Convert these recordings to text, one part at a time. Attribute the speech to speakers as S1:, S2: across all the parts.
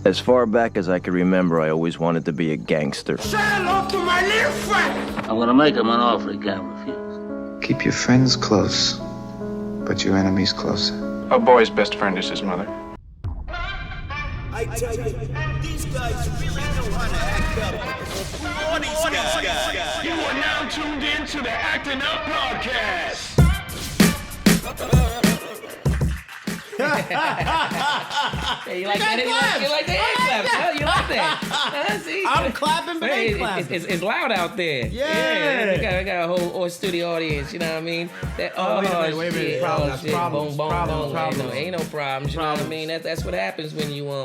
S1: As far back as I can remember, I always wanted to be a gangster.
S2: Say hello to my little friend!
S3: I'm gonna make him an offer he can't refuse.
S4: Keep your friends close, but your enemies closer.
S5: A boy's best friend is his mother.
S2: I tell you, these guys really know how to act up. Who are these guys?
S6: You are now tuned in to the ActinUpPodcast.
S7: Hey, you like that? You like the hand claps? Huh? You like that? See?
S8: I'm clapping, but
S7: Hey,
S8: ain't clapping.
S7: it's loud out there.
S8: Yeah.
S7: We got a whole studio audience. You know what I mean? Wait
S8: a minute. Problems.
S7: Ain't no problems. You know what I mean? That's what happens when you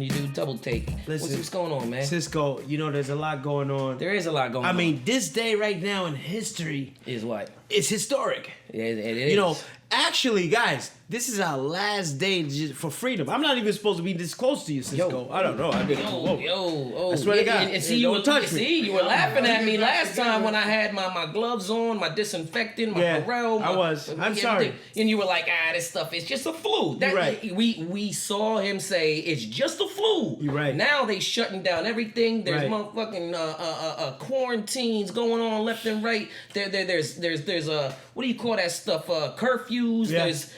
S7: do double take.
S8: Listen,
S7: What's going on, man?
S8: Cisco, you know there's a lot going on.
S7: There is a lot going on.
S8: I mean, this day right now in history
S7: is what?
S8: It's historic.
S7: Yeah, it is.
S8: You know, actually, guys, this is our last day for freedom. I'm not even supposed to be this close to you, Cisco. I don't know. I swear to God.
S7: And see, you were laughing at me last time when I had my gloves on, my disinfectant, my Pharrell.
S8: I was. I'm sorry.
S7: And you were like, this stuff is just a flu.
S8: You're right.
S7: We saw him say it's just a flu.
S8: You're right.
S7: Now they shutting down everything. There's motherfucking quarantines going on left and right. There's what do you call that stuff? Curfews.
S8: Yeah.
S7: There's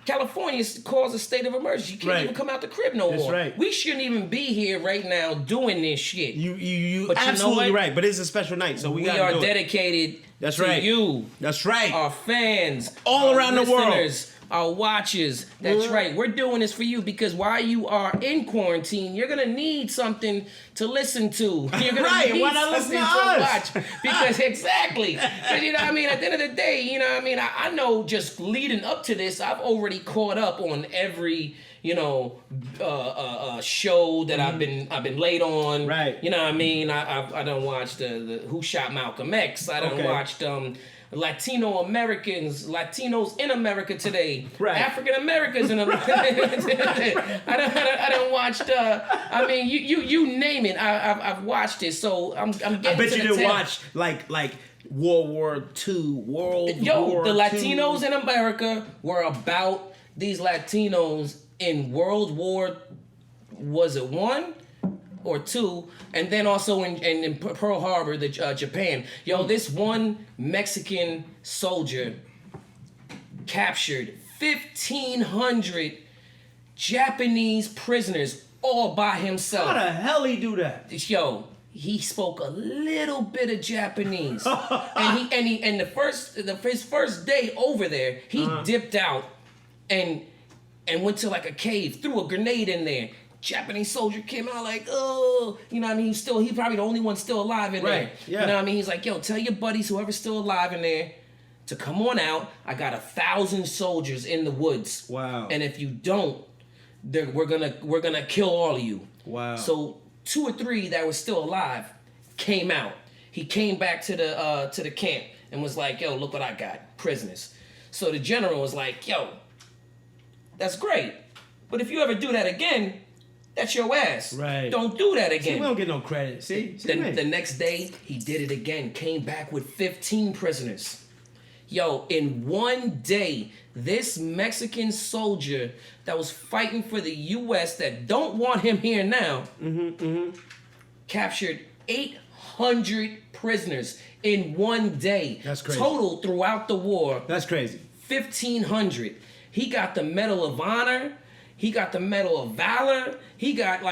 S7: California calls a state of emergency. You can't even come out the crib no more.
S8: That's right.
S7: We shouldn't even be here right now doing this shit.
S8: You absolutely right. But it's a special night, so we
S7: are dedicated to you.
S8: That's right.
S7: Our fans,
S8: all around the world.
S7: Our watchers. That's right. We're doing this for you because while you are in quarantine, you're gonna need something to listen to. You're gonna need
S8: why not listen
S7: something
S8: to
S7: watch. Because exactly. Because you know what I mean? At the end of the day, you know what I mean? I know just leading up to this, I've already caught up on every show that I've been late on.
S8: Right.
S7: You know what I mean? I done watched the Who Shot Malcolm X. I done watched Latinos in America today. Right. African Americans in America. I done watched. You name it. I've watched it. So I'm getting.
S8: I bet
S7: to
S8: you
S7: the
S8: didn't
S7: tail.
S8: watch like World War II.
S7: The Latinos in America were about these Latinos in World War. Was it I or II? And then also in Pearl Harbor, Japan. This one Mexican soldier captured 1,500 Japanese prisoners all by himself.
S8: How the hell he do that?
S7: He spoke a little bit of Japanese, and his first day over there, he dipped out and went to like a cave, threw a grenade in there. Japanese soldier came out like, oh, you know what I mean? He's probably the only one still alive in there.
S8: Yeah.
S7: You know what I mean? He's like, tell your buddies, whoever's still alive in there, to come on out. I got 1,000 soldiers in the woods.
S8: Wow.
S7: And if you don't, we're gonna kill all of you.
S8: Wow.
S7: So 2 or 3 that were still alive came out. He came back to the camp and was like, look what I got, prisoners. So the general was like, that's great, but if you ever do that again, that's your ass.
S8: Right.
S7: Don't do that again.
S8: See, we don't get no credit. See?
S7: The next day, he did it again. Came back with 15 prisoners. In one day, this Mexican soldier that was fighting for the U.S. that don't want him here now, captured 800 prisoners in one day.
S8: That's crazy.
S7: Total throughout the war.
S8: That's crazy.
S7: 1,500. He got the Medal of Honor. He got the Medal of Valor. He got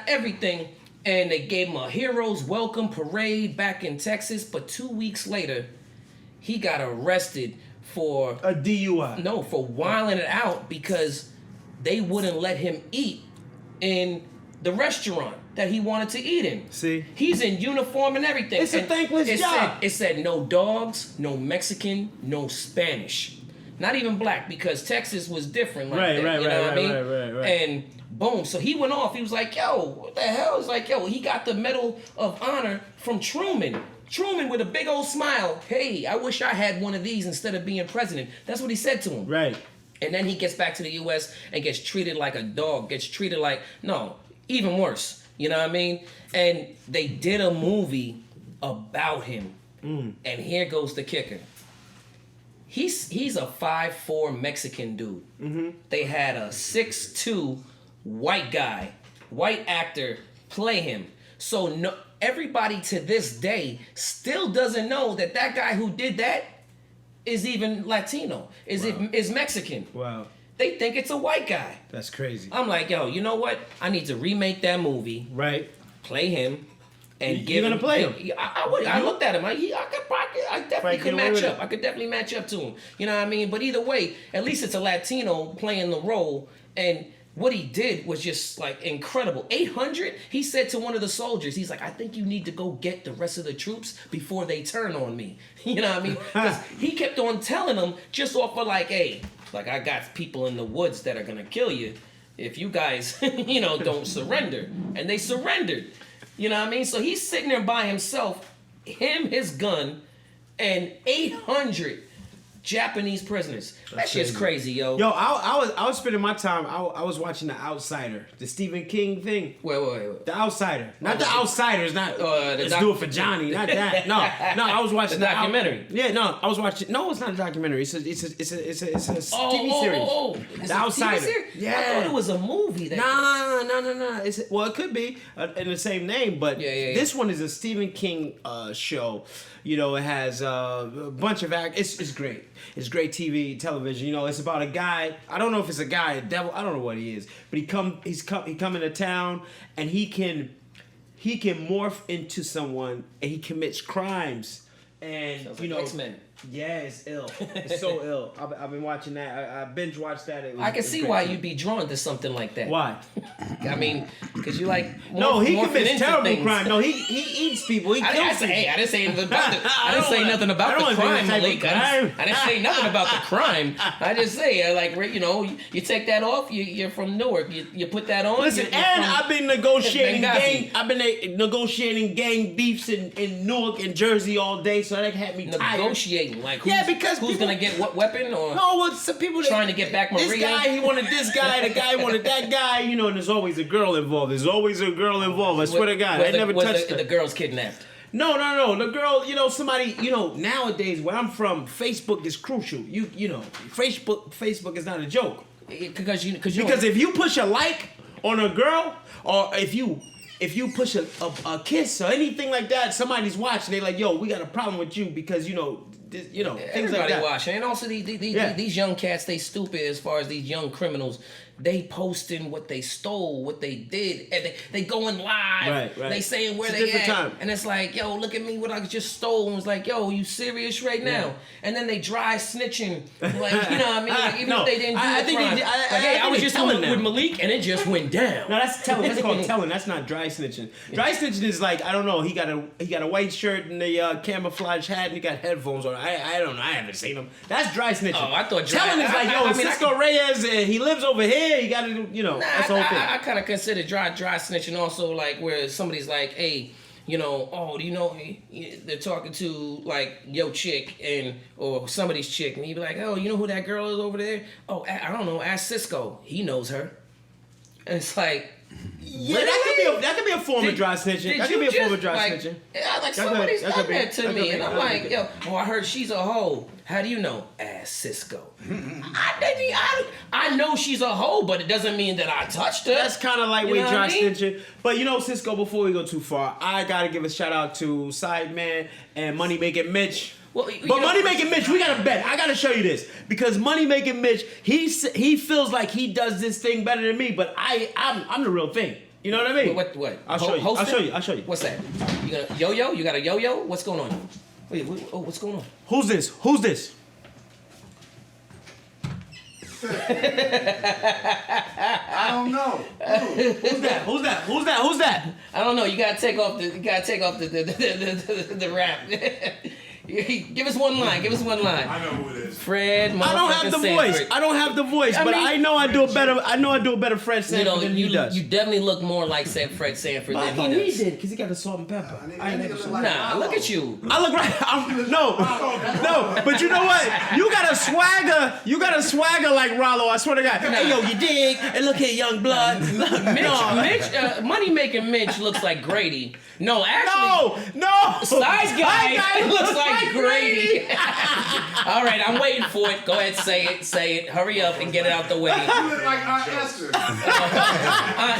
S7: everything. And they gave him a hero's welcome parade back in Texas. But 2 weeks later, he got arrested for
S8: a DUI.
S7: No, for wilding it out because they wouldn't let him eat in the restaurant that he wanted to eat in.
S8: See?
S7: He's in uniform and everything.
S8: It's a thankless job.
S7: It said no dogs, no Mexican, no Spanish. Not even black, because Texas was different. Right. And boom, so he went off. He was like, what the hell? It's like, he got the Medal of Honor from Truman. Truman with a big old smile. Hey, I wish I had one of these instead of being president. That's what he said to him.
S8: Right.
S7: And then he gets back to the U.S. and gets treated like a dog. Gets treated like, even worse. You know what I mean? And they did a movie about him. And here goes the kicker. He's a 5'4" Mexican dude. They had a 6'2" white guy white actor play him. So no, everybody to this day still doesn't know that guy who did that is even Latino, is Mexican.
S8: Wow.
S7: They think it's a white guy.
S8: That's crazy.
S7: I'm like, yo, you know what? I need to remake that movie.
S8: Right.
S7: Play him. And
S8: You're gonna play him.
S7: I would. I looked at him. I definitely could match up. I could definitely match up to him. You know what I mean? But either way, at least it's a Latino playing the role. And what he did was just like incredible. 800. He said to one of the soldiers, he's like, I think you need to go get the rest of the troops before they turn on me. You know what I mean? Because he kept on telling them just off of like, hey, like I got people in the woods that are gonna kill you if you guys, don't surrender. And they surrendered. You know what I mean? So he's sitting there by himself, his gun, and 800 Japanese prisoners. That shit's crazy, yo.
S8: Yo, I was spending my time. I was watching The Outsider, the Stephen King thing.
S7: Wait.
S8: The Outsider, not The Outsiders. Not let's do it for Johnny. Not that. No. I was watching
S7: the documentary.
S8: I was watching. No, it's not a documentary. It's a TV series.
S7: The
S8: Outsider.
S7: Yeah. I thought it was a movie.
S8: No. It could be in the same name, but this one is a Stephen King show. It has a bunch of It's great. It's great television. It's about a guy. I don't know if it's a guy, a devil. I don't know what he is. But he come into town, and he can morph into someone, and he commits crimes. And
S7: like X-Men.
S8: Yeah, it's ill. It's so ill. I've been watching that. I binge watched that.
S7: I can see why you'd be drawn to something like that.
S8: Why?
S7: I mean, because you like.
S8: No, he commits terrible crime. No, he eats people. He kills people.
S7: I didn't say anything about the. I didn't say nothing about the crime, Malik. I didn't say nothing about the crime. I just say you take that off. You're from Newark. You put that on.
S8: Listen, I've been negotiating gang beefs in Newark and Jersey all day, so that had me tired.
S7: Negotiating. Like who's gonna get what weapon or
S8: some people
S7: trying to get back Maria.
S8: This guy he wanted this guy, the guy wanted that guy. And there's always a girl involved. I swear to God, I never touched her.
S7: The girl's kidnapped.
S8: No. The girl, somebody, nowadays where I'm from, Facebook is crucial. Facebook is not a joke.
S7: Because
S8: if you push a like on a girl, or if you push a kiss or anything like that, somebody's watching. They like, yo, we got a problem with you because things
S7: everybody
S8: like that.
S7: watching, and also these young cats, they stupid as far as these young criminals. They posting what they stole, what they did, and they going live. Right. They saying where they at, time. And it's like, yo, look at me, what I just stole. And it's like, yo, you serious right now? And then they dry snitching, like what I mean? Like, even if they didn't do the crime. I was just with Malik, and it just went down.
S8: No, that's telling. That's called telling. That's not dry snitching. Dry snitching is like, I don't know. He got a white shirt and a camouflage hat, and he got headphones on. I don't know. I haven't seen him. That's dry snitching.
S7: Oh, I thought
S8: telling is like, yo, Cisco Reyes, he lives over here. You got to do, that's the whole thing.
S7: I kind of consider dry snitching also like where somebody's like, hey, they're talking to like your chick or somebody's chick, and you be like, oh, you know who that girl is over there? Oh, I don't know. Ask Cisco. He knows her. And it's like.
S8: Yeah, that could be a form of dry snitching. That could be a form of dry snitching.
S7: Like somebody's done that to me, and I'm like, yo, I heard she's a hoe. How do you know? Ask Cisco. I know she's a hoe, but it doesn't mean that I touched her.
S8: That's kind of lightweight dry snitching. But Cisco, before we go too far, I gotta give a shout out to Sideman and Money Making Mitch. Money Making Mitch, we gotta bet. I gotta show you this because Money Making Mitch, he feels like he does this thing better than me, but I'm the real thing. You know what I mean?
S7: What?
S8: I'll show you.
S7: What's that? You got a yo-yo? You got a yo-yo? What's going on? Wait, what's going on?
S8: Who's this?
S9: I don't know.
S8: Who's that?
S7: I don't know. You gotta take off the rap. Give us one line.
S9: I know who it is.
S7: Fred.
S8: I don't have the voice, but I know I do a better Fred Sanford than he does.
S7: You definitely look more like Fred Sanford than he does.
S8: He did because he got the salt and pepper.
S7: Look at you.
S8: I look right. No. But you know what? You got a swagger like Rollo. I swear to God. Hey, yo, you dig? And look here, young blood.
S7: Mitch, Money Making Mitch looks like Grady. No, actually.
S8: No.
S7: Size guy looks like Mike Grady. All right, I'm waiting for it. Go ahead, say it. Hurry up and get it out the way.
S9: You look like Aunt Esther.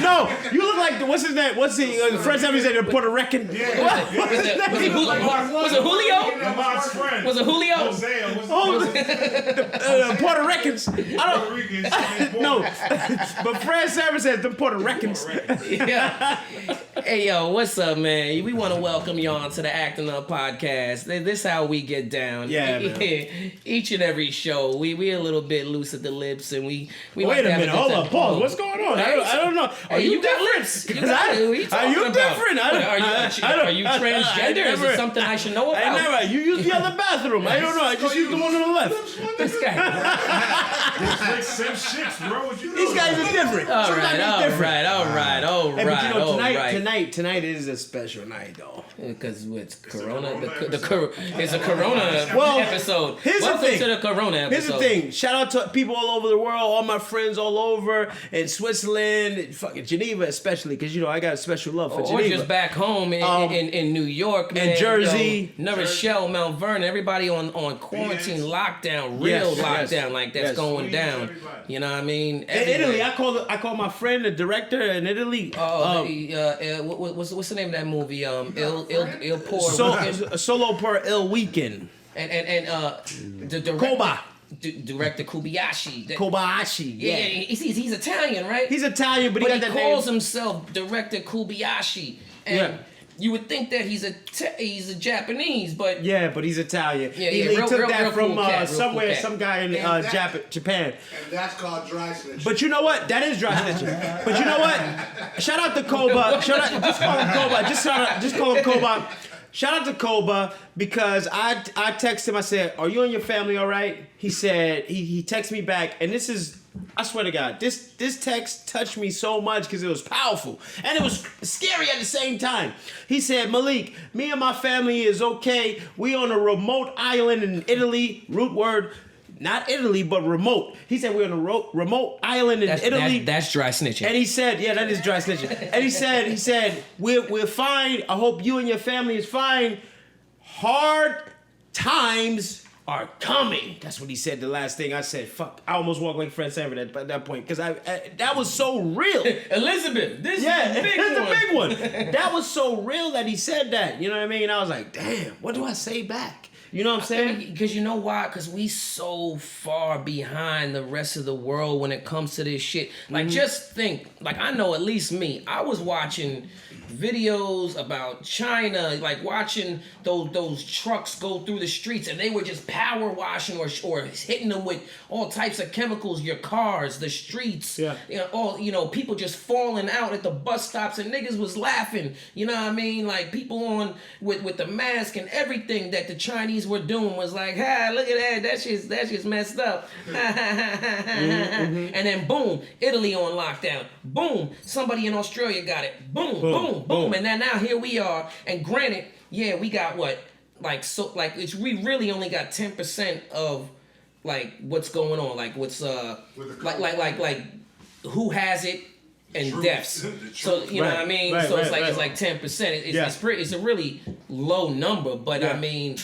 S8: No, you look like what's his name? What's the Fred Savage said the Puerto Rican?
S7: Was it Julio? Was it Julio?
S8: Puerto Ricans. No, but Fred Savage said the Puerto Ricans.
S7: Yeah. Hey yo, what's up, man? We want to welcome y'all to the ActinUpPodcast. This how we get down.
S8: Yeah, man.
S7: Each and every show, we a little bit loose at the lips, and we
S8: Wait
S7: like
S8: a minute, hold up, pause. What's going on? I don't know. Are you
S7: got
S8: different?
S7: lips. Are you
S8: different?
S7: Are you transgender? Is it something I should know about?
S8: I never. You use the other bathroom. I don't know. I just used the one on the left.
S7: This guy.
S8: These guys are different.
S7: All right.
S8: Hey, but you know, tonight is a special night, though.
S7: Because it's Corona. It's a Corona episode.
S8: Welcome
S7: to the Corona episode.
S8: Here's the thing. Shout out to people all over the world, all my friends all over, in Switzerland, fucking Geneva especially, because, you know, I got a special love for Geneva.
S7: Or just back home in New York, man.
S8: And Jersey.
S7: New Rochelle, Mount Vernon, everybody on quarantine lockdown, real lockdown, like that's going down.
S9: Everybody.
S7: You know what I mean?
S8: In Italy, I call my friend, the director in Italy.
S7: What's the name of that movie? Il Por
S8: Solo per Il Weekend.
S7: And the director,
S8: Koba.
S7: Director Kobayashi.
S8: Kobayashi, yeah.
S7: He's Italian, right?
S8: He's Italian, but
S7: he calls himself Director Kobayashi. And you would think that he's a Japanese, but
S8: but he's Italian.
S7: Yeah,
S8: he took that from
S7: somewhere,
S8: some guy in Japan.
S9: And that's called dry snitching.
S8: But you know what? That is dry snitching. But you know what? Shout out to Koba. Just call him Koba. Just call him Koba. Shout out to Koba because I texted him. I said, "Are you and your family all right?" He said he texted me back, and this is. I swear to God, this text touched me so much because it was powerful and it was scary at the same time. He said, "Malik, me and my family is okay. We on a remote island in Italy. Root word, not Italy, but remote." He said we're on a remote island in Italy.
S7: That's dry snitching.
S8: And he said, "Yeah, that is dry snitching." And he said, we're fine. I hope you and your family is fine. Hard times are coming. That's what he said. The last thing I said, fuck. I almost walked like Fred Sanford at that point because that was so real.
S7: Elizabeth, this is
S8: a big one. That was so real that he said that. You know what I mean? I was like, damn. What do I say back? You know what I'm saying?
S7: Because you know why? Because we so far behind the rest of the world when it comes to this shit. Like, just think. Like, I know at least me. I was watching videos about China, like watching those trucks go through the streets, and they were just power washing or hitting them with all types of chemicals. Your cars, the streets, people just falling out at the bus stops, and niggas was laughing. You know what I mean? Like people on with the mask and everything that the Chinese were doing was like, "Ha, look at that! That's just messed up." And then boom, Italy on lockdown. Boom, somebody in Australia got it. Boom, boom. Boom, and now here we are. And granted, we got we really only got 10% of like what's going on, like what's like who has it and deaths. So you know what I mean. So it's like 10%. It's a really low number, but I mean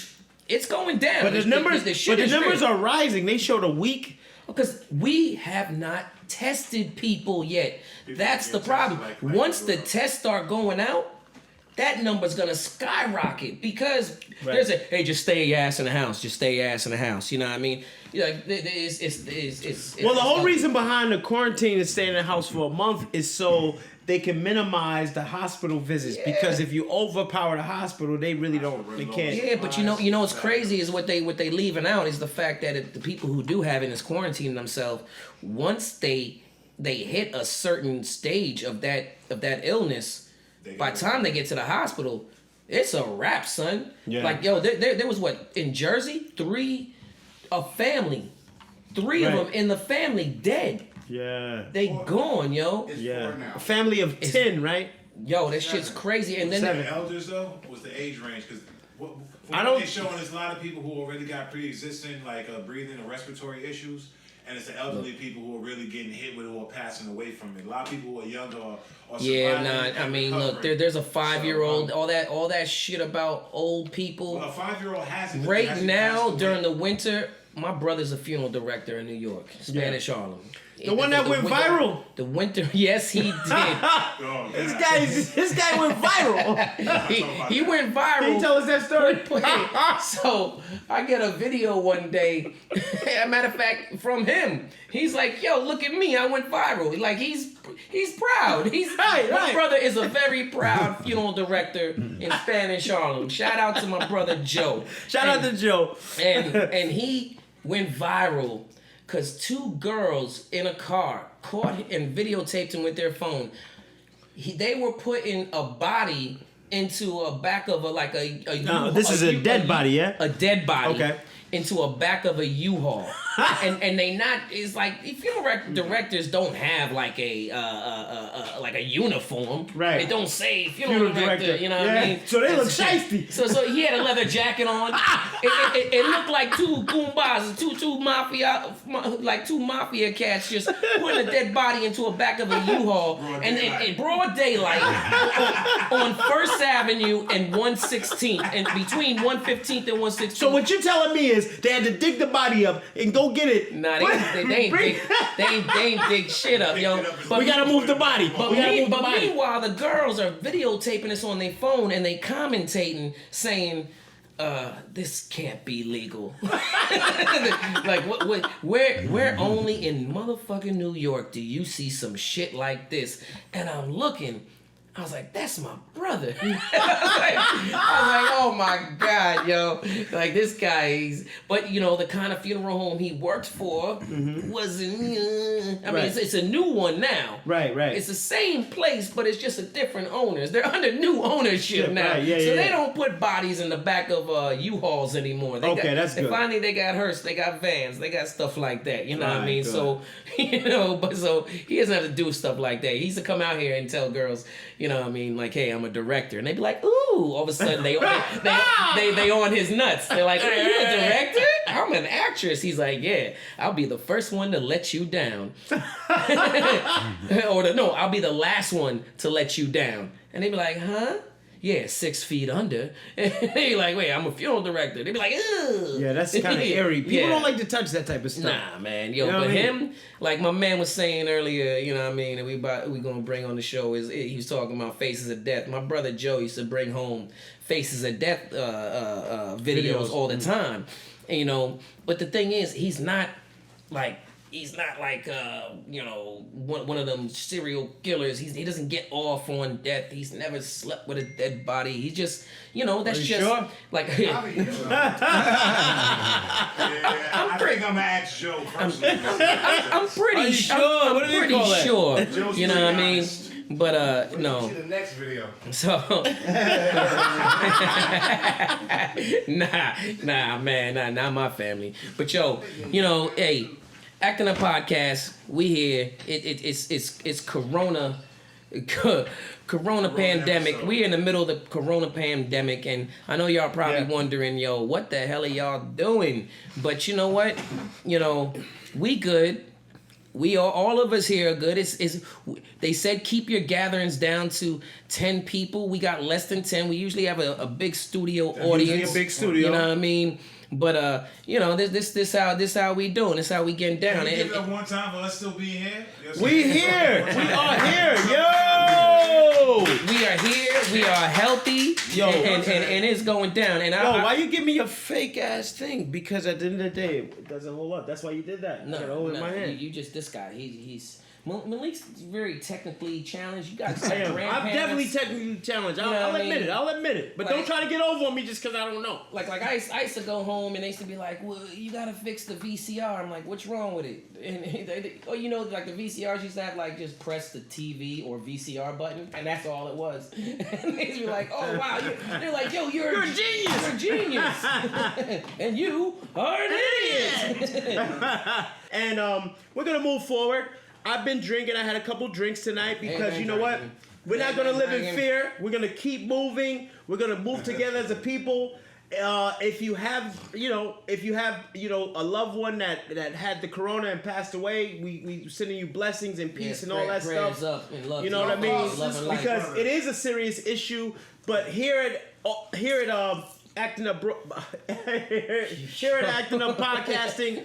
S7: it's going down.
S8: But the numbers are rising. They showed a week.
S7: Because we have not tested people yet. That's the problem. Once the tests start going out, that number's gonna skyrocket because there's just stay your ass in the house. Just stay your ass in the house. You know what I mean?
S8: The whole reason behind the quarantine and staying in the house for a month is so they can minimize the hospital visits because if you overpower the hospital, they really don't. They can't.
S7: Yeah, but you know what's crazy is what they leaving out is the fact that if the people who do have it is quarantining themselves. Once they hit a certain stage of that illness, by the time they get to the hospital, it's a wrap, son. Yeah. Like there was in Jersey, three of them in the family dead.
S8: Yeah.
S7: They gone, yo.
S8: Yeah. A family of 10, right?
S7: Yo, that shit's crazy. And then
S9: the elders though was the age range because they're showing there's a lot of people who already got pre-existing like breathing or respiratory issues, and it's the elderly people who are really getting hit with it or passing away from it. A lot of people who are younger are
S7: I mean, look, there's a 5-year-old, all that shit about old people.
S9: Well, a 5-year-old hasn't.
S7: Right now, during the winter, my brother's a funeral director in New York, Spanish Harlem.
S8: The one that went viral.
S7: The winter, yes, he did.
S8: This guy went viral.
S7: he went viral.
S8: Can you tell us that story?
S7: So I get a video one day. As a matter of fact, from him. He's like, "Yo, look at me! I went viral." Like he's proud. My brother is a very proud funeral director in Spanish Harlem. Shout out to my brother Joe.
S8: Shout out to Joe.
S7: And he went viral. Because 2 girls in a car caught and videotaped him with their phone. They were putting a body into a back of
S8: this is a dead body, yeah?
S7: A dead body.
S8: Okay.
S7: Into a back of a U-Haul. and they not, it's like, funeral directors don't have like a uniform.
S8: Right.
S7: They don't say funeral director, you know what I mean?
S8: So they look shiesty.
S7: So he had a leather jacket on. It looked like 2 goombas, two mafia cats just putting a dead body into a back of a U-Haul. And in broad daylight on 1st Avenue and 116th, and between 115th and 116th.
S8: So what you're telling me is they had to dig the body up and go get it.
S7: Nah, they ain't dig shit up, yo.
S8: But we gotta move the body. But
S7: meanwhile, the girls are videotaping this on their phone and they commentating saying, this can't be legal. Like, where only in motherfucking New York do you see some shit like this? And I'm looking. I was like, that's my brother. I was like, oh my God, yo. Like, this guy, but you know, the kind of funeral home he worked for wasn't, I mean, it's a new one now.
S8: Right.
S7: It's the same place, but it's just a different owners. They're under new ownership now.
S8: Right,
S7: They don't put bodies in the back of U-Hauls anymore.
S8: That's good.
S7: Finally, they got hearse, they got vans, they got stuff like that. You know what I mean?
S8: Good.
S7: So, so he doesn't have to do stuff like that. He used to come out here and tell girls, you know what I mean, like, hey, I'm a director. And they'd be like, ooh, all of a sudden they on his nuts. They're like, are you a director? I'm an actress. He's like, yeah, I'll be the first one to let you down. I'll be the last one to let you down. And they'd be like, huh? Yeah, 6 feet under. And they'd be like, wait, I'm a funeral director. They'd be like, ugh.
S8: Yeah, that's kind of eerie. People don't like to touch that type of stuff.
S7: Nah, man. Yo, but him, like my man was saying earlier, you know what I mean, and we gonna bring on the show, he was talking about Faces of Death. My brother Joe used to bring home Faces of Death videos all the time. And, you know, but the thing is, he's not like one of them serial killers. He doesn't get off on death. He's never slept with a dead body. He just, that's just
S8: sure?
S7: like.
S9: I think I'm gonna ask Joe personally.
S7: I'm pretty sure.
S8: What do they call
S7: sure.
S9: Joe's
S7: You know what I mean?
S9: honest.
S7: But no.
S9: See the next video.
S7: So nah, man, not my family. But yo, hey, ActinUpPodcast, we here. It's Corona pandemic. We're in the middle of the Corona pandemic, and I know y'all probably wondering, yo, what the hell are y'all doing? But you know what? We good. We are, all of us here are good. They said keep your gatherings down to 10 people. We got less than 10. We usually have a big studio audience.
S8: Usually a big studio.
S7: You know what I mean? But this how we doing. This how we getting down.
S9: Can you give it up one time for us still being here?
S8: We here. We are here. Yo.
S7: We are here. We are healthy. Yo, and it's going down. And
S8: why you give me a fake ass thing? Because at the end of the day, it doesn't hold up. That's why you did that.
S7: No, in my hand. You just this guy. He's Malik's very technically challenged. You got
S8: I'm definitely technically challenged. I'll admit it. But don't try to get over on me just because I don't know.
S7: Like I used to go home and they used to be like, well, you got to fix the VCR. I'm like, what's wrong with it? And like the VCRs used to have like just press the TV or VCR button, and that's all it was. And they used to be like, oh wow, they're like, yo, you're a genius. You're a genius. And you are an idiot.
S8: And we're gonna move forward. I've been drinking. I had a couple drinks tonight because you know what? We're not going to live in fear. We're going to keep moving. We're going to move together as a people. if you have a loved one that had the corona and passed away, we sending you blessings and peace and all that stuff.
S7: Up and love,
S8: you know what I mean?
S7: Because
S8: it is a serious issue. But here at Acting Up, here at Acting Up Podcasting,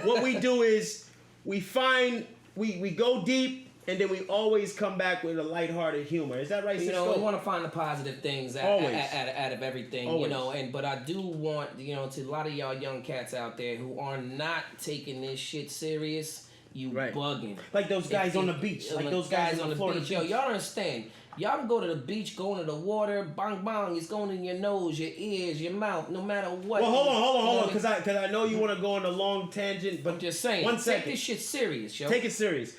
S8: what we do is we go deep. And then we always come back with a lighthearted humor. Is that right, Cisco?
S7: We want to find the positive things out of everything, always. But I do want, to a lot of y'all young cats out there who are not taking this shit serious, bugging.
S8: Like those guys on the beach. Like those guys on the beach.
S7: Yo, y'all understand. Y'all can go to the beach, go into the water, bang, bang, it's going in your nose, your ears, your mouth, no matter what.
S8: Well, hold on, because I know you want to go on a long tangent, but
S7: I'm just saying,
S8: 1 second.
S7: Take this shit serious, yo.
S8: Take it serious.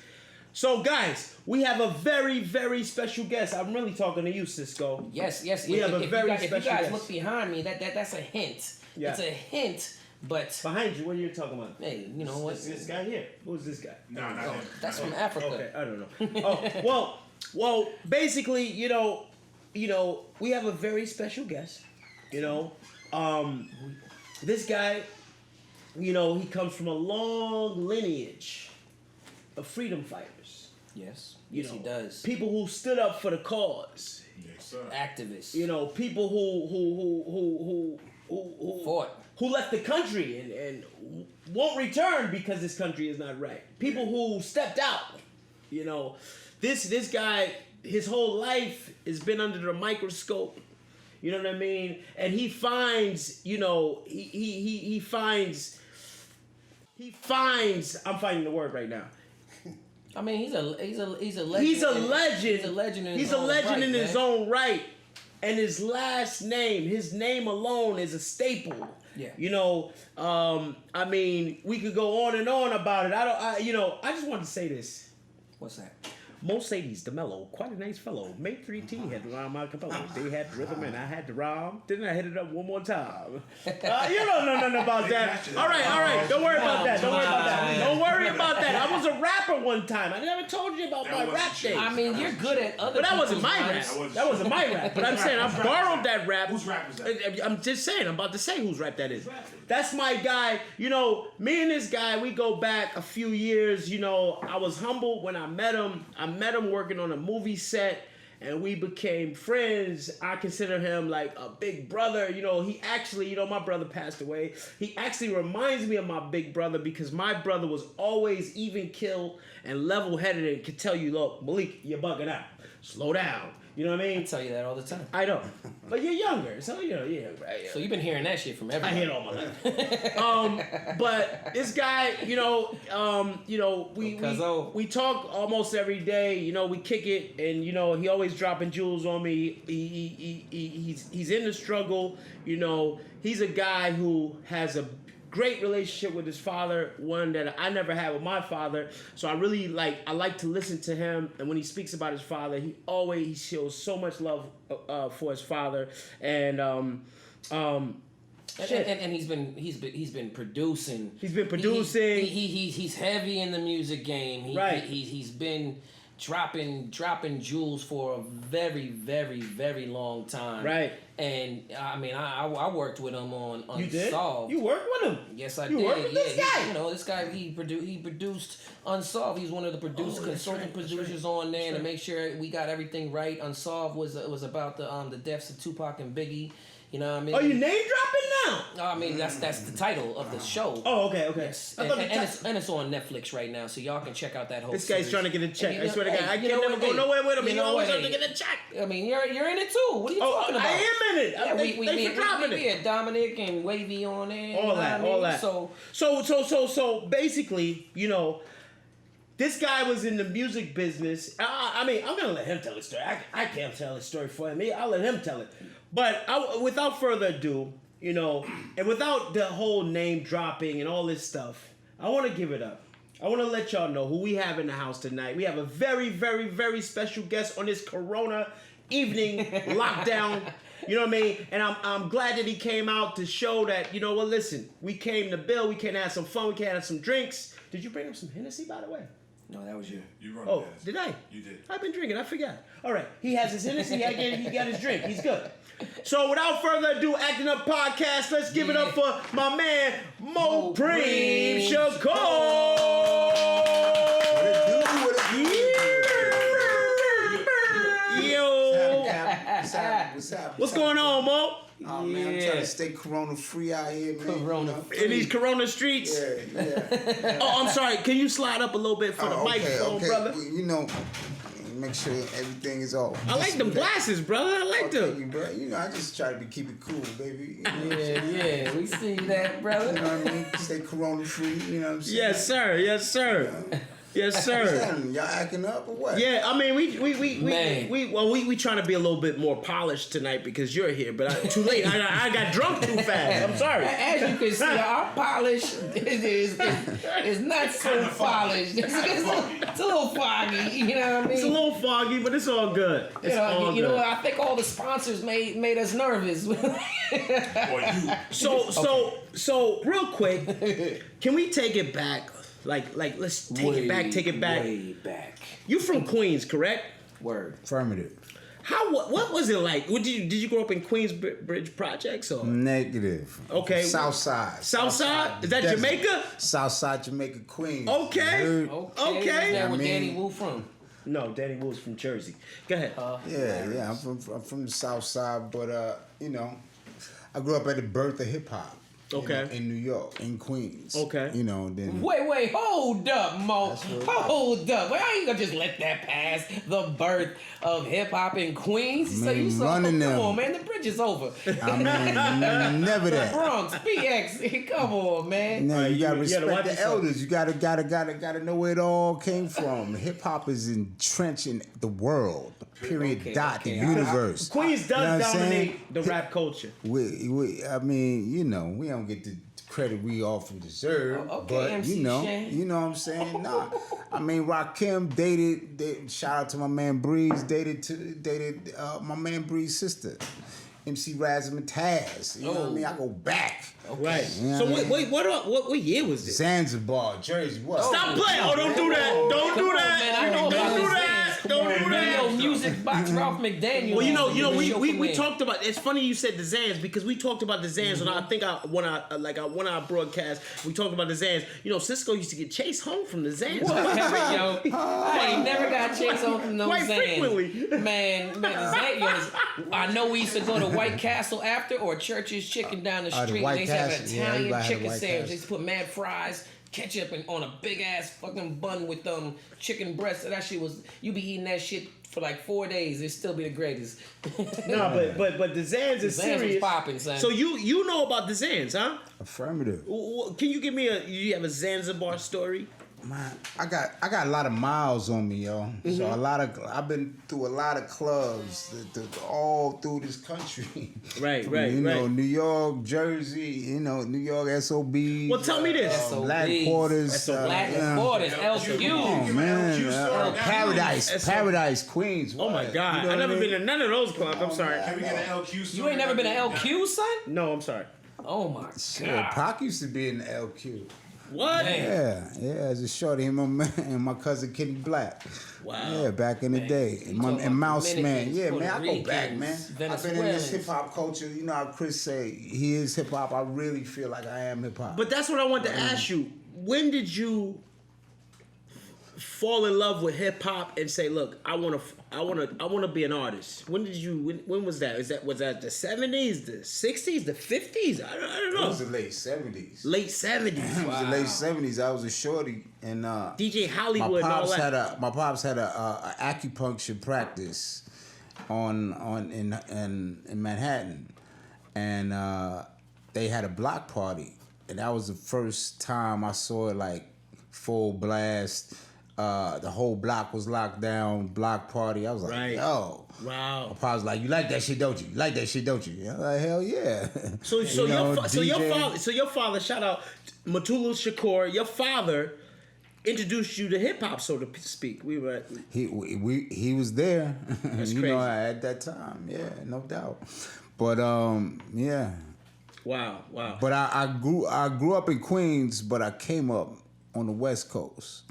S8: So, guys, we have a very, very special guest. I'm really talking to you, Cisco.
S7: Yes.
S8: We have a very special guest.
S7: If you guys look behind me, that's a hint. Yeah. It's a hint, but...
S8: Behind you, what are you talking about?
S7: Hey, you know what?
S8: This guy here. Who's this guy?
S9: No, not him.
S7: That's from Africa.
S8: Okay, I don't know. Well, basically, we have a very special guest. This guy, he comes from a long lineage of freedom fighters.
S7: Yes, he does.
S8: People who stood up for the cause.
S9: Yes, sir.
S7: Activists.
S8: People who
S7: fought.
S8: Who left the country and won't return because this country is not right. People who stepped out. This guy, his whole life has been under the microscope. You know what I mean? And he finds, he finds. I'm finding the word right now.
S7: I mean, he's a legend.
S8: He's a legend.
S7: He's a legend in
S8: his own right. And his last name, his name alone is a staple.
S7: Yeah.
S8: I mean, we could go on and on about it. I just want to say this.
S7: What's that?
S8: Mercedes DeMello, quite a nice fellow. Made 3T, had the rhyme a cappella. They had rhythm and I had the rhyme. Didn't I hit it up one more time? You don't know nothing about that. All right. Don't worry about that. Don't worry about that. I was a rapper one time. I never told you about my rap days.
S7: I mean, you're good at other.
S8: But that wasn't my rap. That wasn't my rap. But I'm saying I borrowed that rap.
S9: Whose rap was that?
S8: I'm just saying. I'm about to say whose rap that is. That's my guy. Me and this guy, we go back a few years. I was humbled when I met him. I met him working on a movie set, and we became friends. I consider him like a big brother. He actually, my brother passed away. He actually reminds me of my big brother because my brother was always even keel and level-headed and could tell you, look, Malik, you're bugging out. Slow down. You know what I mean?
S7: I tell you that all the time.
S8: I know. But you're younger, so yeah. Right.
S7: So you've been hearing that shit from everybody.
S8: I hear it all my life. But this guy, we talk almost every day. We kick it, and he always dropping jewels on me. He's in the struggle. He's a guy who has a great relationship with his father, one that I never had with my father. So I really like to listen to him, and when he speaks about his father, he shows so much love for his father, and he's been producing. He's been producing.
S7: He's heavy in the music game.
S8: Right.
S7: He's been dropping jewels for a very, very, very long time.
S8: Right.
S7: And I mean, I worked with him on
S8: You did?
S7: Unsolved.
S8: You worked with him?
S7: Yes, I
S8: did. You worked with this guy?
S7: This guy, he produced Unsolved. He's one of the consultant producers on there to make sure we got everything right. Unsolved was about the deaths of Tupac and Biggie. You know what I mean?
S8: Oh, you name dropping now?
S7: I mean, that's the title of the show.
S8: Oh, okay.
S7: Yes. And it's on Netflix right now, so y'all can check out that whole
S8: This guy's
S7: series.
S8: trying to get a check. I swear to God, I can never go nowhere with him. He always has to get a check.
S7: I mean, you're in it too. What are you talking about?
S8: I am in it.
S7: Yeah,
S8: Thanks for dropping it.
S7: We had Dominic and Wavy on there.
S8: All that. So basically, this guy was in the music business. I mean, I'm gonna let him tell the story. I can't tell the story for him. I'll let him tell it. But without further ado, and without the whole name dropping and all this stuff, I want to give it up. I want to let y'all know who we have in the house tonight. We have a very, very, very special guest on this Corona evening lockdown. You know what I mean? And I'm glad that he came out to show that, listen, we came to build, we came to have some fun, we came to have some drinks. Did you bring up some Hennessy, by the way?
S7: No, that was you.
S9: You run Hennessy.
S8: Did I?
S9: You did.
S8: I've been drinking. I forgot. All right. He has his Hennessy. He got his drink. He's good. So without further ado, Acting Up Podcast, let's give it up for my man, Mopreme Shakur. What's going on, Mo?
S10: Oh man, I'm trying to stay corona free out here, man.
S8: Corona free. In these corona streets?
S10: Yeah.
S8: Oh, I'm sorry. Can you slide up a little bit for the microphone, brother?
S10: You know, make sure everything is all.
S8: I like them glasses, brother. I like them.
S10: You, bro. You know, I just try to keep it cool, baby. You know
S7: Yeah, we see that, brother.
S10: You know what I mean? Stay corona free, you know what I'm saying?
S8: Yes, sir. Yes, sir. Yes, sir.
S10: Y'all acting up or what?
S8: Yeah, I mean, we trying to be a little bit more polished tonight because you're here, but too late. I got drunk too fast. I'm sorry.
S7: As you can see, our polish is not so polished. It's a little foggy. You know what I mean?
S8: It's a little foggy, but it's all good. It's all
S7: you
S8: good.
S7: know what? I think all the sponsors made us nervous.
S8: So real quick, can we take it back? Like let's take it back.
S7: Way back.
S8: You from Queens, correct?
S7: Word.
S10: Affirmative.
S8: What was it like? Did you grow up in Queensbridge projects or?
S10: Negative.
S8: Okay.
S10: Southside.
S8: Southside? Is that Jamaica?
S10: Southside Jamaica, Queens.
S8: Okay.
S7: Is that where Danny Wu from?
S8: No, Danny Wu's from Jersey. Go ahead.
S10: Yeah. I'm from the South Side, but you know, I grew up at the birth of hip hop.
S8: Okay.
S10: In New York, in Queens.
S8: Okay.
S10: You know, then.
S7: Wait, hold up, Mo. Hold up. Well, I ain't gonna just let that pass. The birth of hip hop in Queens.
S10: Running
S7: come
S10: them.
S7: on, man. The bridge is over.
S10: I mean, never that.
S7: Bronx, PX. Come on, man.
S10: No, you gotta
S8: you gotta
S10: respect
S8: watch
S10: the elders. You gotta know where it all came from. Hip hop is entrenched in the world. Period. The universe.
S8: Queens does dominate the rap culture.
S10: I mean, you know, we don't get the credit we often deserve, but
S7: MC
S10: you know what I'm saying. Nah, I mean, Rakim dated. Shout out to my man Breeze. Dated my man Breeze's sister, MC Razzmatazz. You know what I mean? I go back.
S8: Right.
S10: You know
S8: So
S10: what
S8: what year was this?
S10: Zanzibar, Jersey. What?
S8: Stop playing! Oh, don't do that! Don't do that! Don't do that! Don't do that!
S7: Yo, music box Ralph McDaniel.
S8: Well, you know, we talked about. It's funny you said the Zans because we talked about the Zans when I think when I broadcast we talked about the Zans. You know, Cisco used to get chased home from the Zans.
S7: Yo, I ain't never got chased home from those
S8: Quite
S7: Zans.
S8: frequently.
S7: Man, the Zans. I know we used to go to White Castle after or Church's Chicken down the street.
S10: White
S7: They used to have an
S10: Castle. Yeah,
S7: Italian
S10: everybody had
S7: chicken
S10: White
S7: sandwich.
S10: Castle.
S7: They used to put mad fries, ketchup, and on a big ass fucking bun with chicken breast. That shit was, you be eating that shit for like 4 days. It still be the greatest.
S8: No, but the Zans is
S7: Zans
S8: serious.
S7: was popping, son.
S8: So you know about the Zans, huh?
S10: Affirmative.
S8: Can you give me you have a Zanzibar story?
S10: Man, I got a lot of miles on me, yo. So I've been through a lot of clubs all through this country.
S8: Right.
S10: You know, New York, Jersey, you know, New York SOB.
S8: Well, tell me this.
S10: Black Quarters.
S7: Black Quarters, LQ.
S10: Oh, man. Paradise, Queens.
S8: Oh, my God.
S10: You know
S8: I've never
S10: what I mean?
S8: been to none of those clubs. I'm sorry.
S9: Can we get an LQ?
S7: You ain't never been to LQ, son?
S8: No, I'm sorry.
S7: Oh my
S10: Shit,
S7: God.
S10: Pac used to be in the LQ.
S8: What?
S7: Man.
S10: Yeah, as a shorty, him and my cousin Kenny Black.
S8: Wow.
S10: Yeah, back in the day. And Mouse Man. Yeah, man, I go back, man. I've been in this
S7: Venezuelans.
S10: hip hop culture. You know how Chris say he is hip hop. I really feel like I am hip hop.
S8: But that's what I wanted to ask you. When did you fall in love with hip hop and say, "Look, I want to be an artist"? When did you? When was that? Was that the 70s, the 60s, the 50s? I don't know.
S10: It was the late 70s.
S8: Late 70s.
S10: It was the late 70s. I was a shorty and
S8: DJ Hollywood and all that.
S10: My pops had a acupuncture practice in Manhattan, and they had a block party, and that was the first time I saw it like full blast. The whole block was locked down, block party. I was like,
S8: Right.
S10: yo.
S8: Wow.
S10: My pops was like, you like that shit, don't you? You like that shit, don't you? I'm like, hell yeah.
S8: So your father, shout out Mutulu Shakur, your father introduced you to hip hop, so to speak. We were
S10: he was there.
S8: That's
S10: you
S8: crazy.
S10: know, at that time, yeah, no doubt. But yeah.
S8: Wow.
S10: But I grew up in Queens, but I came up on the West Coast.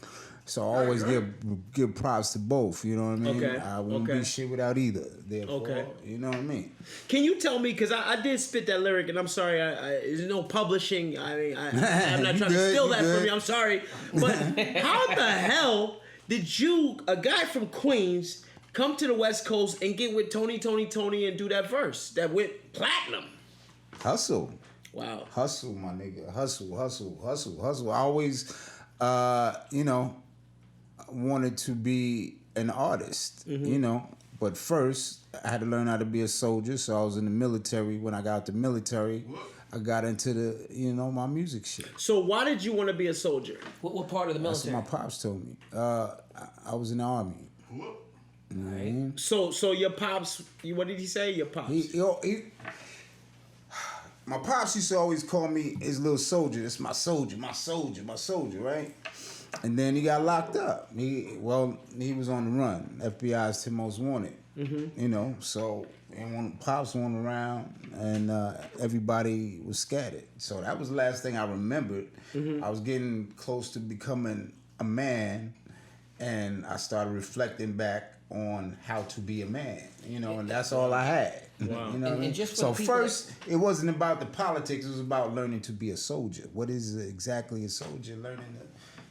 S10: So I always give props to both. You know what I mean?
S8: Okay.
S10: I wouldn't be shit without either. Therefore,
S8: Okay.
S10: You know what I mean?
S8: Can you tell me, because I did spit that lyric, and I'm sorry, there's no publishing. I mean, I'm not trying to steal that from you. I'm sorry. But how the hell did you, a guy from Queens, come to the West Coast and get with Tony and do that verse that went platinum?
S10: Hustle.
S8: Wow.
S10: Hustle, my nigga. Hustle. I always, wanted to be an artist, But first, I had to learn how to be a soldier, so I was in the military. When I got out the military, I got into the, my music shit.
S8: So why did you want to be a soldier?
S7: What part of the military?
S10: That's what my pops told me. I was in the Army.
S8: Right. So your pops, what did he say? Your pops?
S10: My pops used to always call me his little soldier. It's my soldier, right? And then he got locked up. He was on the run. FBI's 10 Most Wanted. So and when Pops went around and everybody was scattered. So that was the last thing I remembered. I was getting close to becoming a man, and I started reflecting back on how to be a man, and that's all I had.
S8: Wow.
S10: You know what I mean? So first, it wasn't about the politics, it was about learning to be a soldier. What is exactly a soldier? Learning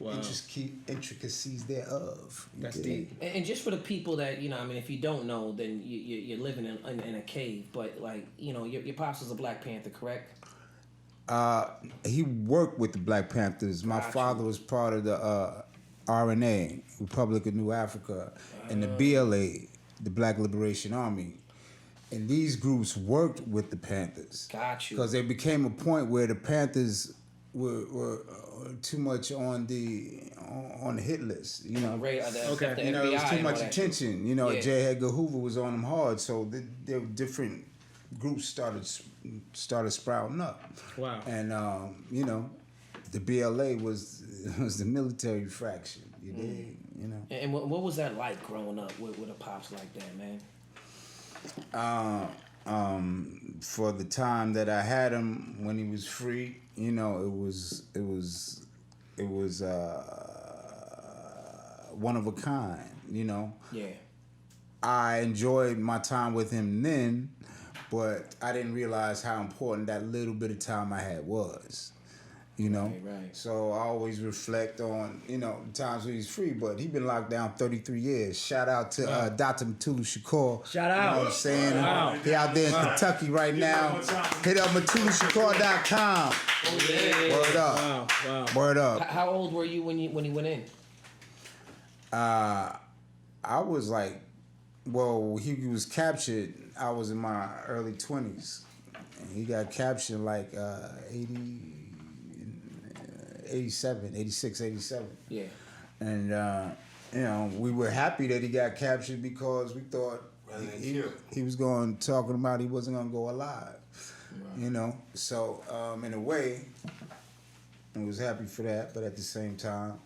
S10: the intricacies thereof.
S8: That's deep.
S7: And just for the people that, if you don't know, then you're living in a cave, but your pops was a Black Panther, correct?
S10: He worked with the Black Panthers. My father was part of the RNA, Republic of New Africa, and the BLA, the Black Liberation Army. And these groups worked with the Panthers.
S7: Got you.
S10: Because there became a point where the Panthers were too much on the hit list.
S7: The FBI,
S10: there was too much attention. J. Edgar Hoover was on them hard, so there were different groups started sprouting up.
S8: Wow.
S10: And the BLA was the military fraction. You dig?
S7: And what was that like growing up with a pops like that, man?
S10: For the time that I had him when he was free, it was one of a kind.
S7: Yeah. I
S10: enjoyed my time with him then, but I didn't realize how important that little bit of time I had was.
S7: Right.
S10: So I always reflect on, the times when he's free, but he been locked down 33 years. Shout out to Dr. Mutulu Shakur.
S8: Shout out.
S10: You know what I'm saying?
S8: Wow.
S10: He out there in Kentucky right now. Hit up MutuluShakur.com.
S7: Oh, yeah.
S10: Word up.
S8: Wow.
S10: Word up.
S7: How old were you when he went in?
S10: I was like, he was captured. I was in my early 20s. And he got captured like 86, 87.
S7: Yeah.
S10: And, we were happy that he got captured because we thought he was talking about he wasn't going to go alive. Right. So in a way, I was happy for that, but at the same time.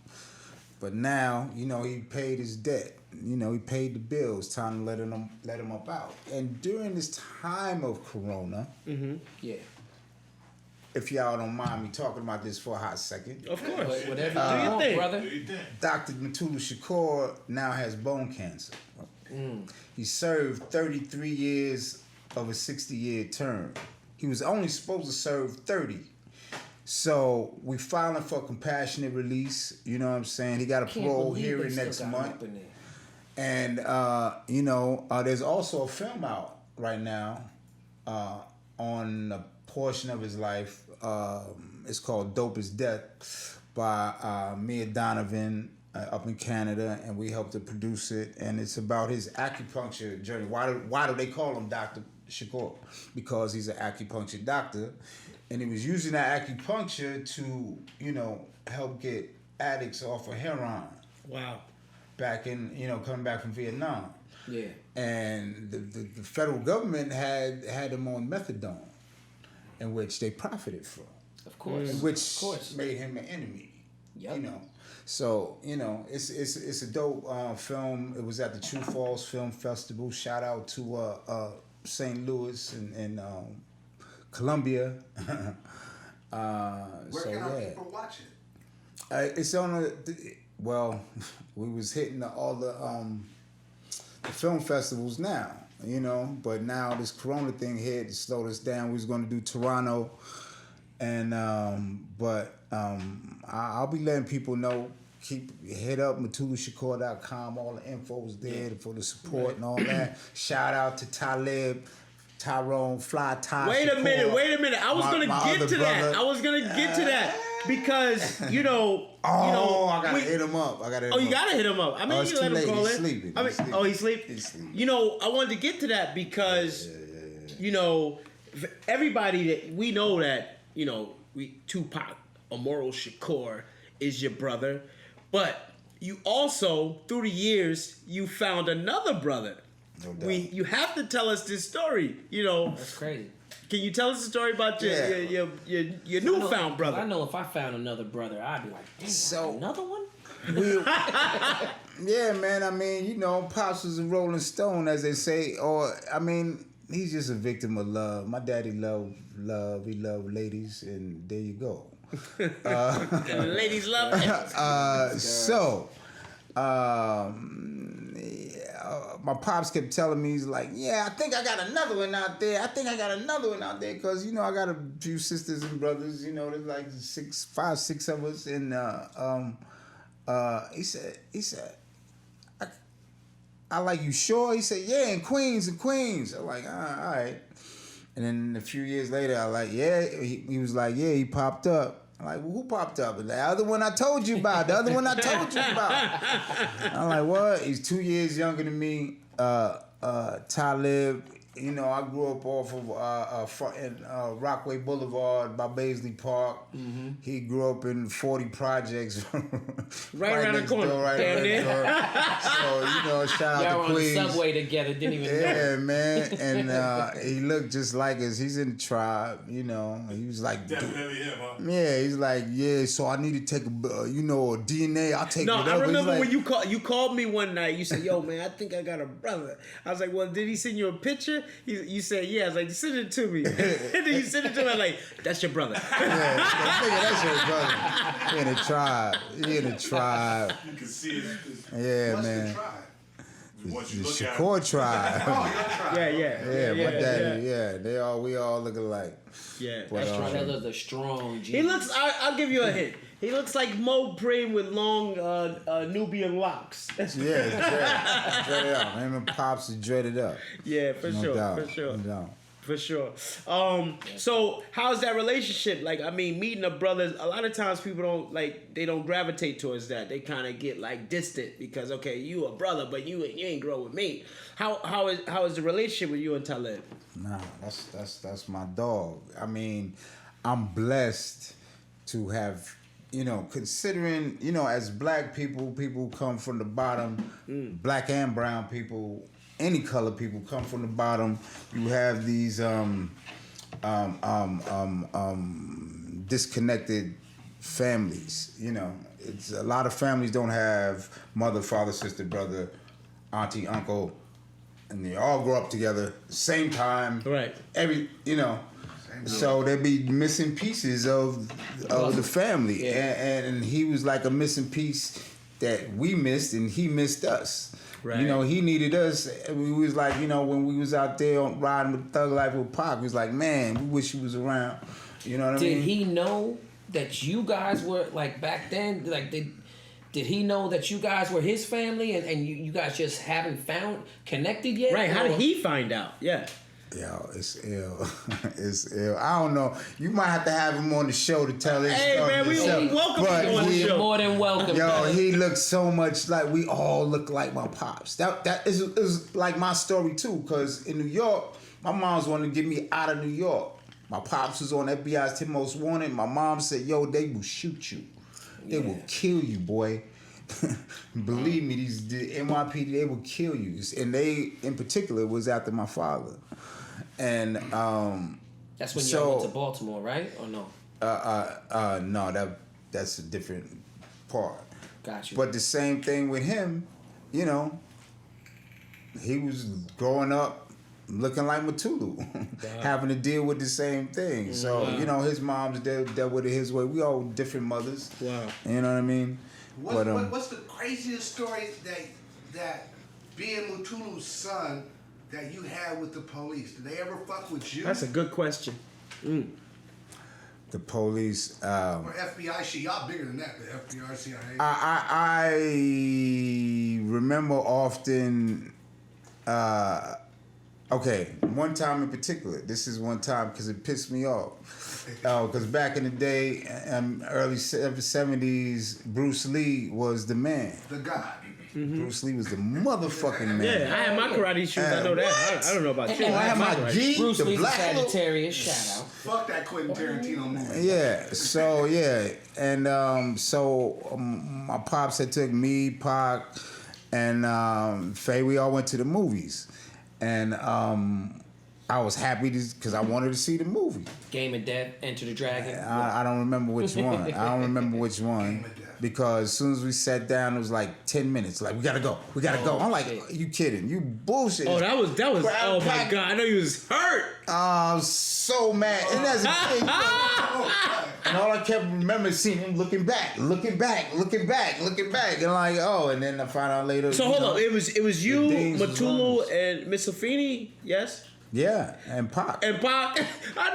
S10: But now, he paid his debt. He paid the bills. Time to let him up out. And during this time of Corona,
S7: yeah.
S10: If y'all don't mind me talking about this for a hot second.
S8: Of course.
S7: Whatever you want, brother.
S10: Dr. Mutulu Shakur now has bone cancer. He served 33 years of a 60-year term. He was only supposed to serve 30. So we filing for compassionate release. You know what I'm saying? He got a parole hearing next month. And, there's also a film out right now on a portion of his life. It's called Dope as Death by Mia Donovan up in Canada, and we helped to produce it. And it's about his acupuncture journey. Why do they call him Dr. Shakur? Because he's an acupuncture doctor, and he was using that acupuncture to, help get addicts off of heroin.
S8: Wow.
S10: Back in, coming back from Vietnam.
S7: Yeah.
S10: And the federal government had him on methadone, in which they profited from.
S7: Of course.
S10: Which made him an enemy.
S7: Yep.
S10: So, it's a dope film. It was at the True Falls Film Festival. Shout out to St. Louis and Columbia.
S11: Where can our people watch it?
S10: It's on well, we was hitting all the film festivals now, you know, but now this Corona thing hit, it slowed us down. We was going to do Toronto, and I'll be letting people know. Hit up Mutulushakur.com. All the info's there for the support and all that. Shout out to Talib, Tyrone, Fly Ty.
S8: Wait a minute. I was gonna get to that because I
S10: gotta hit him up.
S8: You gotta hit him up. I mean, you let him call in.
S10: Sleeping.
S8: He's sleeping. You know, I wanted to get to that because you know, everybody that we know that Tupac Mopreme Shakur is your brother. But you also, through the years, you found another brother.
S10: No doubt.
S8: You have to tell us this story. You know,
S7: that's crazy.
S8: Can you tell us the story about your newfound brother?
S7: I know if I found another brother, I'd be like, dang, another one?
S10: Yeah, man. I mean, you know, Pops was a Rolling Stone, as they say. Or, I mean, he's just a victim of love. My daddy loved love. He loved ladies, and there you go.
S8: Ladies love it.
S10: My pops kept telling me, he's like, yeah, I think I got another one out there. Because, you know, I got a few sisters and brothers, you know, there's like 5, 6 of us. And he said, I like, you sure? He said, yeah, in Queens. I'm like, all right. And then a few years later, I like, yeah. He was like, yeah, he popped up. I'm like, well, who popped up? The other one I told you about. I'm like, what? He's 2 years younger than me. Talib. You know, I grew up off of Rockaway Boulevard by Baisley Park. Mm-hmm. He grew up in 40 projects.
S8: right around the corner.
S10: Damn near. So, you know, shout out to Queens.
S7: Y'all on the subway together, didn't even know.
S10: Yeah, man. And he looked just like us. He's in the tribe, you know. He was like...
S9: Definitely him, huh?
S10: Yeah, he's like, yeah, so I need to take a DNA. I'll take whatever.
S8: No, I remember when you called me one night. You said, yo, man, I think I got a brother. I was like, well, did he send you a picture? You said, yeah. I was like, send it to me. And then you send it to me. I'm like, that's your brother.
S10: That's your brother. He in the tribe.
S9: You can see it.
S10: Yeah, man. The Shakur tribe.
S8: Yeah.
S10: My daddy, we all look alike.
S8: Yeah.
S10: But,
S7: that was a strong genius.
S8: He looks, I'll give you a hint. He looks like Mopreme with long Nubian locks.
S10: Dreaded up. Him and Pops are dreaded up.
S8: Yeah, for sure. So how's that relationship? Like, I mean, meeting a brother, a lot of times people don't gravitate towards that. They kind of get like distant because, okay, you a brother, but you ain't grow with me. How is the relationship with you and Talib?
S10: Nah, that's my dog. I mean, I'm blessed to have, you know, considering, you know, as black people come from the bottom, black and brown people, any color people come from the bottom. You have these disconnected families. You know, it's a lot of families don't have mother, father, sister, brother, auntie, uncle, and they all grow up together same time.
S8: Right.
S10: So they'd be missing pieces of the family, and he was like a missing piece that we missed, and he missed us. Right. You know, he needed us. We was like, you know, when we was out there riding with Thug Life with Pac, we was like, man, we wish he was around. You know what I mean?
S7: Did he know that you guys were, like, back then, like, did he know that you guys were his family and you guys just haven't connected yet?
S8: Right, how did he find out? Yeah.
S10: Yo, it's ill. It's ill. I don't know. You might have to have him on the show to tell his story.
S8: Hey, man, we welcome him on the show.
S7: More than welcome.
S10: Yo, he looks so much like, we all look like my pops. That is like my story, too, because in New York, my mom's wanted to get me out of New York. My pops was on FBI's 10 Most Wanted. My mom said, yo, they will shoot you. They will kill you, boy. Believe me, the NYPD, they will kill you. And they, in particular, was after my father. And
S7: that's when you went to Baltimore, right? Or no?
S10: No, that's a different part.
S7: Got you.
S10: But the same thing with him, you know, he was growing up looking like Mutulu, having to deal with the same thing. So, you know, his mom's dealt with it his way. We all different mothers.
S8: Wow.
S10: You know what I mean?
S11: What's the craziest story that being Mutulu's son that you had with the police? Did they ever fuck with you?
S8: That's a good question.
S10: The police.
S11: Or FBI shit. Y'all bigger than that. The FBI, CIA.
S10: I remember often. Okay, one time in particular. This is one time because it pissed me off. Because back in the day, early 70s, Bruce Lee was the man.
S11: The guy.
S10: Bruce Lee was the motherfucking man.
S8: Yeah, I had my karate shoes. I know that. I don't know about you.
S10: I had my gi,
S7: Bruce
S10: the
S7: Lee's
S10: black
S7: Sagittarius. Shout out.
S11: Fuck that Quentin Tarantino movie.
S10: Yeah. So yeah, and my pops had took me, Pac, and Faye. We all went to the movies, and I was happy because I wanted to see the movie.
S7: Game of Death, Enter the Dragon.
S10: I don't remember which one. Because as soon as we sat down, it was like 10 minutes. Like, we gotta go. I'm like, you kidding? You bullshit.
S8: Oh, that was. Oh my God! I know you was hurt.
S10: I was so mad. And as a kid, and all I kept remembering seeing him looking back, and like, and then I found out later.
S8: So hold on, it was you, Mutulu, and Miss Afeni, yes?
S10: Yeah, and Pac.
S8: I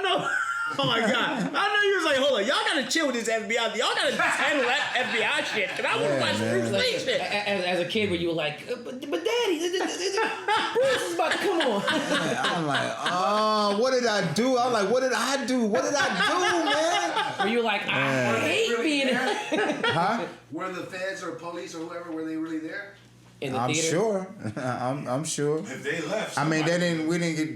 S8: know. Oh my God! I know you was like, hold on, y'all gotta chill with this FBI. Y'all gotta handle that FBI shit. Cause I was watching Bruce Lee shit.
S7: As a kid, where you were like, but Daddy, Bruce is about to come on.
S10: I'm like, what did I do? I'm like, what did I do? Man?
S7: Were you like, I hate being here?
S10: Huh?
S11: Were the feds or police or whoever, were they really there?
S7: In the
S10: I'm
S7: theater?
S10: sure. I'm sure.
S9: If they left,
S10: I mean, we didn't get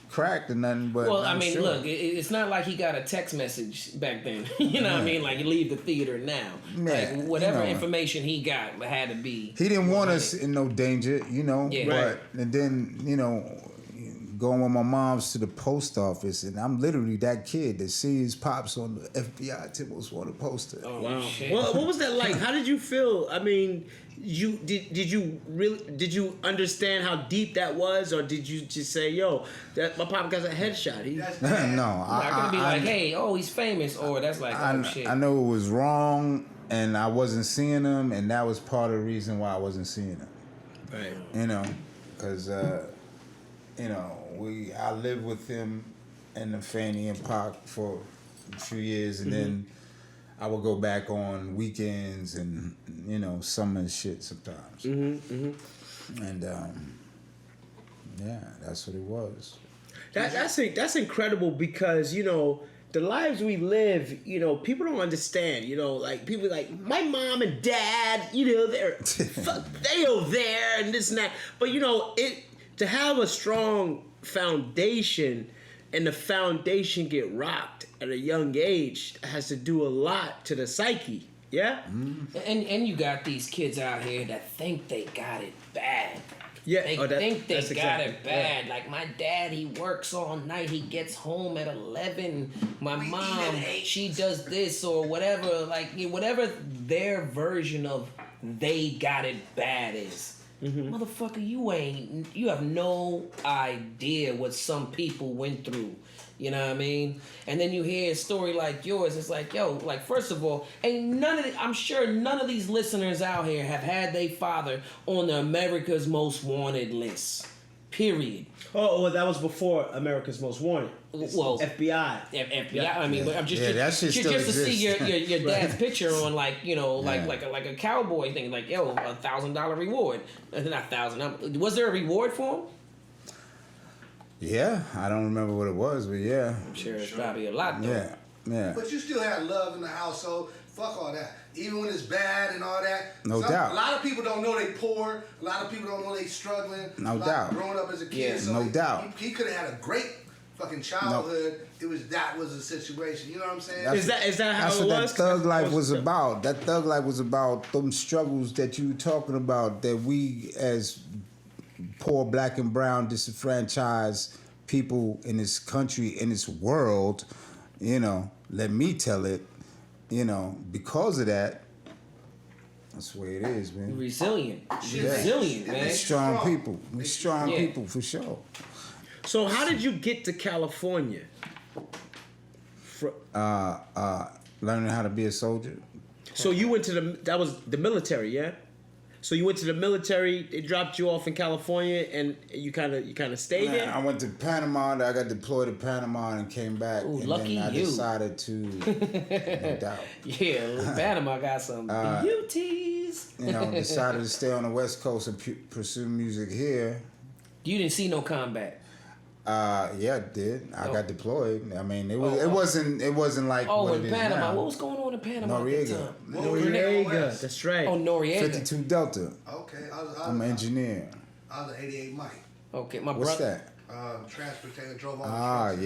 S10: cracked or nothing, but
S7: well,
S10: I'm sure.
S7: Look, it's not like he got a text message back then. You know what I mean? Like, you leave the theater now.
S10: Yeah,
S7: like, whatever information he got had to be.
S10: He didn't want us in no danger,
S7: Yeah.
S10: But and then going with my mom's to the post office, and I'm literally that kid that sees pops on the FBI Timbos on the poster.
S7: Oh wow! Shit.
S8: Well, what was that like? How did you feel? I mean, did you understand how deep that was, or did you just say, "Yo, that my pop got a headshot"?
S10: No,
S7: I'm not gonna be like, "Hey, he's famous," or that's like, "Oh shit."
S10: I know it was wrong, and I wasn't seeing him, and that was part of the reason why I wasn't seeing him.
S8: Right.
S10: Because I lived with him and the Fanny and Pac for a few years, and then I would go back on weekends and summer shit sometimes. And yeah, that's what it was.
S8: That's incredible because the lives we live, people don't understand. Like people like my mom and dad, they're they over there and this and that. But to have a strong foundation and the foundation get rocked at a young age has to do a lot to the psyche. Yeah?
S7: And you got these kids out here that think they got it bad.
S8: Yeah,
S7: they think they got it bad. Yeah. Like my dad, he works all night. He gets home at 11. My mom, she does this or whatever. Like whatever their version of they got it bad is. Motherfucker, you have no idea what some people went through. You know what I mean? And then you hear a story like yours. It's like, yo, like first of all, I'm sure none of these listeners out here have had their father on the America's Most Wanted list. Period.
S8: Oh, well, that was before America's Most Wanted.
S7: Well,
S8: FBI.
S7: FBI. Yeah. I mean, but I'm just
S10: to
S7: see your dad's picture on like like a cowboy thing. Like, yo, $1,000 reward. Not $1,000. Was there a reward for him?
S10: Yeah, I don't remember what it was, but yeah.
S7: I'm sure it's probably a lot though.
S10: Yeah.
S11: But you still had love in the household. Fuck all that. Even when it's bad and all that.
S10: No doubt.
S11: A lot of people don't know they poor. A lot of people don't know they struggling.
S10: No doubt.
S11: Growing up as a kid.
S7: Yeah,
S11: so
S10: no doubt.
S11: He could have had a great fucking childhood. That was the situation. You know what I'm saying?
S8: Is that how it was?
S10: That's what that thug life was about. That thug life was about them struggles that you were talking about that we as poor black and brown disenfranchised people in this country, in this world, let me tell it, because of that, that's the way it is, man.
S7: Resilient, man.
S10: Strong people. We strong people for sure.
S8: So how did you get to California?
S10: Learning how to be a soldier.
S8: So you went to that was the military, yeah? So you went to the military, they dropped you off in California, and you kind of stayed there?
S10: I went to Panama, I got deployed to Panama and came back.
S8: Ooh,
S10: and
S8: lucky
S10: then I
S8: you.
S10: decided to, no doubt.
S8: Yeah, Panama got some beauties.
S10: Decided to stay on the West Coast and pursue music here.
S7: You didn't see no combat?
S10: Yeah, I did. I got deployed. I mean, it wasn't like what
S7: in
S10: it is
S7: Panama.
S10: now.
S7: What was going on in Panama at the time?
S8: Noriega, that's right.
S7: Oh, Noriega.
S10: 52 Delta.
S11: Okay,
S10: I'm an engineer.
S11: I was an 88 Mike.
S7: Okay, my
S10: What's
S7: brother.
S10: that?
S11: Transportator, drove all the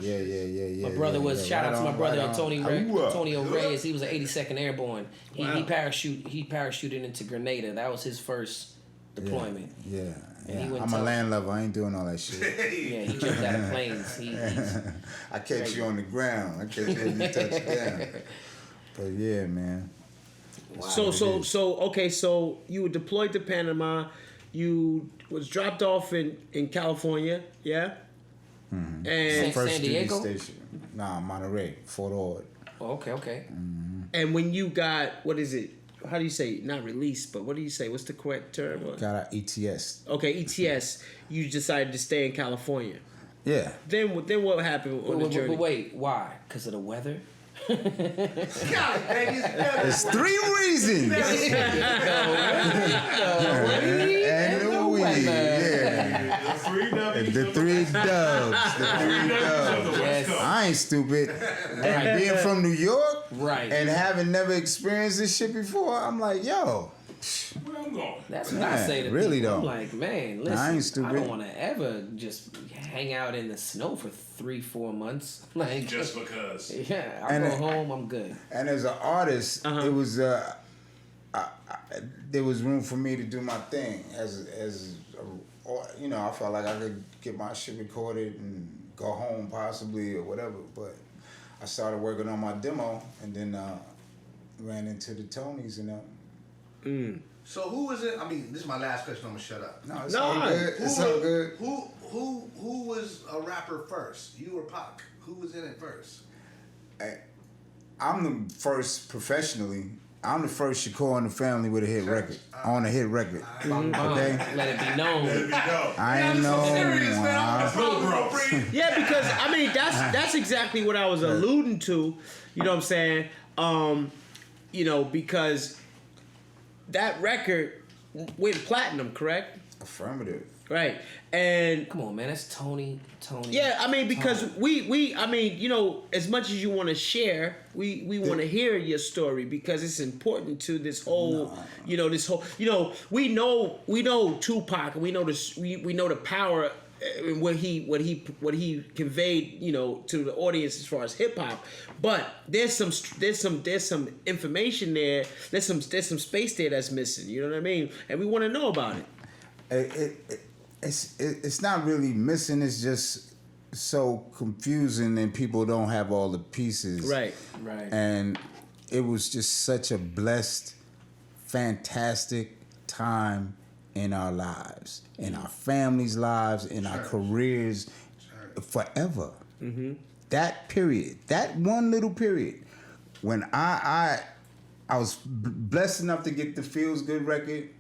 S10: Yeah.
S7: My brother was, shout out to my brother Antonio
S10: Right
S7: Reyes. He was an 82nd Airborne. He parachuted into Grenada. That was his first deployment.
S10: Yeah.
S7: And he went
S10: I'm a land lover. I ain't doing all that shit.
S7: Yeah, he jumped out of planes.
S10: I catch you on the ground. I catch you when you touch down. But yeah, man.
S8: Wow. So you were deployed to Panama. You was dropped off in California, yeah?
S10: Mm-hmm.
S8: And
S10: first
S7: San Diego?
S10: station. Nah, Monterey, Fort Ord.
S7: Oh, okay.
S10: Mm-hmm.
S8: And when you got, what is it? How do you say? Not released, but what do you say? What's the correct term?
S10: Got out ETS.
S8: Okay, ETS. You decided to stay in California.
S10: Yeah.
S8: Then what happened on the journey?
S7: But wait, why? Because of the weather?
S10: There's 3 reasons. And the weed. Yeah. The 3 dubs.
S7: Yes.
S10: I ain't stupid. And being from New York,
S7: right,
S10: and having never experienced this shit before, I'm like, yo.
S6: Where I'm going?
S7: That's what I say to
S10: really
S7: people.
S10: though.
S7: I'm like, man, listen,
S10: I ain't stupid.
S7: I don't want to ever just hang out in the snow for 3-4 months. Like
S9: just because.
S7: Yeah, I go home, I'm good.
S10: And as an artist, it was there was room for me to do my thing I felt like I could get my shit recorded and go home possibly or whatever. But I started working on my demo and then ran into the Tonys and
S11: So who is it? I mean, this is my last question. I'm gonna shut up.
S10: No, it's all good. It's all good.
S11: Who was a rapper first? You or Pac? Who was in it first?
S10: I'm the first professionally. I'm the first Shakur in the family with a hit record. On a hit record. Okay?
S7: Let it be known.
S10: I ain't know.
S8: Yeah, because I mean that's exactly what I was alluding to. You know what I'm saying? Because that record went platinum, correct?
S10: Affirmative.
S8: Right. And
S7: come on, man, that's Tony.
S8: Yeah, I mean, because we as much as you want to share, we want to hear your story because it's important to this whole, we know Tupac and we know the power and what he conveyed, to the audience as far as hip hop. But there's some information there. There's some space there that's missing. You know what I mean? And we want to know about it.
S10: It's not really missing. It's just so confusing, and people don't have all the pieces.
S8: Right.
S10: And it was just such a blessed, fantastic time in our lives, in our families' lives, in our careers, forever. Mm-hmm. That period, that one little period, when I was blessed enough to get the Feels Good record.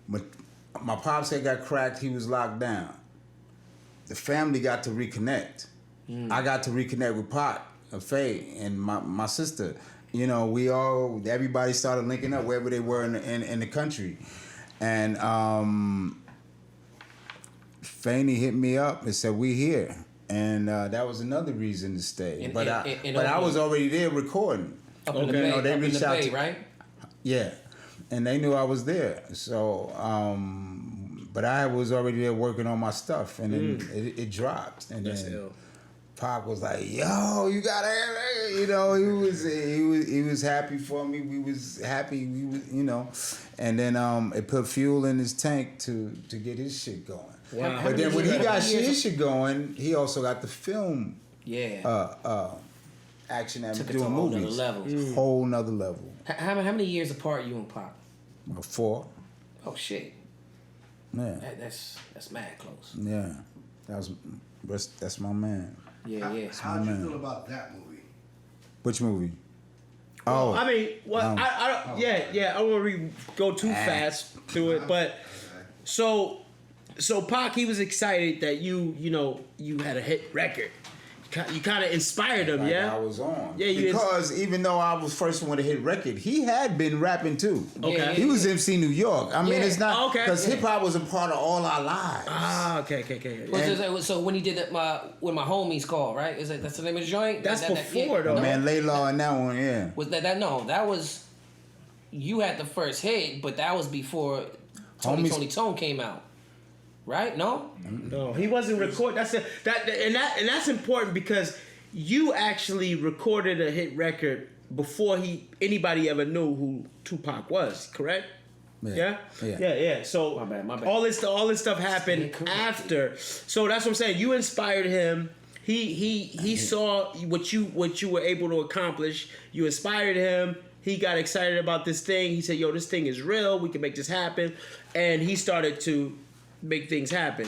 S10: But my pops had got cracked. He was locked down. The family got to reconnect. I got to reconnect with Pac, Faye, and my sister. Everybody started linking up wherever they were in the country. And Faney hit me up and said, "We here." And that was another reason to stay. But I was already there recording.
S7: Up in the Bay,
S10: they reached out to,
S7: right?
S10: Yeah. And they knew I was there. So, but I was already there working on my stuff, and then it dropped. And
S8: that's
S10: then
S8: ill.
S10: Pac was like, "Yo, you gotta," he was happy for me. We was happy. And then it put fuel in his tank to get his shit going.
S8: Wow.
S10: But then when he got his shit going, he also got the film.
S7: Yeah.
S10: Action at
S7: Took it
S10: doing
S7: to a whole
S10: movies.
S7: nother level.
S10: Whole nother level.
S7: How many years apart you and Pac?
S10: 4.
S7: Oh shit.
S10: Yeah.
S7: That's mad close.
S10: Yeah. That's my man.
S7: Yeah.
S11: How did you feel about that movie?
S10: Which movie?
S8: Oh, I mean, I don't want to go too fast through it, but so Pac, he was excited that you had a hit record. You kind of inspired him,
S10: I was on.
S8: Yeah,
S10: because even though I was first one to hit record, he had been rapping too.
S8: Okay,
S10: he was MC New York. I mean, it's not because hip hop was a part of all our lives.
S8: Okay.
S7: So when he did that, when my homies called, right? That's the name of the joint?
S8: That's before though.
S10: Man, Laylaw and that one, yeah.
S7: Was that that was you had the first hit, but that was before Tony Tone came out. Right? No,
S8: he wasn't recording. That's important because you actually recorded a hit record before anybody ever knew who Tupac was. Correct? Yeah. So my bad. All this stuff happened after. So that's what I'm saying. You inspired him. He saw what you were able to accomplish. You inspired him. He got excited about this thing. He said, "Yo, this thing is real. We can make this happen," and he started to make things happen.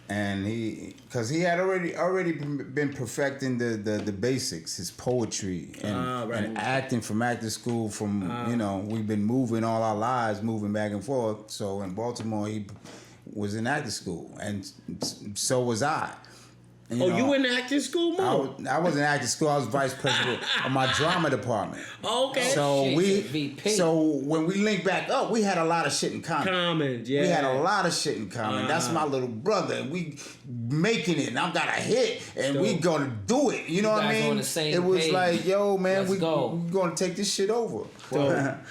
S10: And because he had already been perfecting the basics, his poetry and acting from acting school. We've been moving all our lives, moving back and forth. So in Baltimore, he was in acting school, and so was I. And,
S8: you were in acting school, Mo?
S10: I was in acting school. I was vice president of my drama department.
S8: Okay.
S10: So when we linked back up, we had a lot of shit in common.
S8: Yeah.
S10: We had a lot of shit in common. That's my little brother, and we making it, and I got a hit, and we gonna do it. You know what I mean?
S7: On the same
S10: it was
S7: page.
S10: like, yo, man, we
S7: go.
S10: gonna take this shit over.
S8: Dope.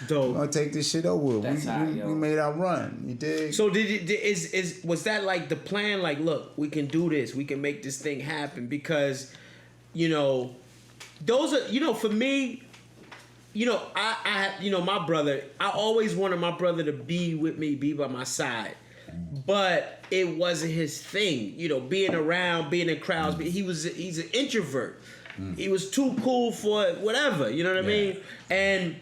S10: We're gonna take this shit over.
S7: That's
S10: we made our run. You dig?
S8: So was that like the plan? Like, look, we can do this. We can make this thing happen because, those are, for me, I my brother, I always wanted my brother to be with me, be by my side. But it wasn't his thing, being around, being in crowds. He's an introvert. He was too cool for whatever, you know what I mean? And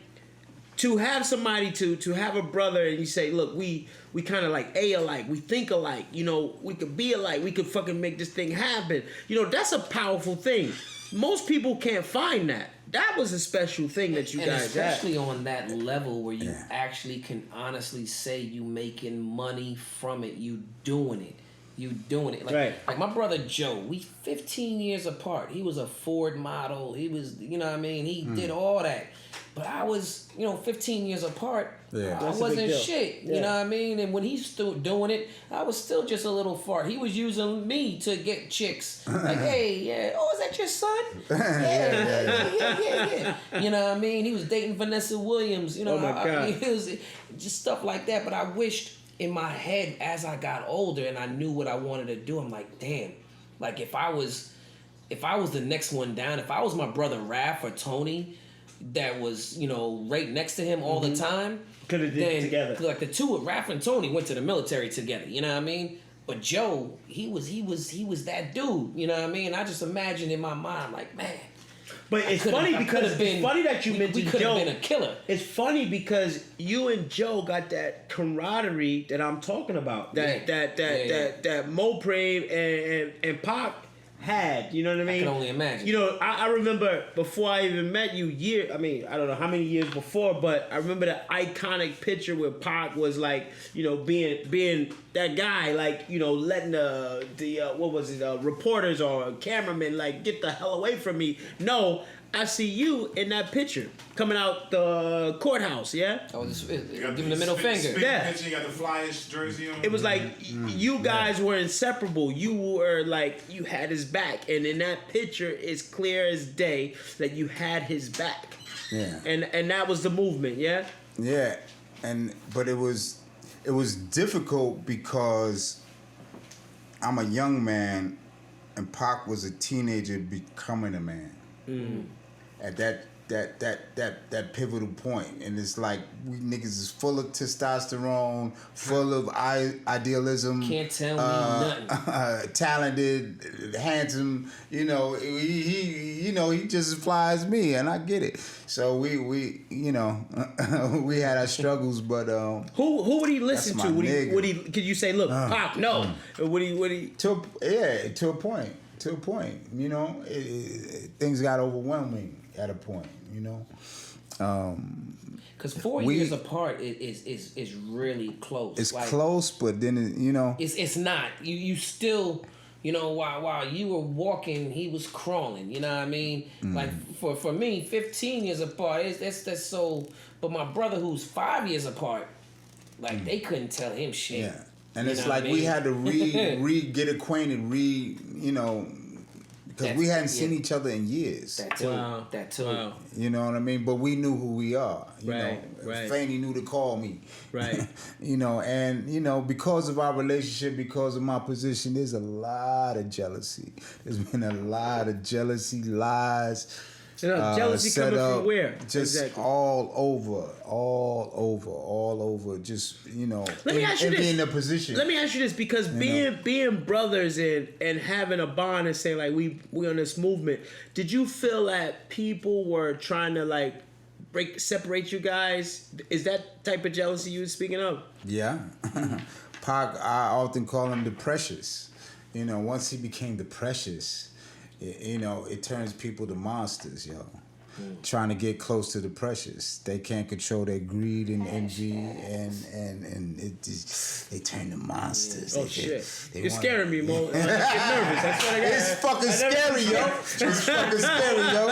S8: to have somebody to have a brother and you say, look, we kind of like alike, we think alike, we could be alike, we could fucking make this thing happen. that's a powerful thing. Most people can't find that. That was a special thing that you guys had.
S7: Especially on that level where you actually can honestly say you making money from it, you doing it. Like my brother Joe, we 15 years apart. He was a Ford model. He was, he did all that. But I was, 15 years apart.
S10: Yeah.
S7: I wasn't shit. You know what I mean? And when he's still doing it, I was still just a little fart. He was using me to get chicks. Like, hey, oh, is that your son? Yeah. You know what I mean? He was dating Vanessa Williams.
S8: Oh my God.
S7: I mean, it was just stuff like that. But I wished in my head as I got older and I knew what I wanted to do, I'm like, damn. Like if I was the next one down, if I was my brother Raph or Tony, that was, right next to him all the time.
S8: Could have did it together.
S7: Like the two of Raph and Tony went to the military together, you know what I mean? But Joe, he was that dude, you know what I mean? I just imagined in my mind, like, man.
S8: But it's funny because it's funny that you mentioned Joe.
S7: We could have been a killer.
S8: It's funny because you and Joe got that camaraderie that I'm talking about. That Mopreme and Pac had, you know what I mean?
S7: I can only imagine.
S8: I remember before I even met you, I don't know how many years before, but I remember the iconic picture where Pac was like, being that guy, like, letting the reporters or cameramen like get the hell away from me. No, I see you in that picture coming out the courthouse, yeah?
S7: Oh, giving the middle finger.
S8: Yeah.
S9: You got the Flyers jersey on.
S8: It was like you guys were inseparable. You were like, you had his back. And in that picture, it's clear as day that you had his back.
S10: Yeah.
S8: And that was the movement, yeah?
S10: Yeah. But it was difficult because I'm a young man and Pac was a teenager becoming a man.
S8: Mm-hmm.
S10: At that pivotal point, and it's like we niggas is full of testosterone, full of idealism.
S7: Can't tell me nothing.
S10: Talented, handsome. He just as fly as me, and I get it. So we we had our struggles, but
S8: who would he listen to? Would he? Could you say, look, Pac, no? Would he?
S10: To a point. Things got overwhelming. at a point, you know.
S7: Because 4 years apart is really close.
S10: It's like, close, but then you know,
S7: it's not. You still, you know, while you were walking, he was crawling. You know what I mean? Like for me, 15 years apart, that's so. But my brother, who's 5 years apart, like they couldn't tell him shit.
S10: Yeah, and it's like we had to get acquainted, you know. Because we hadn't seen each other in years.
S7: That too. Wow.
S10: You know what I mean? But we knew who we are. You know, Fanny knew to call me.
S8: Right.
S10: You know, and, you know, because of our relationship, because of my position, there's a lot of jealousy. There's been a lot of jealousy, lies.
S8: Jealousy coming from where?
S10: Just exactly. all over. Just, you know,
S8: Let me ask you this.
S10: Being in a position.
S8: Let me ask you this, because being brothers and having a bond and saying like we on this movement, did you feel that people were trying to like separate you guys? Is that type of jealousy you were speaking of?
S10: Yeah. Pac, I often call him the Precious. You know, once he became the Precious, you know, it turns people to monsters, yo. Trying to get close to the Precious. They can't control their greed and envy, and it just, they turn to monsters.
S8: Oh, shit. You're scaring me, Mo. I get nervous. That's what I got.
S10: It's fucking scary, yo. It's fucking scary, yo.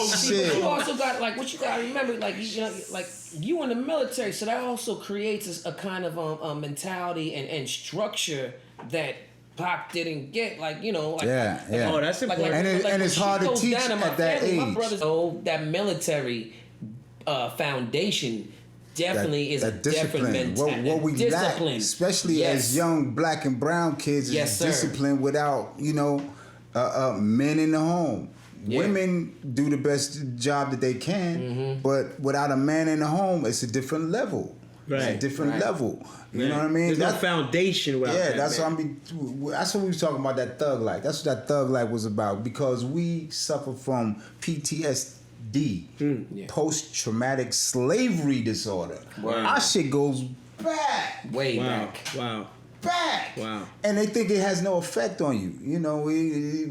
S7: Shit. You also got, like, what you got to remember, like, you know, like, you in the military, so that also creates a kind of mentality and structure that Pac didn't get, like, you know, like,
S10: yeah.
S8: Oh, that's important.
S10: And it's hard to teach at that age.
S7: My brothers, that military foundation definitely is a different mentality.
S10: What we lack, especially as young black and brown kids, is discipline without, you know, men in the home. Yeah. Women do the best job that they can, but without a man in the home, it's a different level. Right. It's a different level. You know what I mean?
S8: There's no foundation without that.
S10: That's what I mean. That's what we was talking about, that thug life. That's what that thug life was about, because we suffer from PTSD, post-traumatic slavery disorder. Wow. Our shit goes back.
S7: Way back.
S8: Wow.
S10: Back.
S8: Wow.
S10: And they think it has no effect on you. You know, we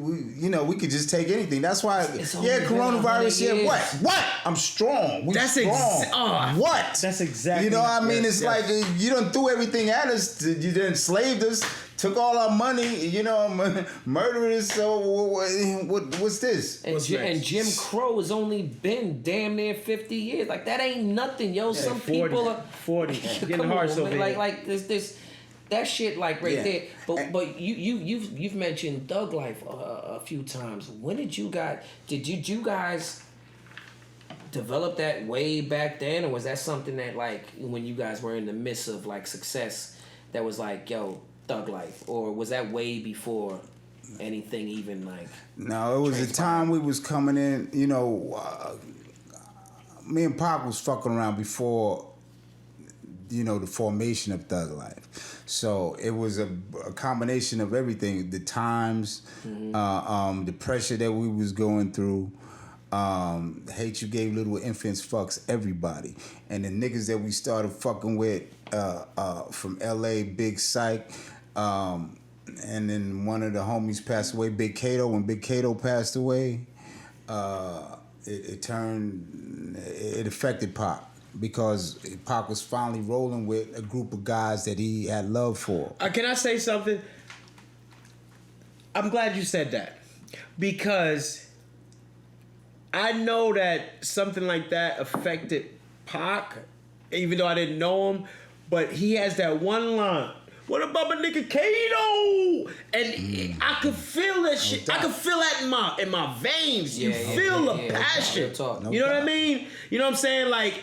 S10: could just take anything. That's why, coronavirus, what? I'm strong.
S8: That's
S10: strong. What?
S8: That's exactly.
S10: You know what I mean? It's like, you done threw everything at us. You done enslaved us, took all our money, you know, murdered us. So what's this?
S7: And Jim Crow has only been damn near 50 years. Like, that ain't nothing, yo. Some 40, people are
S8: 40. Getting harsh over here.
S7: Like this. That shit, like, right there. But you've mentioned thug life a few times. When did you guys develop that way back then, or was that something that, like, when you guys were in the midst of, like, success, that was like, yo, thug life, or was that way before anything even, like?
S10: No, it was the time we was coming in. You know, me and Pac was fucking around before, you know, the formation of thug life. So it was a combination of everything. The times, the pressure that we was going through, the hate you gave little infants fucks everybody. And the niggas that we started fucking with from LA, Big Psych, and then one of the homies passed away, Big Kato. When Big Kato passed away, it affected Pac. Because Pac was finally rolling with a group of guys that he had love for.
S8: Can I say something? I'm glad you said that. Because I know that something like that affected Pac, even though I didn't know him. But he has that one line. What about my nigga Kato? And I could feel that shit. I could feel that in my veins. You feel the passion. You know what I mean? You know what I'm saying? Like,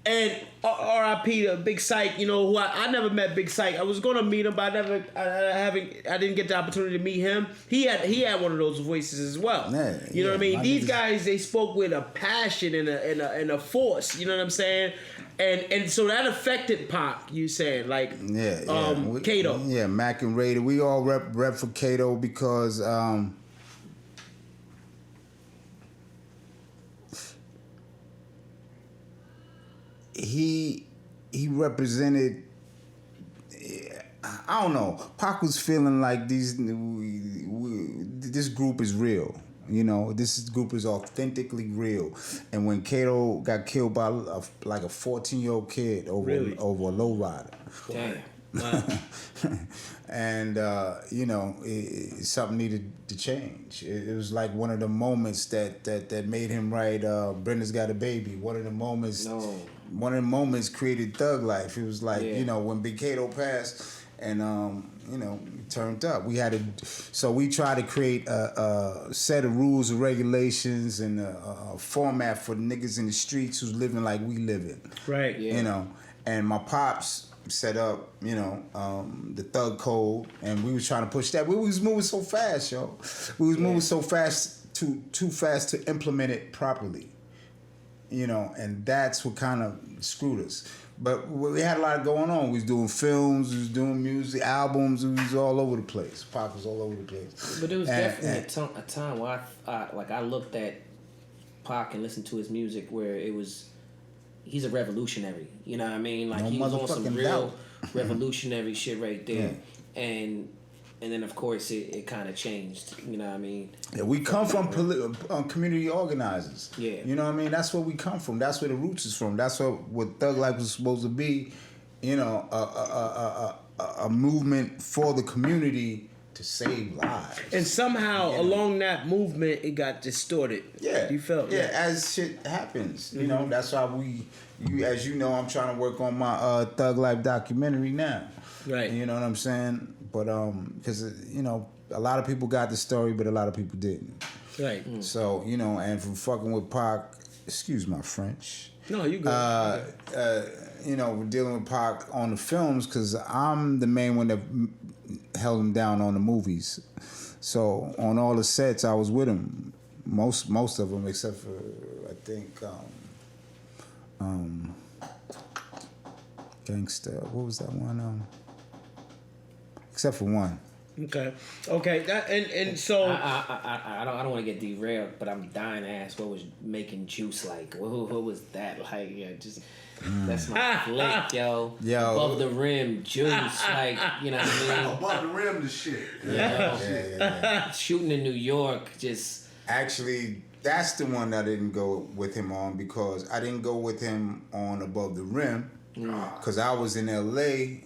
S8: and R.I.P. to Big Psych, you know, who I never met Big Psych. I was gonna meet him, but I didn't get the opportunity to meet him. He had one of those voices as well. You know what I mean? These guys, they spoke with a passion and a force. You know what I'm saying? And so that affected Pac. You saying, like, Kato?
S10: Yeah, Mac and Raider. We all rep for Kato because. He represented. I don't know. Pac was feeling like this group is real. You know, this group is authentically real. And when Kato got killed by like a 14-year-old kid over a lowrider.
S7: Damn.
S10: Wow. And, you know, something needed to change. It was like one of the moments that made him write Brenda's Got a Baby. One of the moments created Thug Life. It was like, you know, when Big Kato passed and, you know, turned up. So we tried to create a set of rules and regulations and a format for niggas in the streets who's living like we living.
S8: Right.
S10: You know, and my pops set up, you know, the Thug Code, and we was trying to push that. We was moving so fast, yo. We was moving so fast, too fast to implement it properly. You know, and that's what kind of screwed us. But we had a lot going on. We was doing films, we was doing music, albums, we was all over the place. Pac was all over the place.
S7: But it was definitely a time where I looked at Pac and listened to his music where it was, he's a revolutionary. You know what I mean? Like, he was on some real revolutionary shit right there. Yeah. And then, of course, it kind of changed. You know what I mean?
S10: Yeah, we come from community organizers.
S7: Yeah.
S10: You know what I mean? That's where we come from. That's where the roots is from. That's what Thug Life was supposed to be. You know, a movement for the community to save lives.
S8: And somehow along that movement, it got distorted.
S10: Yeah.
S8: You felt?
S10: Yeah, as shit happens. You know, that's why as you know, I'm trying to work on my Thug Life documentary now.
S8: Right.
S10: You know what I'm saying? But because you know, a lot of people got the story, but a lot of people didn't.
S8: Right.
S10: So you know, and from fucking with Pac, excuse my French.
S8: No, you go.
S10: You know, we're dealing with Pac on the films because I'm the main one that held him down on the movies. So on all the sets, I was with him. Most of them, except for I think Gangsta. What was that one? Except for one.
S8: Okay. And so
S7: I don't want to get derailed, but I'm dying to ask, what was Making Juice like? What was that like? Yeah, just that's my flick, yo. Above the rim, Juice, like, you know what I mean?
S11: Above the rim, the shit.
S10: Yeah.
S7: Shooting in New York, just
S10: actually. That's the one that I didn't go with him on because I didn't go with him on Above the Rim because I was in L.A.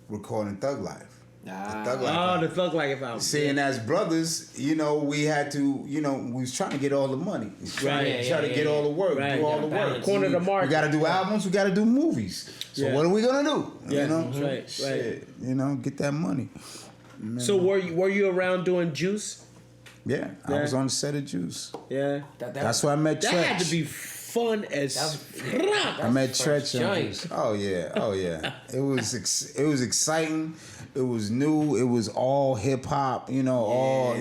S10: recording Thug Life.
S8: The Thug Life album.
S10: Seeing as brothers, you know, we had to, you know, we was trying to get all the money. Trying to get all the work, do all the work.
S8: Corner the market.
S10: We got to do albums, we got to do movies. So what are we going to do?
S8: Yeah,
S10: you know?
S8: right.
S10: You know, get that money. Man.
S8: So were you around doing Juice?
S10: Yeah, I was on the set of Juice.
S8: Yeah.
S10: That's where I met Tretch.
S8: That had to be fun as fuck.
S10: I met Tretch on Juice. Oh yeah. It was exciting. It was new. It was all hip hop, you know,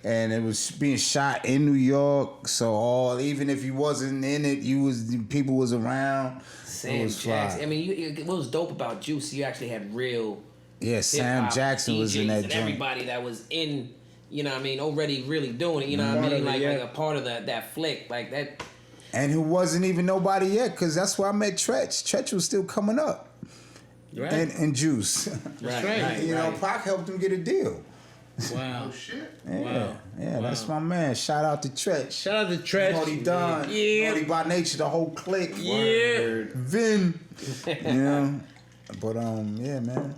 S10: and it was being shot in New York. So even if you wasn't in it, people was around.
S7: Sam Jackson. I mean, what was dope about Juice? You actually had real.
S10: Yeah, Sam Jackson was in that joint.
S7: Everybody that was in, you know what I mean, already really doing it. You know what I mean, like a part of that flick, like that.
S10: And who wasn't even nobody yet, because that's where I met Tretch. Tretch was still coming up.
S8: Right.
S10: And Juice.
S8: Right.
S10: You know, Pac helped him get a deal.
S8: Wow.
S11: Oh, shit.
S10: Yeah, that's my man. Shout out to Tretch.
S8: Shout out to Tretch.
S10: Naughty Don.
S8: Yeah.
S10: Naughty by Nature, the whole clique.
S8: Yeah.
S10: Vin. You know? But, yeah, man.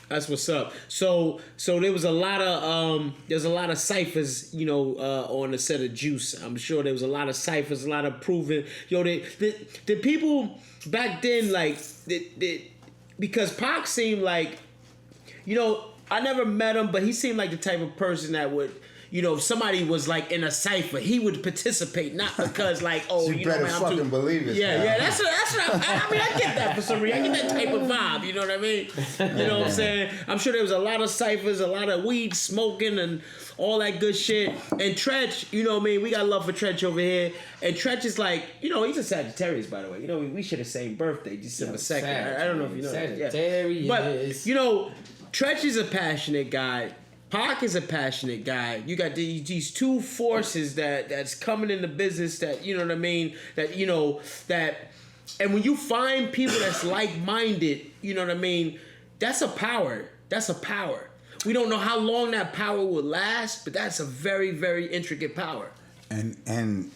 S8: That's what's up. So there was a lot of ciphers, you know, on the set of Juice. I'm sure there was a lot of ciphers, a lot of proving. Yo, the people back then, like, because Pac seemed like, you know, I never met him, but he seemed like the type of person that would, you know, if somebody was like in a cipher, he would participate, not because like, oh,
S10: you better fucking believe it.
S8: Yeah, that's what I mean, I get that for some reason. I get that type of vibe, you know what I mean? You know what I'm saying? I'm sure there was a lot of ciphers, a lot of weed smoking and all that good shit. And Tretch, you know what I mean? We got love for Tretch over here. And Tretch is like, you know, he's a Sagittarius, by the way. You know, we share the same birthday, December 2nd. I don't know if you know
S7: Sagittarius.
S8: But, you know, Tretch is a passionate guy. Pac is a passionate guy. You got these two forces that's coming in the business that, you know what I mean, that, you know, that, and when you find people that's like-minded, you know what I mean, that's a power. That's a power. We don't know how long that power will last, but that's a very, very intricate power.
S10: And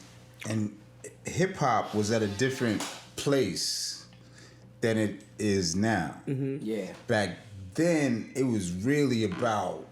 S10: hip hop was at a different place than it is now.
S8: Mm-hmm.
S7: Yeah.
S10: Back then, it was really about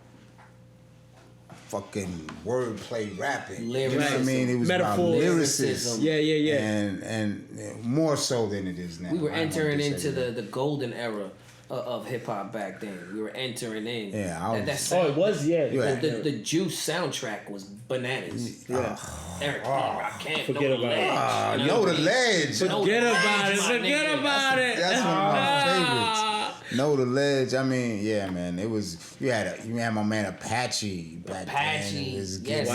S10: fucking wordplay rapping.
S7: Lyricism.
S10: You know what I mean? It was
S8: Metaphor.
S10: about lyricism.
S8: Yeah.
S10: And more so than it is now.
S7: We were entering into the golden era of hip hop back then. We were entering in.
S10: Yeah,
S8: it was.
S7: The Juice soundtrack was bananas.
S8: Yeah.
S7: Eric I can't
S8: forget about it.
S10: Know the Ledge.
S8: Forget about it. Forget about it.
S10: That's one of my favorites. Know the Ledge. I mean, yeah, man. It was you had my man Apache back then. It was
S7: yes.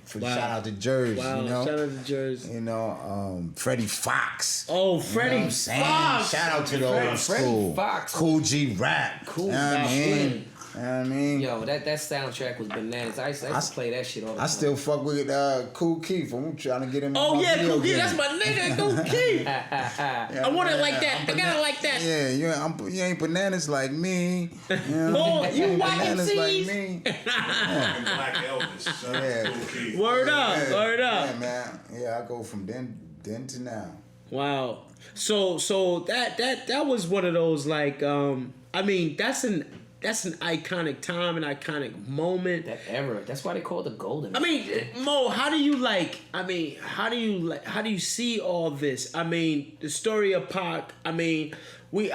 S10: Shout out to Jersey.
S8: Wow.
S10: You know?
S8: Shout out to Jersey.
S10: You know, Freddie Fox.
S8: Oh, Freddie Fox.
S10: Shout out to the old school.
S7: Fox.
S10: Cool G Rap.
S7: Cool
S10: G. You know what I mean?
S7: Yo, that soundtrack was bananas. I used to play that shit all the time.
S10: I still fuck with Cool Keith. I'm trying to get him.
S8: Oh yeah,
S10: Cool
S8: Keith. That's my nigga, Cool Keith. I want it like that. I got it like that.
S10: Yeah, you ain't bananas like me. You know?
S8: You
S10: bananas like me.
S9: Black Elvis.
S10: Yeah.
S9: Cool Keith.
S8: Word up.
S10: Yeah, man. Yeah, I go from then to now.
S8: Wow. So that was one of those like I mean that's an iconic time, an iconic moment.
S7: That era. That's why they call it the golden.
S8: I mean, Mo, how do you see all this? I mean, the story of Pac. I mean, we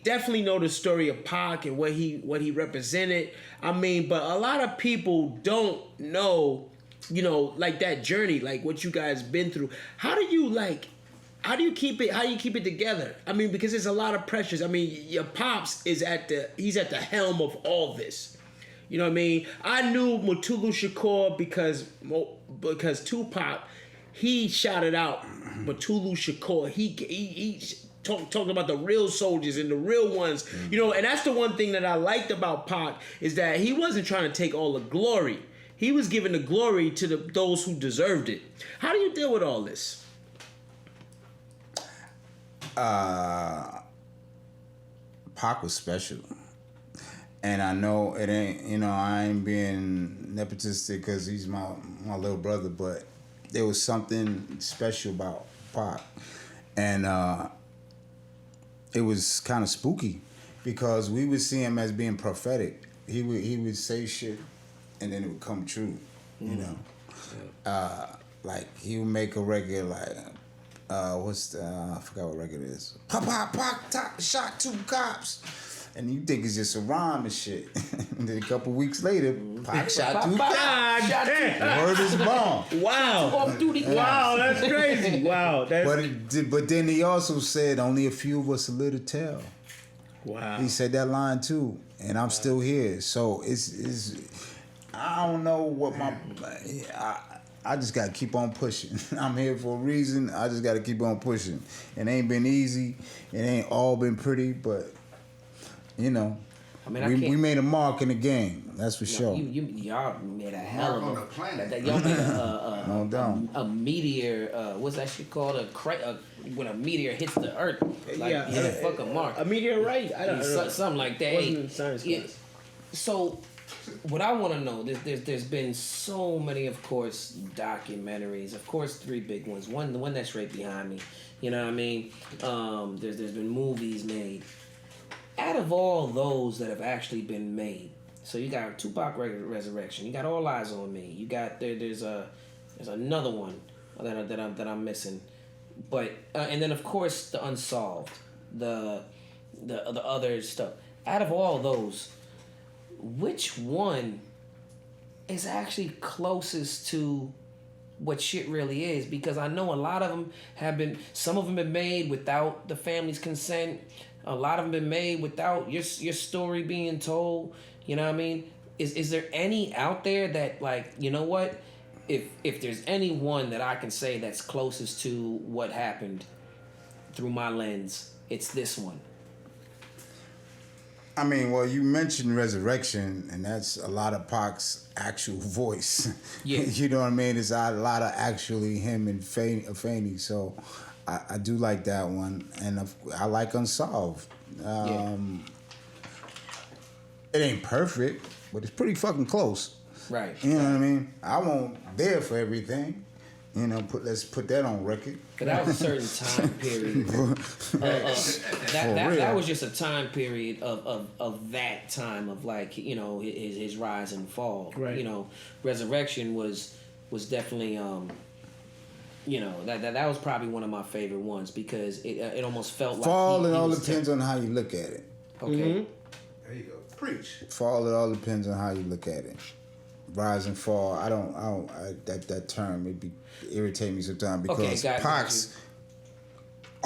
S8: definitely know the story of Pac and what he represented. I mean, but a lot of people don't know, like that journey, like what you guys been through. How do you keep it together? I mean, because there's a lot of pressures. I mean, your pops he's at the helm of all this. You know what I mean? I knew Mutulu Shakur because Tupac, he shouted out Mutulu Shakur. He talked about the real soldiers and the real ones. And that's the one thing that I liked about Pac is that he wasn't trying to take all the glory. He was giving the glory to those who deserved it. How do you deal with all this?
S10: Pac was special, and I know it ain't. I ain't being nepotistic because he's my little brother, but there was something special about Pac, and it was kind of spooky because we would see him as being prophetic. He would say shit, and then it would come true. Like he would make a record like. I forgot what record it is. Pop, top, shot 2 cops. And you think it's just a rhyme and shit. And then a couple weeks later, Pac shot 2 cops. The word is bomb.
S8: Wow, that's crazy. Wow.
S10: But then he also said, only a few of us live to tell.
S8: Wow.
S10: He said that line too. And I'm still here. So it's I don't know what I just gotta keep on pushing. I'm here for a reason. I just gotta keep on pushing. It ain't been easy. It ain't all been pretty, but we made a mark in the game. That's for sure.
S7: Y'all made a hell of a
S11: planet.
S7: Y'all made
S10: no doubt.
S7: A meteor. What's that shit called? When a meteor hits the earth, fuck a mark.
S8: A meteorite. I don't know.
S7: Something like that.
S8: Wasn't in science class.
S7: So. What I want to know, there's been so many, of course, documentaries. Of course, 3 big ones. The one that's right behind me. You know what I mean? There's been movies made. Out of all those that have actually been made, so you got Tupac Resurrection. You got All Eyes on Me. You got there's another one that I'm missing, but and then of course the Unsolved, the other stuff. Out of all those. Which one is actually closest to what shit really is? Because I know a lot of them some of them been made without the family's consent. A lot of them been made without your story being told. You know what I mean? Is there any out there that like, you know what? If there's any one that I can say that's closest to what happened through my lens, it's this one.
S10: I mean, well, you mentioned Resurrection, and that's a lot of Pac's actual voice.
S7: Yeah.
S10: You know what I mean? It's a lot of actually him and Faney. So I do like that one, and I like Unsolved. It ain't perfect, but it's pretty fucking close.
S7: Right.
S10: You know what I mean? I won't there for everything. You know, let's put that on record.
S7: But that was a certain time period. That was just a time period of that time of like, you know, his rise and fall.
S8: Right.
S7: You know, Resurrection was definitely you know, that was probably one of my favorite ones because it almost felt like
S10: Fall. It all depends on how you look at it.
S7: Okay.
S11: Mm-hmm. There you go. Preach.
S10: Fall. It all depends on how you look at it. Rise and fall. I don't that term it irritate me sometimes because Pac's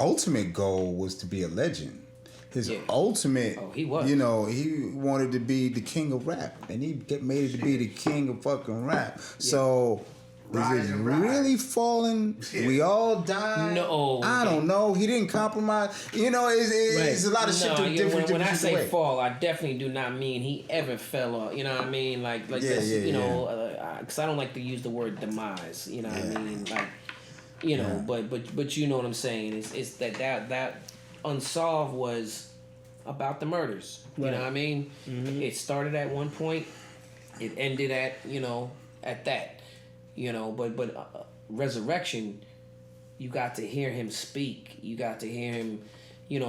S10: ultimate goal was to be a legend. His ultimate,
S7: he was.
S10: You know, he wanted to be the king of rap, and he made it to be the king of fucking rap. Yeah. So. Is it really falling? Yeah. We all died.
S7: No,
S10: I don't know. He didn't compromise. You know, it's a lot of shit to different.
S7: When I say
S10: way.
S7: fall, I definitely do not mean he ever fell off. You know what I mean? Like this. You know, because I don't like to use the word demise. You know what I mean? Like, you know, but you know what I'm saying? It's that Unsolved was about the murders. You know what I mean? Mm-hmm. It started at one point. It ended at at that. You know, but Resurrection, you got to hear him speak. You got to hear him,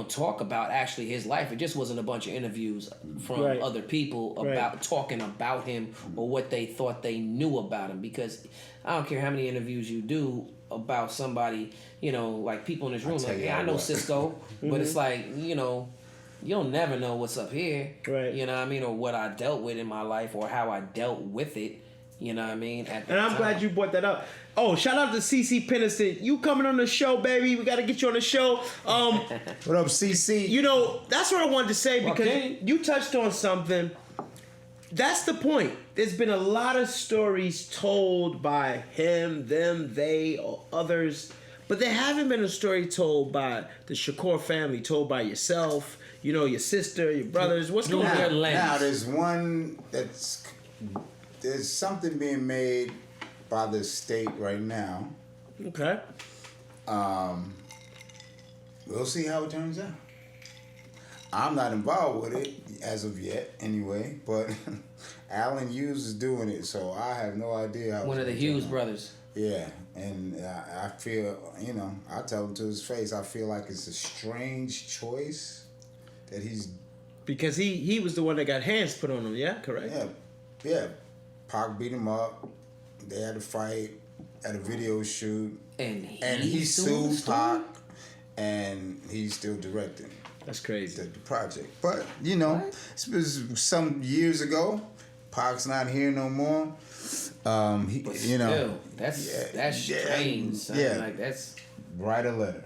S7: talk about actually his life. It just wasn't a bunch of interviews from other people about talking about him or what they thought they knew about him. Because I don't care how many interviews you do about somebody, like people in this room, like, I know Cisco, but it's like, you'll never know what's up here. Right. You know what I mean? Or what I dealt with in my life or how I dealt with it. You know what I mean?
S8: And I'm glad you brought that up. Oh, shout out to CC Penniston. You coming on the show, baby. We got to get you on the show.
S10: What up, CC?
S8: That's what I wanted to say because you touched on something. That's the point. There's been a lot of stories told by him, them, they, or others. But there haven't been a story told by the Shakur family, told by yourself, your sister, your brothers. What's going on?
S10: Now, there's one there's something being made by the state right now.
S8: Okay.
S10: We'll see how it turns out. I'm not involved with it as of yet, anyway. But Alan Hughes is doing it, so I have no idea how.
S7: One of the Hughes brothers.
S10: Yeah, and I feel, I tell him to his face, I feel like it's a strange choice that he's.
S8: Because he was the one that got hands put on him. Yeah, correct.
S10: Yeah. Pac beat him up. They had a fight at a video shoot. And he sued Pac, and he's still directing.
S8: That's crazy.
S10: The project. But, it was some years ago. Pac's not here no more.
S7: Still, that's strange. Son. Yeah. Like, that's...
S10: Write a letter.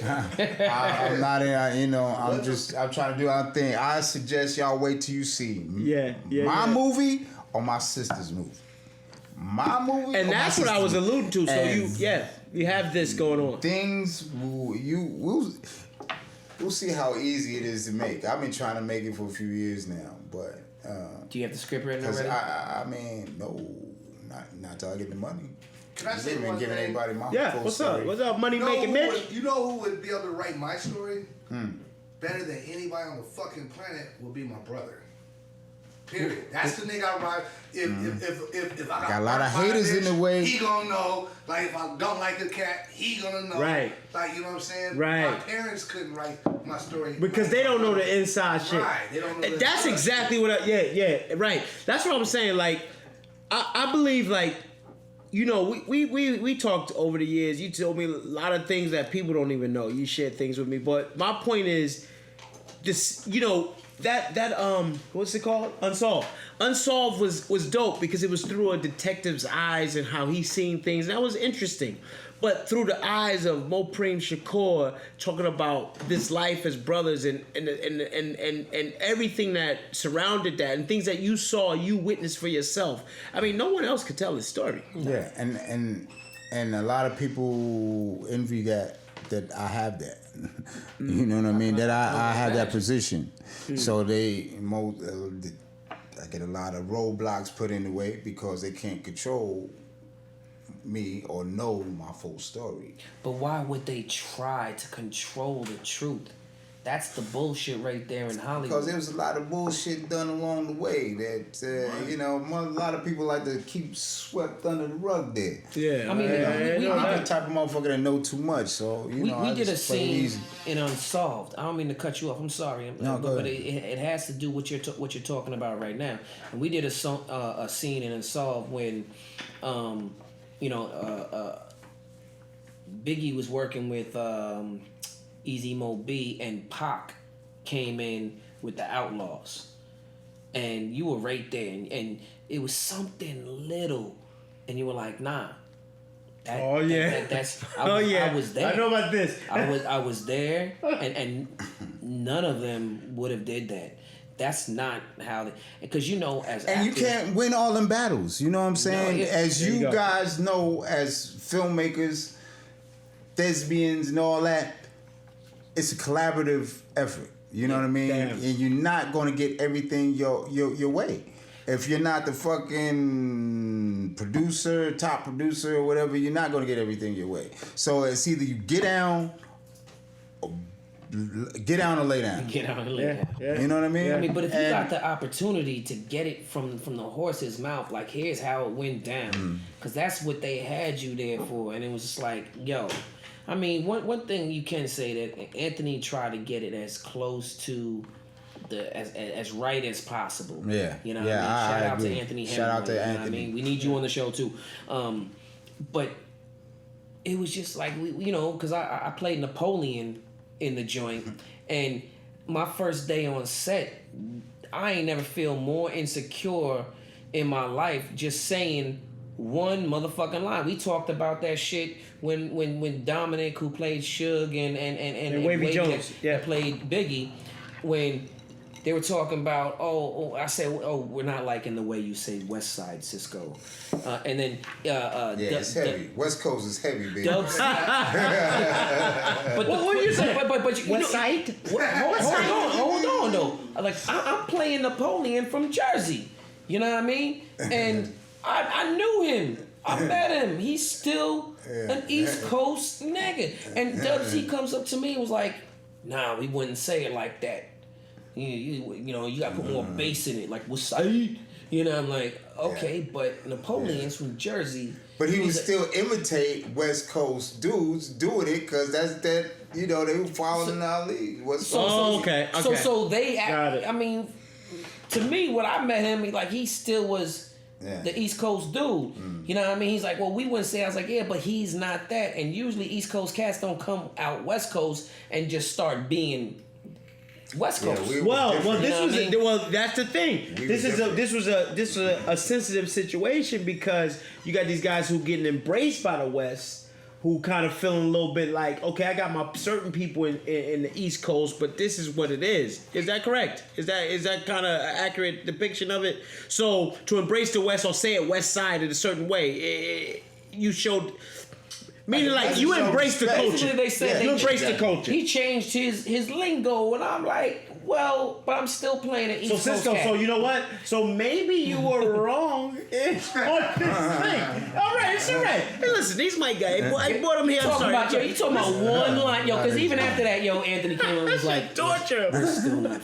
S10: I'm not in, I'm trying to do our thing. I suggest y'all wait till you see my movie or my sister's movie. My movie,
S8: and that's what I was alluding to. So you have this going on.
S10: Things we'll see how easy it is to make. I've been trying to make it for a few years now, but
S7: do you have the script written already?
S10: I mean, no, not till I get the money.
S11: Can I say one
S10: giving
S11: thing?
S10: Anybody my full
S8: what's
S10: story.
S8: up? What's up, money making Mitch?
S11: You know who would be able to write my story better than anybody on the fucking planet would be my brother. Period. That's the nigga I ride. If I
S10: got a lot of haters in the way,
S11: he gonna know. Like if I don't like a cat, he gonna know.
S8: Right.
S11: Like you know what I'm saying.
S8: Right.
S11: My parents couldn't write my story
S8: because they don't know the inside shit.
S11: Right. They don't know.
S8: That's exactly what. Right. That's what I'm saying. Like, I believe like. We talked over the years. You told me a lot of things that people don't even know. You shared things with me, but my point is, this. That what's it called? Unsolved. Unsolved was dope because it was through a detective's eyes and how he seen things. That was interesting. But through the eyes of Mopreme Shakur talking about this life as brothers and everything that surrounded that and things that you saw, you witnessed for yourself. I mean, no one else could tell his story.
S10: Yeah, and a lot of people envy that I have that. You know what I mean? That I have that position. So I get a lot of roadblocks put in the way because they can't control me or know my full story.
S7: But why would they try to control the truth? That's the bullshit right there in Hollywood.
S10: Because there was a lot of bullshit done along the way that, you know, a lot of people like to keep swept under the rug there.
S8: Yeah.
S7: I mean,
S10: I'm the type of motherfucker that know too much, so, you know,
S7: we
S10: I
S7: did a
S10: just play
S7: scene
S10: easy.
S7: in Unsolved. I don't mean to cut you off. I'm sorry.
S10: No, go
S7: but
S10: ahead.
S7: it has to do with what you're talking about right now. And we did a scene in Unsolved when, you know, Biggie was working with Easy Mo B, and Pac came in with the Outlaws, and you were right there, and it was something little, and you were like, nah. I was there.
S8: I know about this.
S7: I was there, and none of them would have did that. That's not how because you know as
S10: and
S7: actors,
S10: you can't win all them battles. You know what I'm saying? As you guys know, as filmmakers, thespians, and all that, it's a collaborative effort. You know what I mean?
S8: Damn.
S10: And you're not gonna get everything your way. If you're not the fucking producer, top producer, or whatever, you're not gonna get everything your way. So it's either you get down or lay down.
S7: Get out and lay down.
S10: Yeah. You know what I mean?
S7: I mean, but if you got the opportunity to get it from the horse's mouth, like here's how it went down, because that's what they had you there for, and it was just like, yo. I mean, one thing you can say that Anthony tried to get it as close to as right as possible.
S10: Yeah.
S7: You know what I mean? Shout out to Anthony Henry.
S10: Shout out to
S7: you know
S10: Anthony.
S7: what I mean? We need you on the show too. But it was just like, you know, because I played Napoleon in the joint, and my first day on set, I ain't never feel more insecure in my life just saying one motherfucking line. We talked about that shit when Dominic, who played Suge and
S8: Wavy Jones
S7: played Biggie, when they were talking about I said we're not liking the way you say West Side, Cisco, and then
S10: it's heavy. West Coast is heavy, baby.
S7: but what do you say? But you
S8: West Side?
S7: Hold on though. Like I'm playing Napoleon from Jersey. You know what I mean? And I knew him. I met him. He's still an East Coast nigga. And Dubs, he comes up to me and was like, nah, we wouldn't say it like that. You know, you got to put more bass in it. Like, what's up? You know, I'm like, okay, but Napoleon's from Jersey.
S10: But he would still imitate West Coast dudes doing it because that, you know, they were following our lead.
S7: So they act, I mean, to me, when I met him, he still was the East Coast dude. You know what I mean? He's like, well, we wouldn't say. I was like, yeah, but he's not that. And usually East Coast cats don't come out West Coast and just start being West Coast.
S8: That's the thing. This was a sensitive situation because you got these guys who getting embraced by the West, who kind of feeling a little bit like, okay, I got my certain people in the East Coast, but this is what it is. Is that correct? Is that kind of an accurate depiction of it? So to embrace the West or say it West Side in a certain way, you showed. Meaning, like, you embrace the culture.
S7: They said
S8: you embrace the culture.
S7: He changed his lingo, and I'm like, well, but I'm still playing an East Coast
S8: Cisco,
S7: cat.
S8: so you know what? So maybe you were wrong on this thing. All right, it's all right. Hey, listen, he's my guy. I brought him here.
S7: You talking about one line, yo? Because even after that, Anthony came and was like,
S8: torture.
S7: We're still not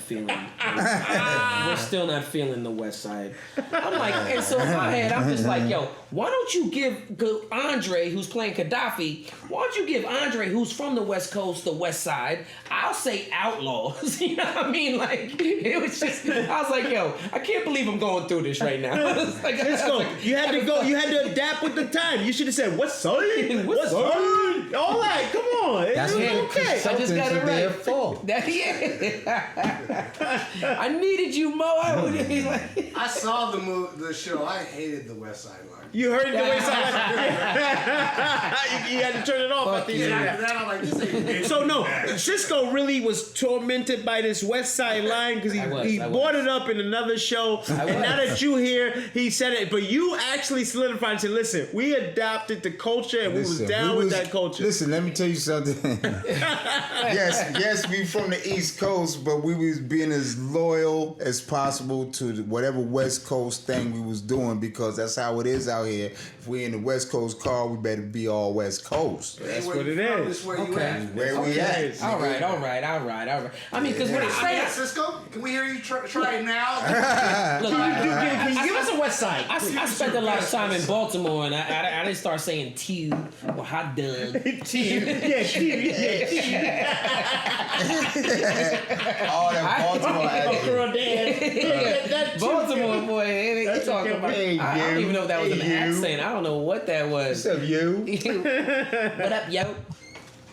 S7: feeling the West Side. I'm like, and so in my head, I'm just like, yo, why don't you give Andre, who's playing Gaddafi, why don't you give Andre, who's from the West Coast, the West Side? I'll say Outlaws. You know what I mean? Like, it was just, I was like, yo, I can't believe I'm going through this right now.
S8: You had to adapt with the time. You should have said, West Side? West Side? All right, come on.
S10: That's
S8: okay.
S7: I just got it right. I needed you, Mo.
S11: I saw the show. I hated the West Side line.
S8: You heard the West Side line. You had to turn it off.
S11: After that, I'm like, this ain't.
S8: So no, Cisco really was tormented by this West Side line because he brought it up in another show, and now that you here, he said it. But you actually solidified and said, "Listen, listen, we adopted the culture and we was down with that culture.
S10: Listen, let me tell you something. yes, we from the East Coast, but we was being as loyal as possible to whatever West Coast thing we was doing because that's how it is out here. If we in the West Coast car, we better be all West Coast.
S8: That's what it is.
S11: Where you at?
S10: Where we at?
S7: All right. I mean, because when it's straight,
S11: Cisco, can we hear you try it now?
S7: look,
S8: Can you give us a West Side?
S7: I spent a lot of time in Baltimore, and I didn't start saying "tew" or "hot dog."
S10: All that Baltimore
S7: accent. Baltimore boy, you talking about? I don't even know if that was an accent. I don't know what that was.
S10: What's up, you?
S7: What up, yo?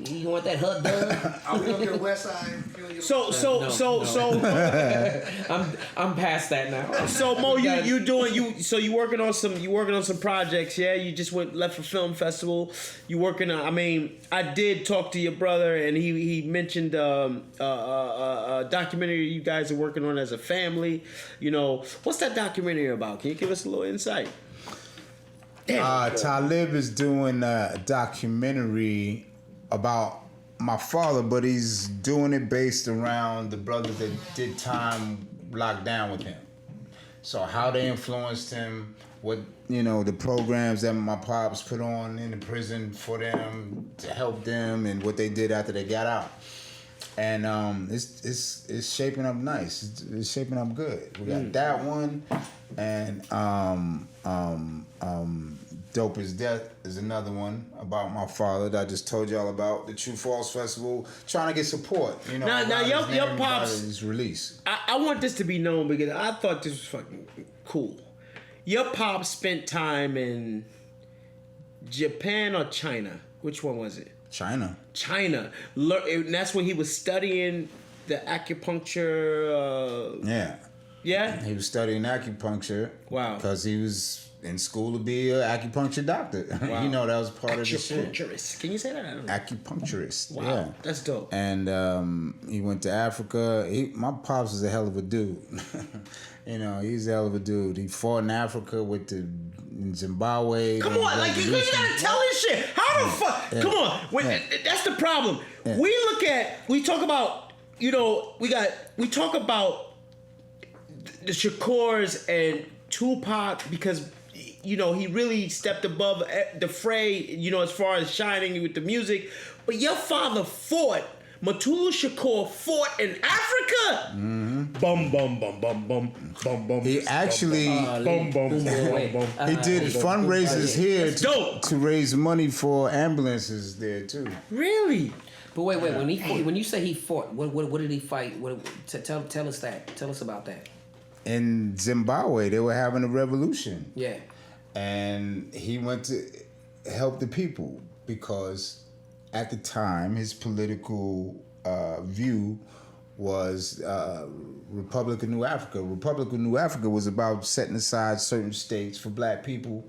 S7: You want that hot dog?
S11: Are we on your West Side?
S8: So
S7: I'm past that now.
S8: So Mo, you working on some projects, yeah? You just left for film festival. You working on? I mean, I did talk to your brother, and he mentioned a documentary you guys are working on as a family. You know, what's that documentary about? Can you give us a little insight?
S10: Talib is doing a documentary about my father, but he's doing it based around the brothers that did time locked down with him. So how they influenced him, what, the programs that my pops put on in the prison for them to help them, and what they did after they got out. And it's shaping up nice. It's shaping up good. We got that one, and Dope as Death is another one about my father that I just told y'all about. The True Falls Festival, trying to get support.
S8: Now your pops
S10: his release.
S8: I want this to be known because I thought this was fucking cool. Your pops spent time in Japan or China? Which one was it?
S10: China.
S8: And that's when he was studying the acupuncture. Yeah. He
S10: was studying acupuncture.
S8: Wow.
S10: Because he was in school to be an acupuncture doctor. Wow. That was part of the shit.
S8: Acupuncturist. Can you say that? I don't know.
S10: Acupuncturist.
S8: Wow.
S10: Yeah.
S8: That's dope.
S10: And he went to Africa. My pops is a hell of a dude. He's a hell of a dude. He fought in Africa in Zimbabwe.
S8: Come on, you gotta tell this shit. How the fuck? Yeah. Come on. That's the problem. Yeah. We talk about, we talk about the Shakurs and Tupac because he really stepped above the fray, as far as shining with the music. But your father fought. Mutulu Shakur fought in Africa.
S10: Mm-hmm.
S8: Bum bum bum bum bum bum bum.
S10: He actually he did fundraisers here to raise money for ambulances there too.
S8: Really?
S7: But wait. When you say he fought, what did he fight? Tell us that. Tell us about that.
S10: In Zimbabwe, they were having a revolution.
S7: Yeah.
S10: And he went to help the people because at the time his political view was Republic of New Africa. Republic of New Africa was about setting aside certain states for black people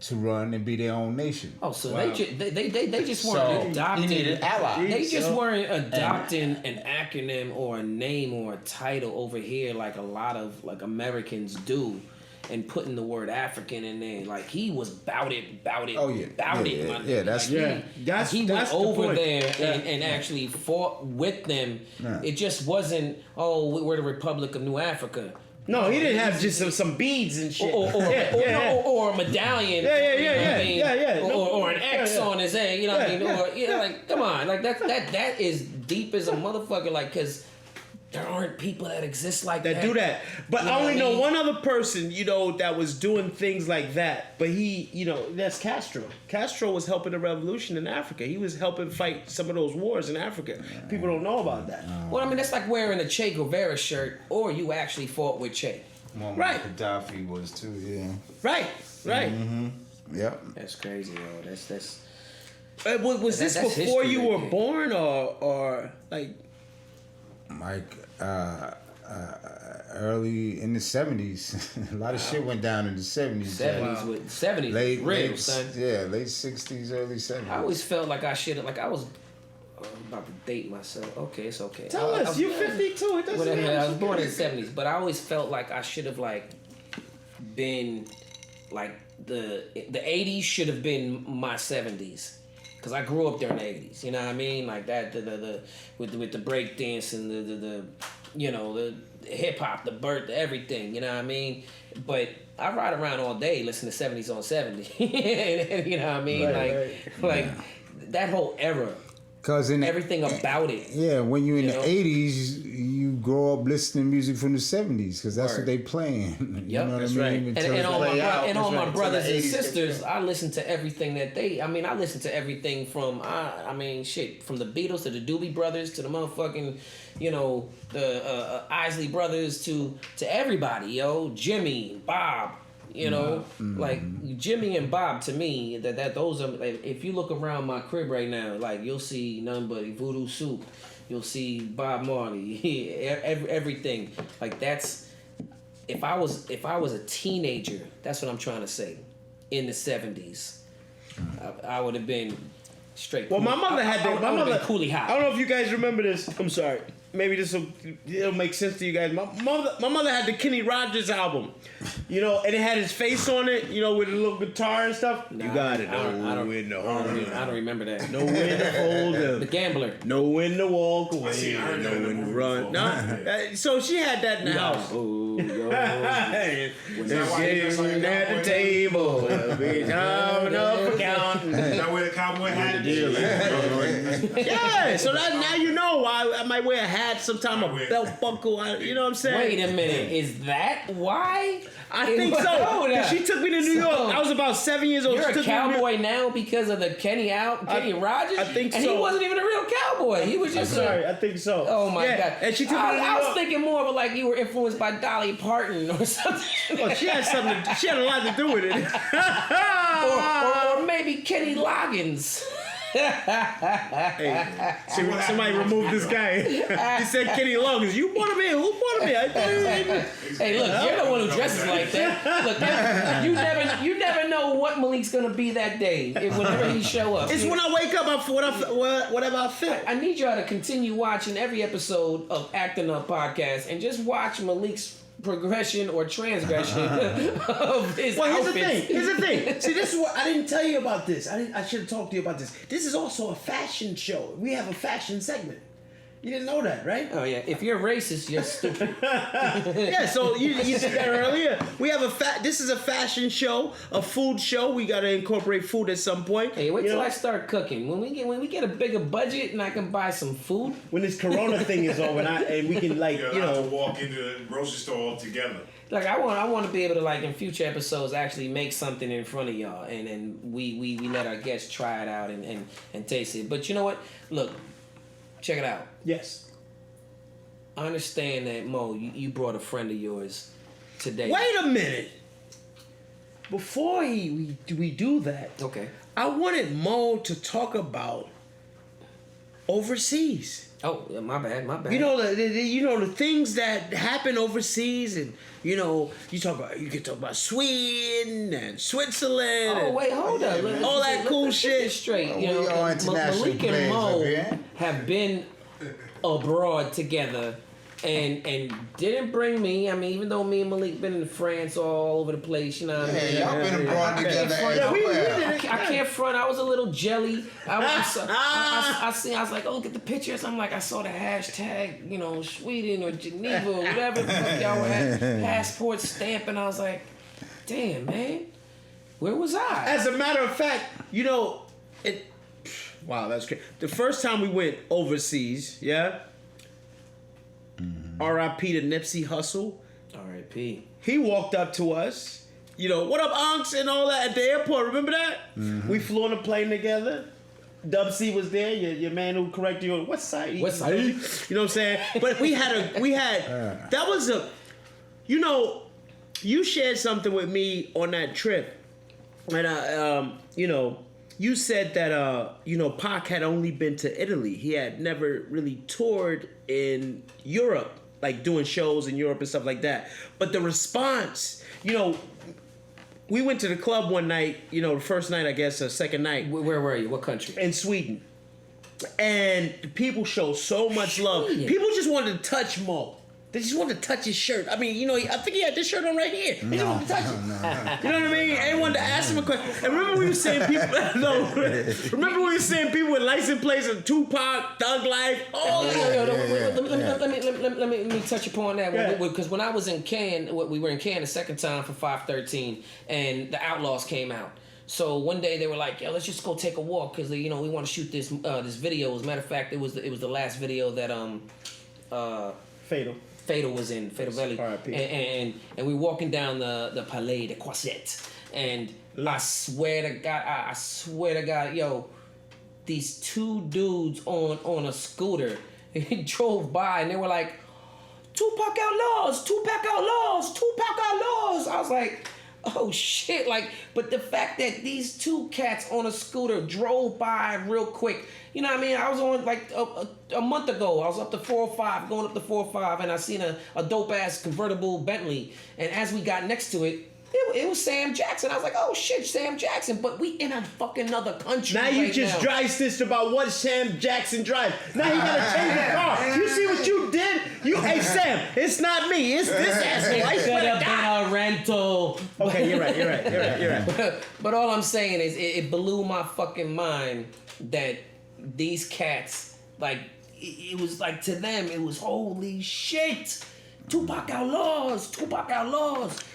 S10: to run and be their own nation.
S7: Oh, so wow. they just weren't adopting.
S10: He needed allies.
S7: They just weren't adopting an acronym or a name or a title over here like a lot of Americans do, and putting the word African in there. Like he was bout it.
S10: Oh yeah, that's
S7: he went over there and actually fought with them. Yeah. It just wasn't. Oh, we're the Republic of New Africa.
S8: No, he didn't have just some beads and shit.
S7: Or a medallion.
S8: Yeah.
S7: Or an X on his head, you know what I mean? Or come on, that is deep as a motherfucker, because there aren't people that exist like that.
S8: That do that. But I only know one other person, that was doing things like that. But he, that's Castro. Castro was helping the revolution in Africa. He was helping fight some of those wars in Africa. People don't know about that.
S7: Well, I mean, that's like wearing a Che Guevara shirt, or you actually fought with Che.
S10: Right. Gaddafi was too, yeah.
S8: Right.
S10: Mm-hmm. Yep.
S7: That's crazy, yo. That's
S8: was this before you were born, or like?
S10: Early in the 70s. A lot of shit went down in the 70s.
S7: 70s late, real, son.
S10: Yeah, late 60s, early 70s.
S7: I always felt like I should have, I was about to date myself. Okay, it's okay.
S8: Tell us, you're 52. It doesn't matter.
S7: I was born in the 70s, but I always felt like I should have, been like the 80s should have been my 70s. Cause I grew up during the 80s, you know what I mean? Like that, with the break dance and the hip hop, the birth, everything, you know what I mean? But I ride around all day listening to 70s on 70, you know what I mean? Like that whole era.
S10: Cause
S7: everything about it.
S10: Yeah, when you're in the 80s, you grow up listening to music from the 70s, because that's what they playing.
S7: Yep,
S10: you know
S7: that's
S10: what I
S7: right.
S10: mean?
S7: And all my brothers and sisters, I listen to everything that I listen to everything from, from the Beatles to the Doobie Brothers to the motherfucking, the Isley Brothers to everybody, Jimmy, Bob. Like Jimmy and Bob, to me, that those are. Like, if you look around my crib right now, like you'll see none but Voodoo Soup, you'll see Bob Marley, everything. Like that's. If I was a teenager, that's what I'm trying to say. In the 70s, I would have been straight.
S8: Well, my mother had that. My mother
S7: Coolie High.
S8: I don't know if you guys remember this. I'm sorry. Maybe it'll make sense to you guys. My mother had the Kenny Rogers album, and it had his face on it, with a little guitar and stuff.
S7: Nah,
S8: you got it.
S7: I don't remember that.
S8: Know when to hold him.
S7: The Gambler.
S8: Know when to walk away. Know when to run. No, so she had that in the house.
S7: Oh, yo.
S8: Sitting at the table, coming up for counting.
S9: Is that where the cowboy hat is?
S8: Yeah, so now you know why I might wear a hat sometime, a belt buckle. You know what I'm saying?
S7: Wait a minute, is that why?
S8: I think so. She took me to New York. I was about 7 years old.
S7: You're a cowboy now because of the Kenny Rogers?
S8: I think so.
S7: And he wasn't even a real cowboy. He was just
S8: I think so.
S7: Oh my God.
S8: And she took me to New York.
S7: I was thinking more of like you were influenced by Dolly Parton or something.
S8: Well, she had a lot to do with it.
S7: or maybe Kenny Loggins.
S8: Hey, somebody removed this guy. He said Kenny Loggins. You brought him in. Who brought him in?
S7: Hey, look, you're the one who dresses like that. Look, you never know what Malik's gonna be that day. Whenever he show up,
S8: it's when I wake up. Whatever I feel.
S7: I need y'all to continue watching every episode of Acting Up Podcast and just watch Malik's progression or transgression of his outfits.
S8: Here's the thing. See, this is what I didn't tell you about this. I should have talked to you about this. This is also a fashion show. We have a fashion segment. You didn't know that, right?
S7: Oh yeah. If you're racist, you're stupid.
S8: Yeah. So you said that earlier. We have This is a fashion show, a food show. We got to incorporate food at some point.
S7: Hey, wait till I start cooking. When we get a bigger budget and I can buy some food.
S8: When this Corona thing is over, and we can
S9: walk into the grocery store all together.
S7: Like I want to be able to in future episodes actually make something in front of y'all, and then we let our guests try it out and taste it. But you know what? Look. Check it out.
S8: Yes.
S7: I understand that, Mo, you brought a friend of yours today.
S8: Wait a minute. Before we do that,
S7: okay,
S8: I wanted Mo to talk about overseas.
S7: Oh, my bad.
S8: The things that happen overseas, and you can talk about Sweden and Switzerland.
S7: Oh wait, hold up.
S8: All that cool shit.
S7: Straight. Malik and Mo have been abroad together. And didn't bring me. I mean, even though me and Malik been in France all over the place, you know what I mean?
S10: Y'all been abroad together everywhere.
S7: I can't front. I was a little jelly. I was like, oh, get the pictures. I'm like, I saw the hashtag, Sweden or Geneva or whatever the fuck y'all had, passport stamp, and I was like, damn, man, where was I?
S8: As a matter of fact, wow, that's crazy. The first time we went overseas, yeah. R.I.P. to Nipsey Hussle.
S7: R.I.P.
S8: He walked up to us. What up, Unks, and all that at the airport. Remember that? Mm-hmm. We flew on a plane together. Dub C was there, your man who corrected you. What side?
S7: What side?
S8: You know what I'm saying? But we had that was you shared something with me on that trip. And you said that Pac had only been to Italy. He had never really toured in Europe, like doing shows in Europe and stuff like that. But the response, we went to the club one night, the first night, I guess, or second night.
S7: Where were you? What country?
S8: In Sweden. And people showed so much love. People just wanted to touch Mo. They just wanted to touch his shirt. I mean, I think he had this shirt on right here. They just wanted to touch it. You know what I mean? They wanted to ask him a question. And remember we were seeing people. Remember we were seeing people with license plates of Tupac, Thug Life.
S7: Let me touch upon that because when I was in Cannes, we were in Cannes the second time for 513, and the Outlaws came out. So one day they were like, "Yo, let's just go take a walk because we want to shoot this video." As a matter of fact, it was the last video that Fatal was in, Fatal Belly, and we were walking down the Palais de Croisette, and I swear to God, yo, these two dudes on a scooter drove by, and they were like, Tupac Outlaws, Tupac Outlaws, Tupac Outlaws. I was like, oh shit, but the fact that these two cats on a scooter drove by real quick, you know what I mean? I was on a month ago, I was up to 405, going up to 405, and I seen a dope ass convertible Bentley, and as we got next to it, it was Sam Jackson. I was like, oh shit, Sam Jackson, but we in a fucking other country.
S8: Now you just dry stitched about what Sam Jackson drives. Now he gotta change the car. You see what you did? Hey Sam, it's not me, it's this asshole. I
S7: should have been a rental.
S8: Okay, you're right.
S7: But all I'm saying is, it blew my fucking mind that these cats, it was like, to them, it was holy shit. Tupac Outlaws.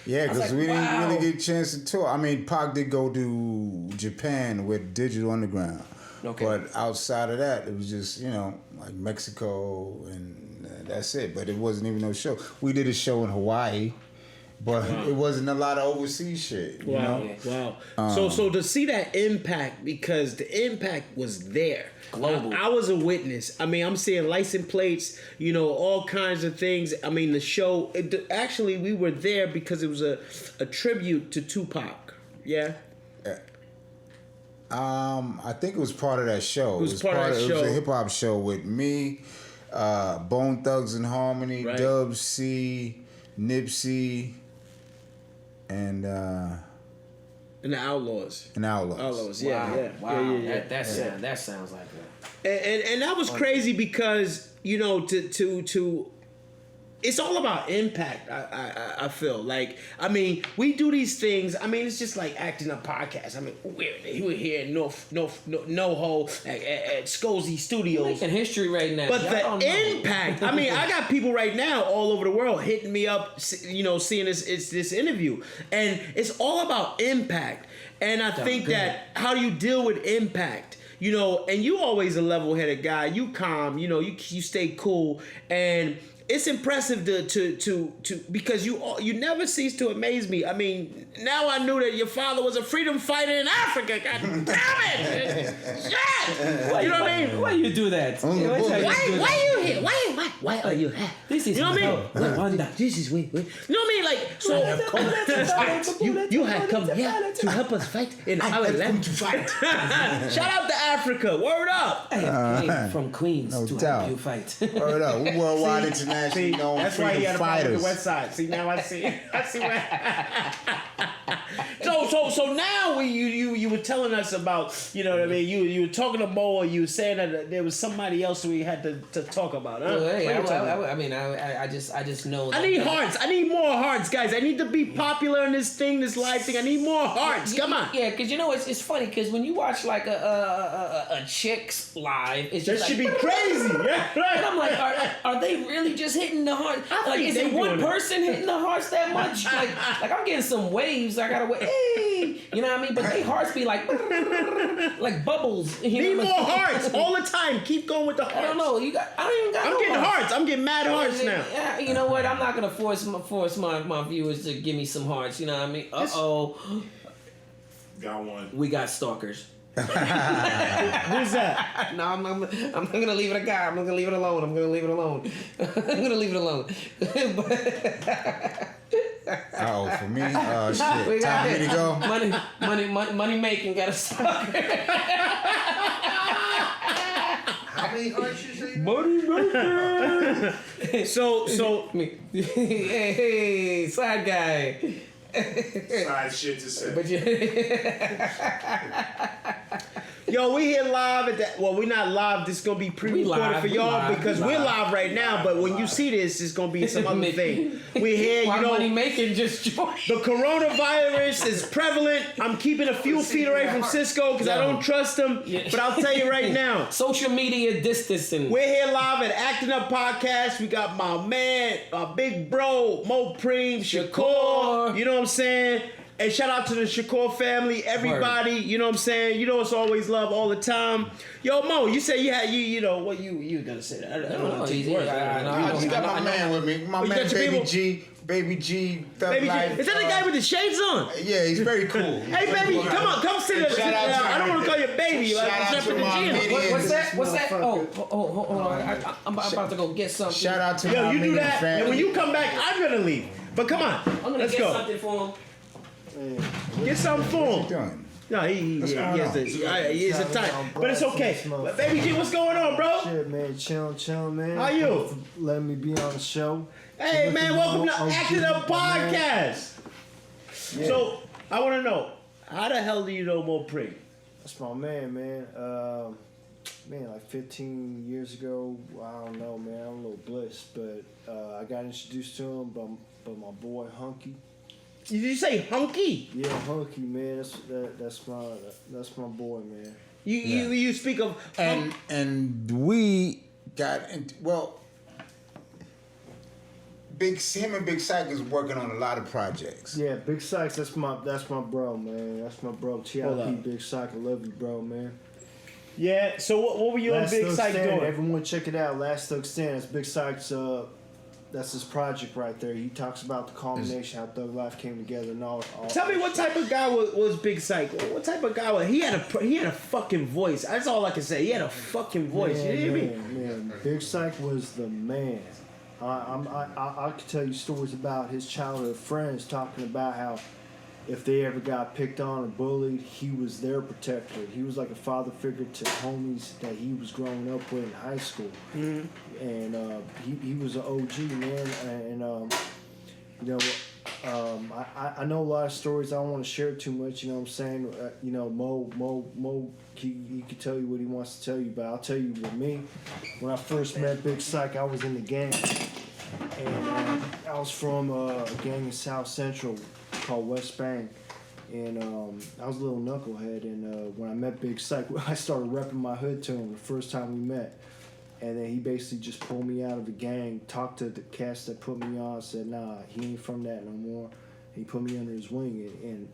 S10: Yeah, because we didn't really get a chance to tour. I mean, Pac did go to Japan with Digital Underground. Okay. But outside of that, it was just, like Mexico and that's it. But it wasn't even no show. We did a show in Hawaii, but it wasn't a lot of overseas shit. You know?
S8: Wow. So to see that impact, because the impact was there. Global. I was a witness. I mean, I'm seeing license plates, all kinds of things. I mean, the show, actually, we were there because it was a tribute to Tupac. Yeah?
S10: I think it was part of that show.
S8: It was part of that show.
S10: It was a hip-hop show with me, Bone Thugs and Harmony, right. Dub C, Nipsey, and
S8: the Outlaws.
S10: Outlaws,
S8: yeah.
S7: Wow. That sounds like that.
S8: And that was crazy because, to it's all about impact, I feel. We do these things. I mean, it's just like ActinUpPodcast. I mean, we're here in NoHo at Scozy Studios.
S7: We're making history right now.
S8: But the impact, I mean, I got people right now all over the world hitting me up, seeing this interview. And it's all about impact. And I think that how do you deal with impact? And you always a level-headed guy. You calm, you stay cool. And it's impressive to because you never cease to amaze me. I mean, now I knew that your father was a freedom fighter in Africa. God damn it! Shit! You know what I mean?
S7: Why you do that?
S8: Why are you here? Why are you here?
S7: This is
S8: Rwanda. This is we. You know what I mean? So you had come here to help us fight in our land. To fight. Shout out to Africa. Word up.
S7: I came from Queens to help you fight.
S10: Word up. We worldwide international.
S8: See, that's why he had a problem with the West Side. See, now I see. Where. So now you were telling us about, you know what I mean? You were talking to Mo, and you were saying that there was somebody else we had to talk about. Huh?
S7: Well, hey, I just know.
S8: I need hearts. I need more hearts, guys. I need to be popular in this live thing. I need more hearts. Come on.
S7: Yeah, because it's funny because when you watch like a chick's live, it's just
S8: that should be crazy. Yeah, right.
S7: And I'm like, are they really just hitting the heart? Like, is it one person hitting the hearts that much? Like I'm getting some waves. I gotta wait. Hey, you know what I mean? But they hearts be like bubbles.
S8: Need more hearts all the time. Keep going with the hearts.
S7: I don't know. I'm
S8: getting hearts. I'm getting mad hearts now.
S7: Yeah, you know what? I'm not gonna force my viewers to give me some hearts. You know what I mean?
S9: Got one.
S7: We got stalkers.
S8: Who's that?
S7: No, I'm gonna leave it a guy. I'm gonna leave it alone. I'm gonna leave it alone.
S10: Oh, for me? Oh, shit. Time for me to go?
S7: Money making got a stalker.
S11: How many hearts you say?
S8: Money making. So
S7: hey, side guy.
S9: Side shit to say.
S7: But
S8: Yo, we here live at that. Well, we're not live. This is gonna be pre-recorded for y'all because we're live right now. But when you see this, it's gonna be some other thing. We're here, you know.
S7: Money making just joined.
S8: The coronavirus is prevalent. I'm keeping a few feet away from Cisco because I don't trust him. But I'll tell you right now,
S7: social media distancing.
S8: We're here live at ActinUpPodcast. We got my man, my big bro, Mopreme Shakur. You know what I'm saying? Hey, shout out to the Shakur family, everybody. You know what I'm saying? You know it's always love all the time. Yo, Mo, you say you had you know what you gonna say that? I don't know.
S10: I got my man with me. My man, Baby G. Baby G.
S8: Baby G. Is that the guy with the shades on?
S10: Yeah, he's very cool.
S8: Hey, baby, come sit there. I don't want to call you baby.
S10: Shout out to my Median.
S7: What's that? Oh, hold on. I'm about to go get something.
S10: Shout out to my
S8: Yo, you do that,
S10: family.
S8: and when you come back, I'm gonna leave. But come on,
S7: let's
S8: go.
S7: Something for him.
S8: Get something for him.
S10: Doing?
S8: No, he is a type. But it's okay. But Baby G, what's going on, bro?
S12: Shit, man. Chillin', man.
S8: How you?
S12: Letting me be on the show.
S8: Hey, man, welcome to ActinUpPodcast. Yeah. So, I want to know, how the hell do you know Mopreme?
S12: That's my man. Man, like 15 years ago, I don't know, man. I'm a little blessed, but I got introduced to him by my boy Hunky.
S8: Did you say Hunky?
S12: Yeah, Hunky, man. That's my boy, man.
S8: You speak of
S10: and we got into, well, him and Big Psych is working on a lot of projects.
S12: Yeah, Big Psych, that's my bro, man. That's my bro. TIP, Big Psych, I love you, bro, man.
S8: Yeah. So what were you and Big Psych doing?
S12: Everyone check it out. Last Thug Stand. That's Big Psych's. That's his project right there. He talks about the culmination, how Thug Life came together, and all.
S8: Tell me what type of guy was Big Psych? What type of guy was he? Had a fucking voice. That's all I can say. He had a fucking voice.
S12: Man,
S8: you hear me?
S12: Man, Big Psych was the man. I could tell you stories about his childhood friends talking about how if they ever got picked on or bullied, he was their protector. He was like a father figure to homies that he was growing up with in high school. Mm-hmm. And he was an OG, man. And, you know, I know a lot of stories. I don't want to share too much, you know what I'm saying? You know, Mo he could tell you what he wants to tell you, but I'll tell you with me, when I first met Big Psych, I was in the gang. And I was from a gang in South Central called West Bank, and I was a little knucklehead, and when I met Big Psych, I started repping my hood to him the first time we met, and then he basically just pulled me out of the gang, talked to the cast that put me on, said, nah, he ain't from that no more. He put me under his wing, and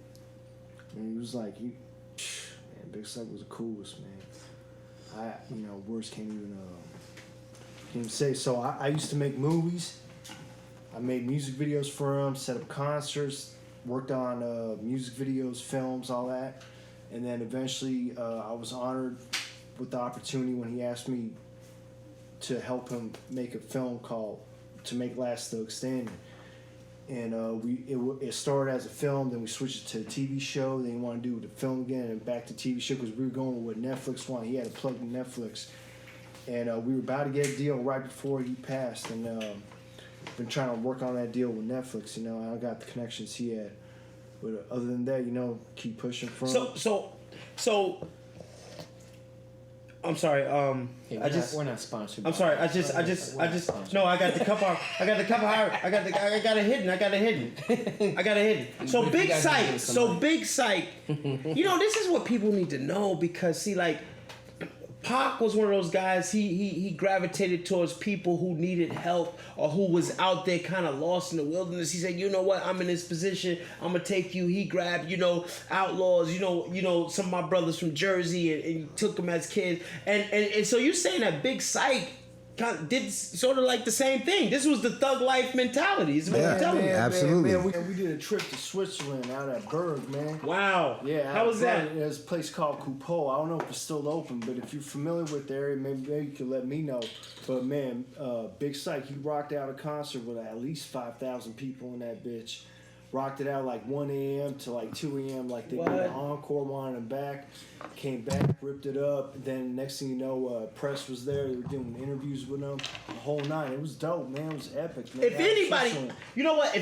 S12: he was like, man, Big Psych was the coolest, man. Words can't even say. So I used to make movies. I made music videos for him, set up concerts, worked on music videos, films, all that. And then eventually I was honored with the opportunity when he asked me to help him make a film to make Last Thug Standing. And it started as a film, then we switched it to a TV show, then he wanted to do the film again and back to TV show because we were going with what Netflix wanted. He had to plug in Netflix. And we were about to get a deal right before he passed, and been trying to work on that deal with Netflix, you know. I got the connections he had. But other than that, you know, keep pushing from.
S8: So I'm sorry.
S7: We're not sponsored.
S8: I'm sorry. I got the cup. I got it hidden. So Big Psych. You know, this is what people need to know because see, like, Pac was one of those guys, he gravitated towards people who needed help or who was out there kind of lost in the wilderness. He said, you know what, I'm in this position, I'm going to take you. He grabbed, outlaws, some of my brothers from Jersey and took them as kids. And so you're saying that Big Psych did sort of like the same thing. This was the thug life mentality. Is what I'm telling you.
S10: Absolutely.
S12: Man, we did a trip to Switzerland out at Berg, man.
S8: Wow.
S12: Yeah.
S8: How was that?
S12: There's a place called Coupeau. I don't know if it's still open, but if you're familiar with the area, maybe you could let me know. But man, Big Psych, he rocked out a concert with at least 5,000 people in that bitch. rocked it out like 1 a.m. to like 2 a.m. Like they did an encore, wanted them back. Came back, ripped it up. Then next thing you know, press was there. They were doing interviews with them the whole night. It was dope, man. It was epic, man.
S8: If anybody, you know what?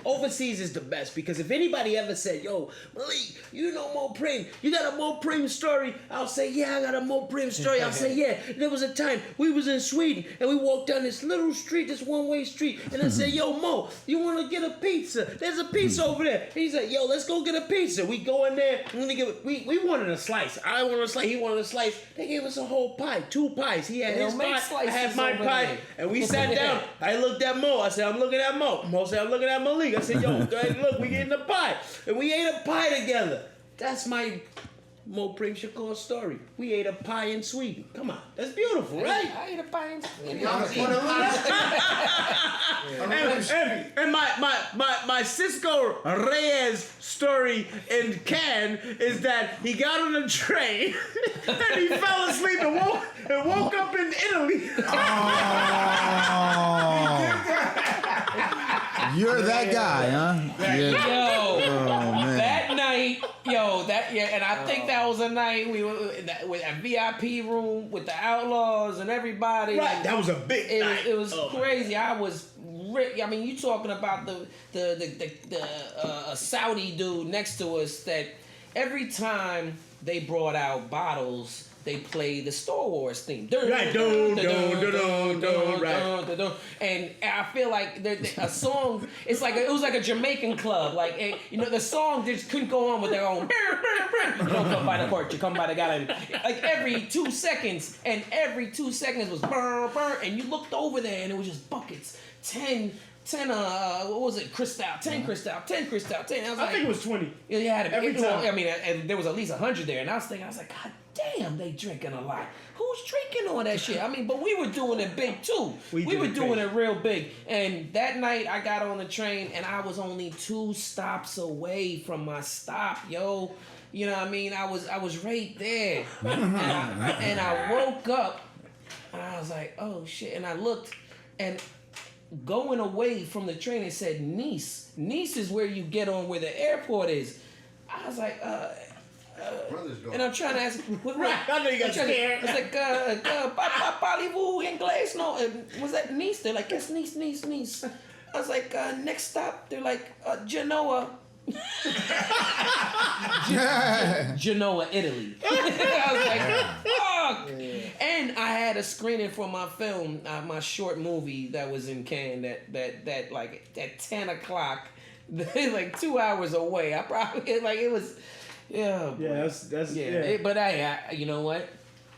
S8: Overseas is the best, because if anybody ever said, "Yo, Malik, you know Mopreme, you got a Mopreme story," I'll say, "Yeah, I got a Mopreme story." I'll say, "Yeah, there was a time we was in Sweden and we walked down this little street, this one-way street, and I said, 'Yo, Mo, you want to get a pizza? There's a pizza over there.'" And he's like, "Yo, let's go get a pizza." We go in there. We wanted a slice. I wanted a slice. He wanted a slice. They gave us a whole pie, 2 pies. He had his pie. I had my pie, and we sat down. I looked at Mo. I said, "I'm looking at Mo." Mo said, "I'm looking at Malik." I said, "Yo, go ahead, look, we getting a pie," and we ate a pie together. That's my Mopreme Shakur story. We ate a pie in Sweden. Come on, that's beautiful, right?
S7: I ate a pie in Sweden.
S8: And my Cisco Reyes story in Cannes is that he got on a train and he fell asleep and woke up in Italy.
S10: You're that guy, huh? Yeah.
S7: Yo, that night, and I think that was a night we were with a VIP room with the Outlaws and everybody.
S8: Right, that was a big night.
S7: It was crazy. I was. I mean, you talking about the Saudi dude next to us that every time they brought out bottles, they played the Star Wars theme.
S8: Right,
S7: and I feel like a song. It was like a Jamaican club. Like the song just couldn't go on with their own. You don't come by the court, you come by the gallery. Like every 2 seconds, and every 2 seconds was burr, and you looked over there and it was just buckets. 10 what was it? Cristal, 10 Cristal, 10 Cristal, 10.
S8: I think it was 20.
S7: Yeah,
S8: every time.
S7: I mean, and there was at least 100 there, and I was like, God damn, they drinking a lot. Who's drinking all that shit? I mean, but we were doing it big too. We were doing it real big. And that night, I got on the train, and I was only 2 stops away from my stop, yo. You know what I mean? I was right there, and I woke up, and I was like, oh shit, and I looked, and going away from the train, it said Nice. Nice is where you get on where the airport is. I was like, and I'm trying to ask,
S8: right? I know you got scared.
S7: It's like, parlez-vous anglais? No, was that Nice? They're like, yes, Nice. I was like, next stop. They're like, Genoa. Genoa, Italy. I was like, fuck. And I had a screening for my film, my short movie that was in Cannes that like at 10 o'clock, like 2 hours away. I probably it was, yeah.
S8: Yeah, that's
S7: But I you know what?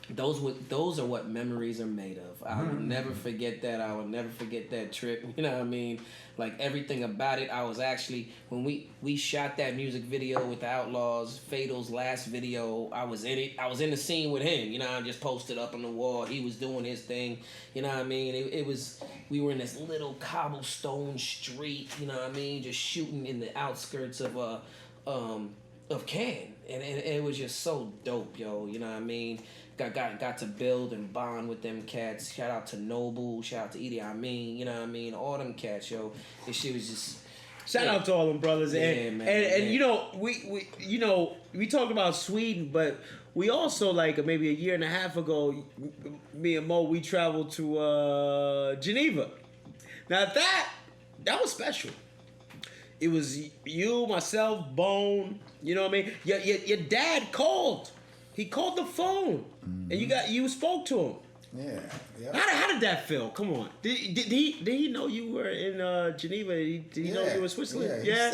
S7: Those are what memories are made of. I will never forget that. I will never forget that trip. You know what I mean? Like everything about it. I was actually, when we shot that music video with the Outlaws, Fatal's last video, I was in it. I was in the scene with him. You know, I just posted up on the wall. He was doing his thing. You know what I mean? It was, we were in this little cobblestone street. You know what I mean? Just shooting in the outskirts of Cannes, and it was just so dope, yo. You know what I mean? Got to build and bond with them cats. Shout out to Noble. Shout out to Idi Amin. You know what I mean? All them cats, yo. This shit was just.
S8: Shout out to all them brothers.
S7: Man.
S8: And you know, we talked about Sweden, but we also, like maybe a year and a half ago, me and Mo, we traveled to Geneva. Now that was special. It was you, myself, Bone. You know what I mean? Your dad called. He called the phone, and you spoke to him.
S10: Yeah.
S8: How did that feel? Come on. Did he know you were in Geneva? Did he know you were in Switzerland?
S10: Yeah.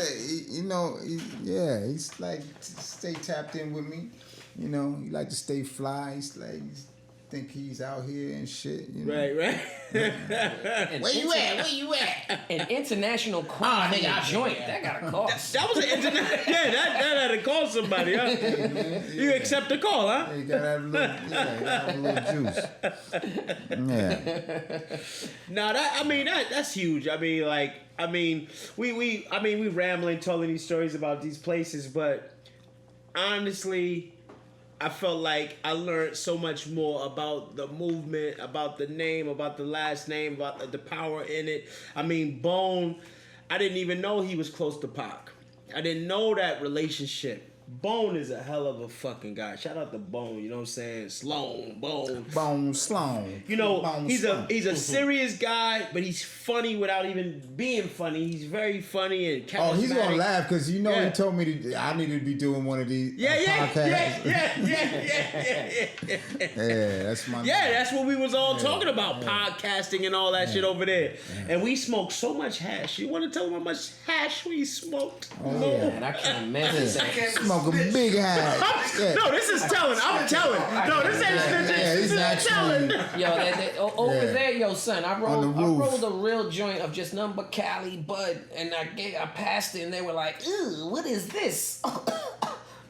S10: He's like stay tapped in with me. You know, he like to stay fly. He's like think he's out here and shit. You know?
S8: Right.
S10: Where you at?
S7: An international crime joint. That got a cost.
S8: That was an international. Yeah, that had to call somebody, huh? Hey, man, you accept the call, huh?
S10: Yeah, you gotta have a little juice. Yeah.
S8: No, that's huge. We rambling, telling these stories about these places, but honestly, I felt like I learned so much more about the movement, about the name, about the last name, about the power in it. I mean, Bone, I didn't even know he was close to Pac. I didn't know that relationship. Bone is a hell of a fucking guy. Shout out to Bone, you know what I'm saying? Sloan. You know,
S10: Bone
S8: he's
S10: Sloan.
S8: a serious guy, but he's funny without even being funny. He's very funny and charismatic.
S10: Oh, he's gonna laugh because he told me I needed to be doing one of these podcasts. Yeah, that's my.
S8: Yeah, that's what we was all talking about, podcasting and all that shit over there. And we smoked so much hash. You want to tell them how much hash we smoked?
S10: Oh,
S7: Man, I can't imagine that.
S10: Smoke a big hash.
S8: No, this is telling. I'm telling. No, this ain't snitching. This is telling.
S7: Yo, over there, yo, son, I rolled a real joint of just nothing but Cali bud, and I passed it, and they were like, "Ew, what is this?"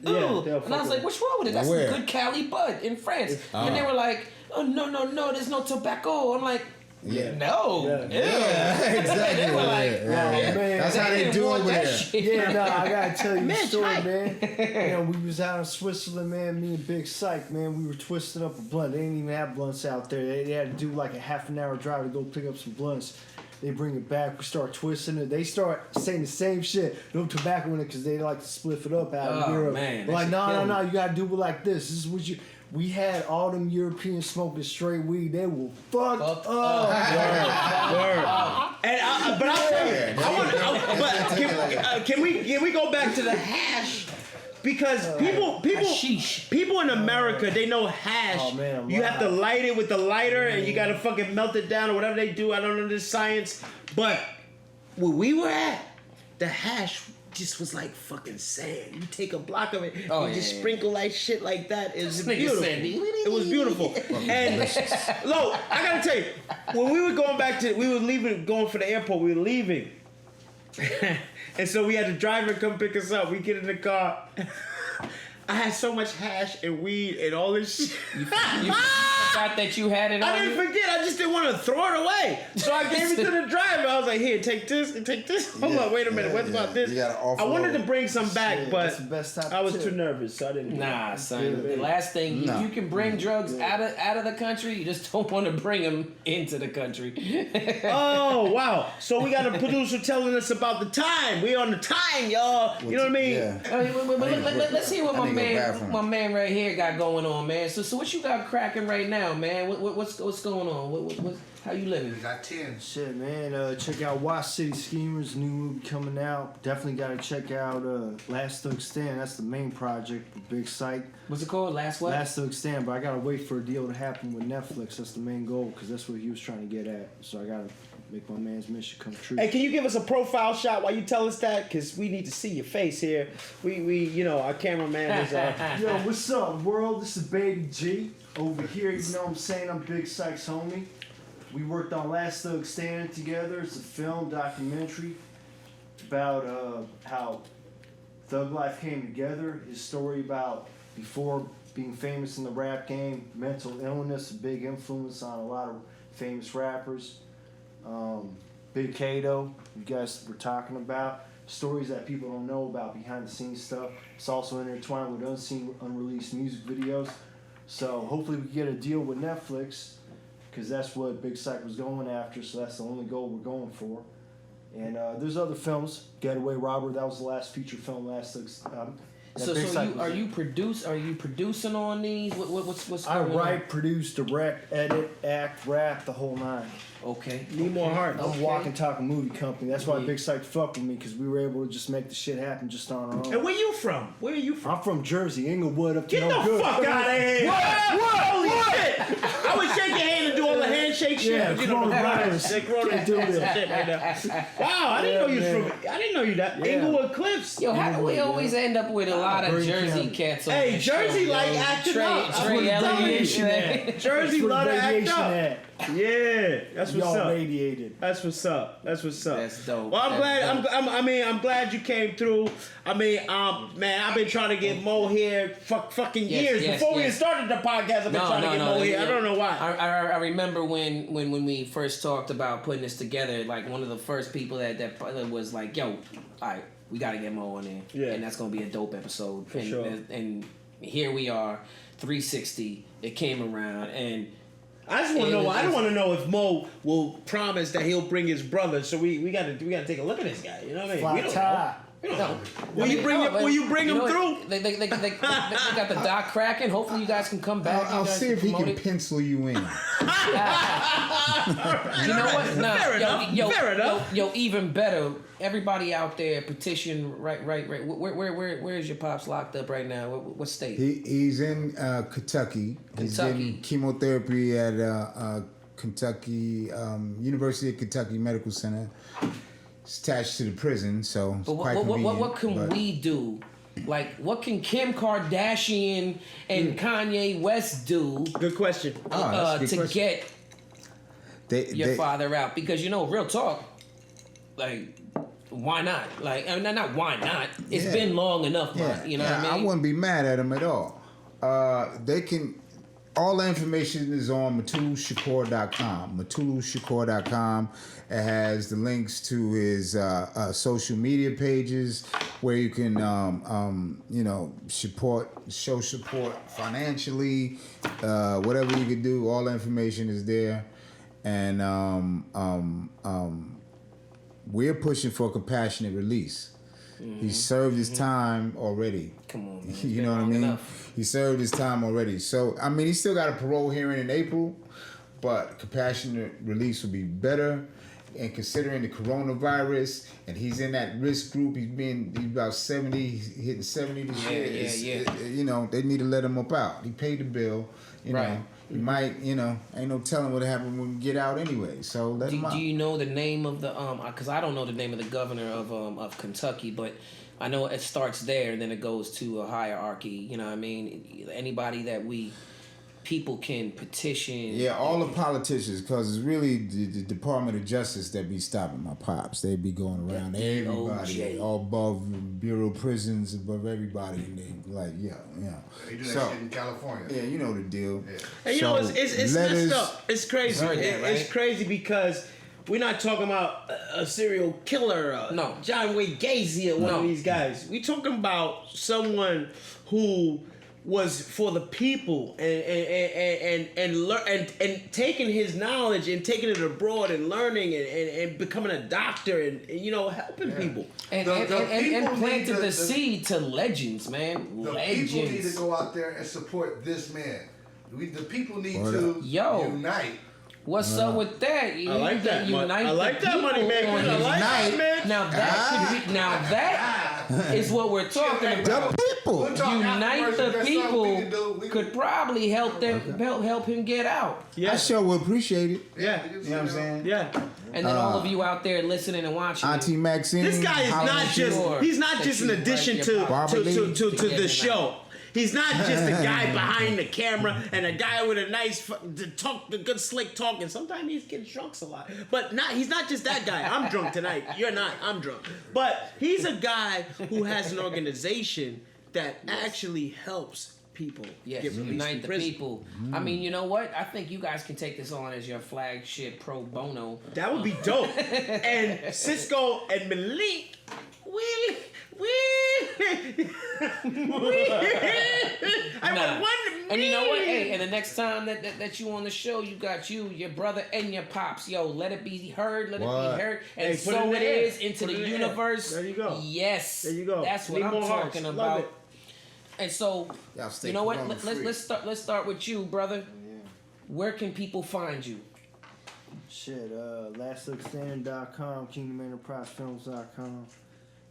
S7: Ooh. And I was like, "What's wrong with it? That's some good Cali bud in France." And they were like, "Oh no, there's no tobacco." I'm like, no.
S10: Exactly.
S7: They were like,
S12: man,
S10: that's how they do over there.
S12: Yeah, no, I gotta tell you a story, man. You know, we was out in Switzerland, man. Me and Big Psych, man. We were twisting up a blunt. They didn't even have blunts out there. They had to do like a half an hour drive to go pick up some blunts. They bring it back. We start twisting it. They start saying the same shit. No tobacco in it because they like to spliff it up out in Europe.
S7: Man,
S12: like, no. You gotta do it like this. This is what you. We had all them Europeans smoking straight weed. They were fucked up.
S8: Word. And but I'll tell you, but can we go back to the hash? Because people in America, they know hash.
S12: Oh, man,
S8: you have to light it with the lighter, and you gotta fucking melt it down or whatever they do. I don't know this science, but where we were at, the hash just was like fucking sand. You take a block of it, just sprinkle like shit like that. It was beautiful. It was beautiful. And Lo, I gotta tell you, when we were going for the airport, we were leaving. And so we had the driver come pick us up. We get in the car. I had so much hash and weed and all this shit.
S7: You forgot that you had it on
S8: I didn't forget. I just didn't want to throw it away. So I gave it to the driver. I was like, here, take this and take this. Hold on, wait a minute. What about this? I wanted to bring some back, but I was too nervous, so I didn't.
S7: Nah, son. The last thing, you can bring drugs out of the country. You just don't want to bring them into the country.
S8: Oh, wow. So we got a producer telling us about the time. We on the time, y'all. You know what I mean?
S10: Yeah.
S7: Let's hear what my man right here got going on, man. So what you got cracking right now, man? What's going on? What how you living?
S11: We got 10.
S12: Shit, man. Check out Watch City Schemers, new movie coming out. Definitely got to check out Last Thug Stand. That's the main project with Big Psych.
S7: What's it called? Last what?
S12: Last Thug Stand, but I got to wait for a deal to happen with Netflix. That's the main goal, because that's what he was trying to get at. So I got to make my man's mission come true.
S8: Hey, can you give us a profile shot while you tell us that? Because we need to see your face here. We you know, our cameraman is...
S12: Yo, what's up, world? This is Baby G. Over here, you know what I'm saying? I'm Big Psych's homie. We worked on Last Thug Stand together. It's a film documentary about how Thug Life came together. His story about before being famous in the rap game, mental illness, a big influence on a lot of famous rappers. Big Kato, you guys were talking about. Stories that people don't know about, behind the scenes stuff. It's also intertwined with unseen, unreleased music videos. So hopefully we get a deal with Netflix, because that's what Big Psych was going after, so that's the only goal we're going for. And there's other films. Getaway Robber, that was the last feature film last
S7: So are you producing on these? What's going on?
S12: I write, produce, direct, edit, act, rap, the whole nine.
S7: Okay.
S8: Need more heart.
S12: I'm a walking, talking movie company. That's why Big Psych fucked with me, because we were able to just make the shit happen just on our own.
S8: And where you from? Where are you from?
S12: I'm from Jersey, Inglewood, up to
S8: Get
S12: no
S8: the
S12: good.
S8: fuck out of here! What? Holy shit! I would shake your hand and do all the handshake shit.
S12: Yeah,
S8: coronavirus. Can't do this shit right now. Wow, I didn't know you from. I didn't know you that.
S12: Yeah.
S8: Inglewood Cliffs.
S7: Yo, how do we always end up with a lot of Jersey cats on
S8: Hey,
S7: this
S8: Jersey
S7: show,
S8: like
S7: yo?
S8: acting
S7: Trey
S8: up.
S7: Elliott.
S8: Jersey love to act up. Yeah, that's what's up.
S12: Radiated.
S8: That's what's up. That's what's up.
S7: That's dope.
S8: Well, I'm glad. I'm glad you came through. I mean, man, I've been trying to get Mo here fucking years before we started the podcast. I've been trying to get Mo here. I don't know why.
S7: I remember when we first talked about putting this together. Like one of the first people that was like, "Yo, all right, we got to get Mo on there."
S8: Yeah,
S7: and that's gonna be a dope episode.
S8: For sure.
S7: And here we are, 360. It came around and.
S8: I just want to know. I don't want to know if Mo will promise that he'll bring his brother. So we got to take a look at this guy. You know what I mean?
S12: Fly
S8: We don't
S12: tie.
S8: know. Will you bring him through?
S7: They got the dock cracking. Hopefully you guys can come back.
S10: I'll see if he can pencil you in.
S7: You know what? Nah,
S8: Fair enough.
S7: Yo, even better. Everybody out there, petition. Right. Where is your pops locked up right now? What state?
S10: He's in Kentucky. He's getting chemotherapy at Kentucky University of Kentucky Medical Center. It's attached to the prison, so it's quite convenient.
S7: What can we do? Like, what can Kim Kardashian and Kanye West do?
S8: Good question.
S7: To get your father out? Because real talk, like, why not? Like, not why not? It's been long enough, man. You know what I mean?
S10: I wouldn't be mad at him at all. They can. All the information is on Mutulushakur.com. Mutulushakur.com. It has the links to his social media pages where you can, show support financially, whatever you can do. All the information is there, and we're pushing for compassionate release. He served his time already.
S7: Come on, man.
S10: You know what I mean? Enough. He served his time already. So, I mean, he still got a parole hearing in April, but compassionate release would be better. And considering the coronavirus, and he's in that risk group, he's about 70, he's hitting 70 this year. Yeah. They need to let him up out. He paid the bill, you know. He might, ain't no telling what happened when we get out anyway. So let him out.
S7: Do you know the name of the because I don't know the name of the governor of Kentucky, but I know it starts there and then it goes to a hierarchy. You know what I mean? Anybody that people can petition.
S10: Yeah, all the politicians, because it's really the Department of Justice that be stopping my pops. They be going around everybody, all above Bureau of Prisons, above everybody, and they like,
S11: They do that shit in California.
S10: Yeah, you know the deal.
S8: And it's messed up. It's crazy. It's crazy because we're not talking about a serial killer, John Wayne Gacy or one of these guys. We're talking about someone who was for the people and taking his knowledge and taking it abroad and learning and becoming a doctor and helping people
S7: and planted the seed to legends, man. Legends.
S11: People need to go out there and support this man. The people need to unite.
S7: What's up with that?
S8: I like that. I like that, money maker. I like that, man.
S7: Now that is what we're talking about.
S10: The people
S7: unite the people could probably help him get out.
S10: I sure would appreciate it.
S8: Yeah,
S10: you know what I'm saying.
S8: Yeah.
S7: And then all of you out there listening and watching,
S10: Auntie Maxine.
S8: This guy is not just an addition to the show. He's not just a guy behind the camera and a guy with a nice the good slick talk, and sometimes he gets drunk a lot. But he's not just that guy. I'm drunk tonight. You're not. I'm drunk. But he's a guy who has an organization that actually helps people get released
S7: unite
S8: from
S7: the
S8: prison.
S7: people. I mean, you know what? I think you guys can take this on as your flagship pro bono.
S8: That would be dope. And Cisco and Malik
S7: And you know what? Hey, and the next time that you on the show, you got your brother and your pops. Yo, let it be heard. Let it be heard. And so it is into the universe.
S8: There you go.
S7: Yes.
S8: There you go.
S7: That's what I'm talking about. And so, you know what? Let's start with you, brother.
S12: Yeah.
S7: Where can people find you?
S12: Shit, lastlookstanding.com, kingdomenterprisefilms.com.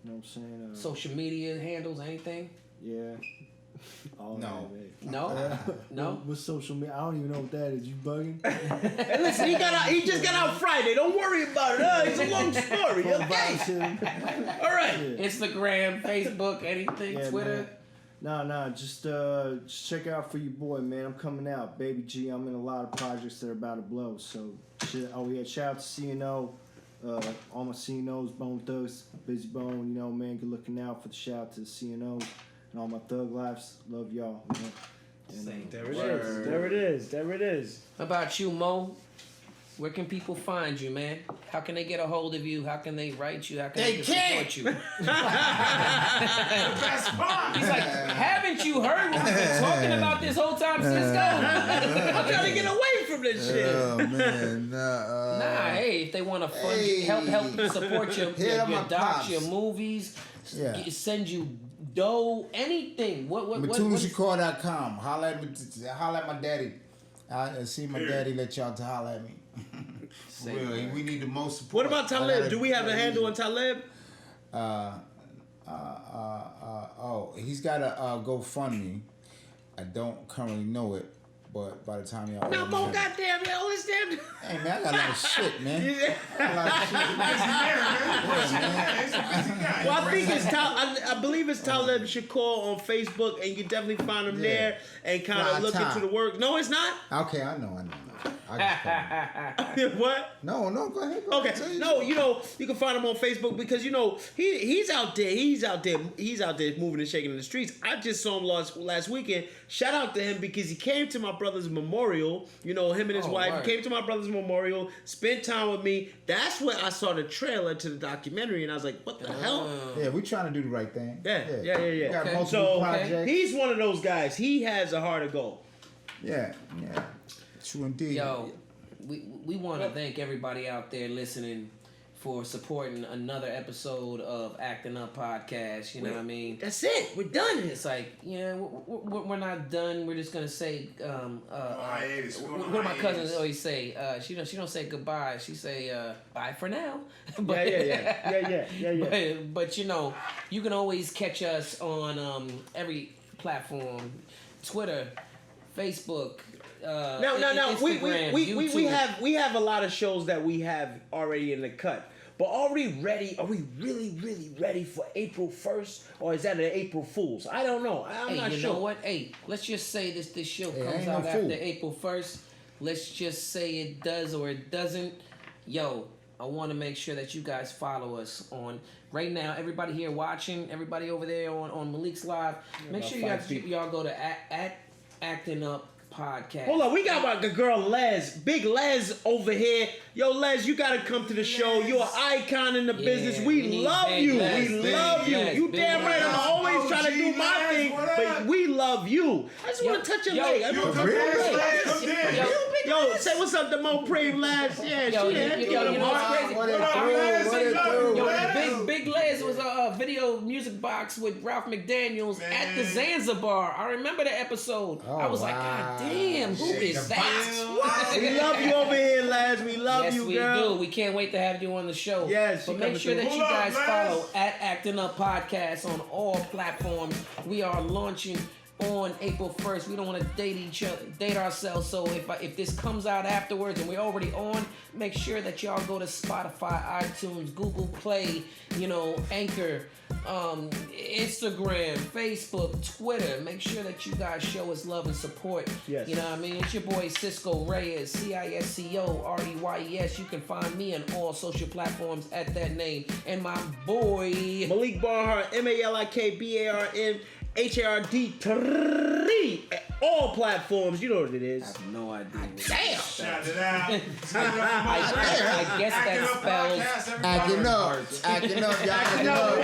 S12: You know what I'm saying?
S7: Social media handles, anything?
S12: Yeah.
S7: No.
S12: What's social media? I don't even know what that is. You bugging?
S8: Hey, listen, he just got out Friday. Don't worry about it. It's a long story. Okay. All right.
S7: Instagram, Facebook, anything, Twitter.
S12: Man. Nah. Just check out for your boy, man. I'm coming out, Baby G. I'm in a lot of projects that are about to blow. So, shout out to CNO. All my CNOs, Bone Thugs, Busy Bone, man, good looking out for the shout out to the CNOs and all my thug lives. Love y'all, man. And,
S8: there it is.
S7: How about you, Mo? where can people find you, man? How can they get a hold of you? How can they write you? How can
S10: They
S7: they
S10: can't.
S7: support you? He's like, haven't you heard what we've been talking about this whole time, Cisco?
S8: I'm trying to get away from this shit.
S10: Oh man,
S7: Nah, hey, if they want to fund you, help support your docs,
S10: pops.
S7: your movies, send you dough, anything.
S10: MutuluShakur.com. Holla at my daddy. I see my daddy let y'all to holla at me. Really, we need the most support.
S8: What about Talib? Do we have a handle on Talib?
S10: He's got a GoFundMe. I don't currently know it, but by the time y'all...
S8: No more goddamn, yo, this damn...
S10: Hey, man, I got a lot of shit, man.
S8: Well, I think it's I believe it's Talib Shakur on Facebook, and you can definitely find him there and kind of look into the work. No, it's not?
S10: Okay, I know.
S8: What?
S10: No, go ahead.
S8: Okay, no, you know, you can find him on Facebook because, you know, he's out there moving and shaking in the streets. I just saw him last weekend. Shout out to him because he came to my brother's memorial. You know, him and his wife came to my brother's memorial, spent time with me. That's when I saw the trailer to the documentary, and I was like, what the hell?
S10: Yeah, we trying to do the right thing.
S8: Yeah.
S10: We got multiple projects.
S8: He's one of those guys. He has a heart of gold.
S10: Yeah. True indeed.
S7: Yo, we want to thank everybody out there listening for supporting another episode of Acting Up Podcast. You know what I mean?
S8: That's it. We're done.
S7: It's like, we're not done. We're just gonna say, what do my cousins always say? She don't say goodbye. She say bye for now. But,
S8: yeah.
S7: But you know, you can always catch us on every platform: Twitter, Facebook.
S8: No.
S7: Instagram,
S8: we have a lot of shows that we have already in the cut. But are we ready? Are we really ready for April 1st? Or is that an April Fool's? I don't know. I'm not sure.
S7: You know what? Hey, let's just say this show comes out after April 1st. Let's just say it does or it doesn't. Yo, I want to make sure that you guys follow us on right now. Everybody here watching, everybody over there on Malik's Live. Make sure y'all go to at Acting Up Podcast.
S8: Hold on, we got my girl Les, Big Les over here. Yo, Les, you gotta come to the show. You're an icon in the business. We love you. We love you. You damn right. I'm always trying to do my thing, but we love you. I just want to touch your leg. Yo, say what's up to Mopreme Les. Yeah,
S7: you know what's crazy? Big Les was a video music box with Ralph McDaniels at the Zanzibar. I remember the episode. I was like, God damn, who is that?
S8: We love you over here, Les. We love you, girl.
S7: Yes, we do. We can't wait to have you on the show.
S8: Yes,
S7: but make sure that you guys follow at Acting Up Podcast on all platforms. We are launching on April 1st. We don't want to date ourselves. So if this comes out afterwards and we're already on, make sure that y'all go to Spotify, iTunes, Google Play, Anchor, Instagram, Facebook, Twitter. Make sure that you guys show us love and support.
S8: Yes.
S7: You know what I mean? It's your boy Cisco Reyes, CISCO-REYES. You can find me on all social platforms at that name. And my boy
S8: Malik Barhart, MalikBarn. HARD3 at all platforms. You know what it is.
S7: I have no idea.
S8: Damn!
S9: Shout it out.
S7: I guess that spells
S10: Acting up, y'all acting up.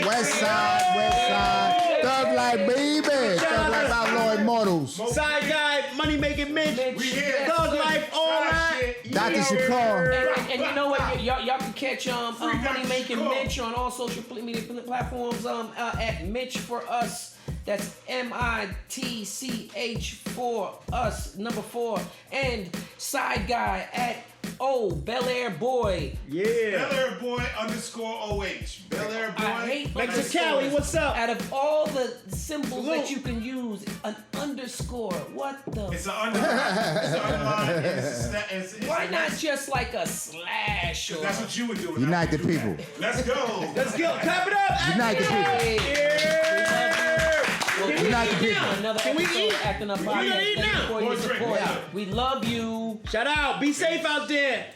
S10: West side, Thug Life, baby. Thug Life Outlaw Immortals.
S8: Side guy, money making Mitch. Thug Life, all right.
S10: Dr. Shakur.
S7: And you know what? Y'all can catch Money Making Mitch on all social media platforms at Mitch for Us. That's MITCH for Us, number 4. And Side Guy at Bel Air Boy.
S8: Yeah.
S9: Bel Air Boy _OH. Bel Air Boy.
S7: I hate
S8: Mexicali, what's up?
S7: Out of all the symbols that you can use, an underscore. What the?
S9: It's an underline.
S7: Why not just like a slash? Or
S9: that's what you would do.
S10: Unite the people.
S9: Let's go.
S8: Let's go. Clap it up.
S10: Unite the people. Unite the people.
S7: Another episode of Acting Up Podcast.
S8: We gonna eat now.
S7: We love you.
S8: Shout out. Be safe out there.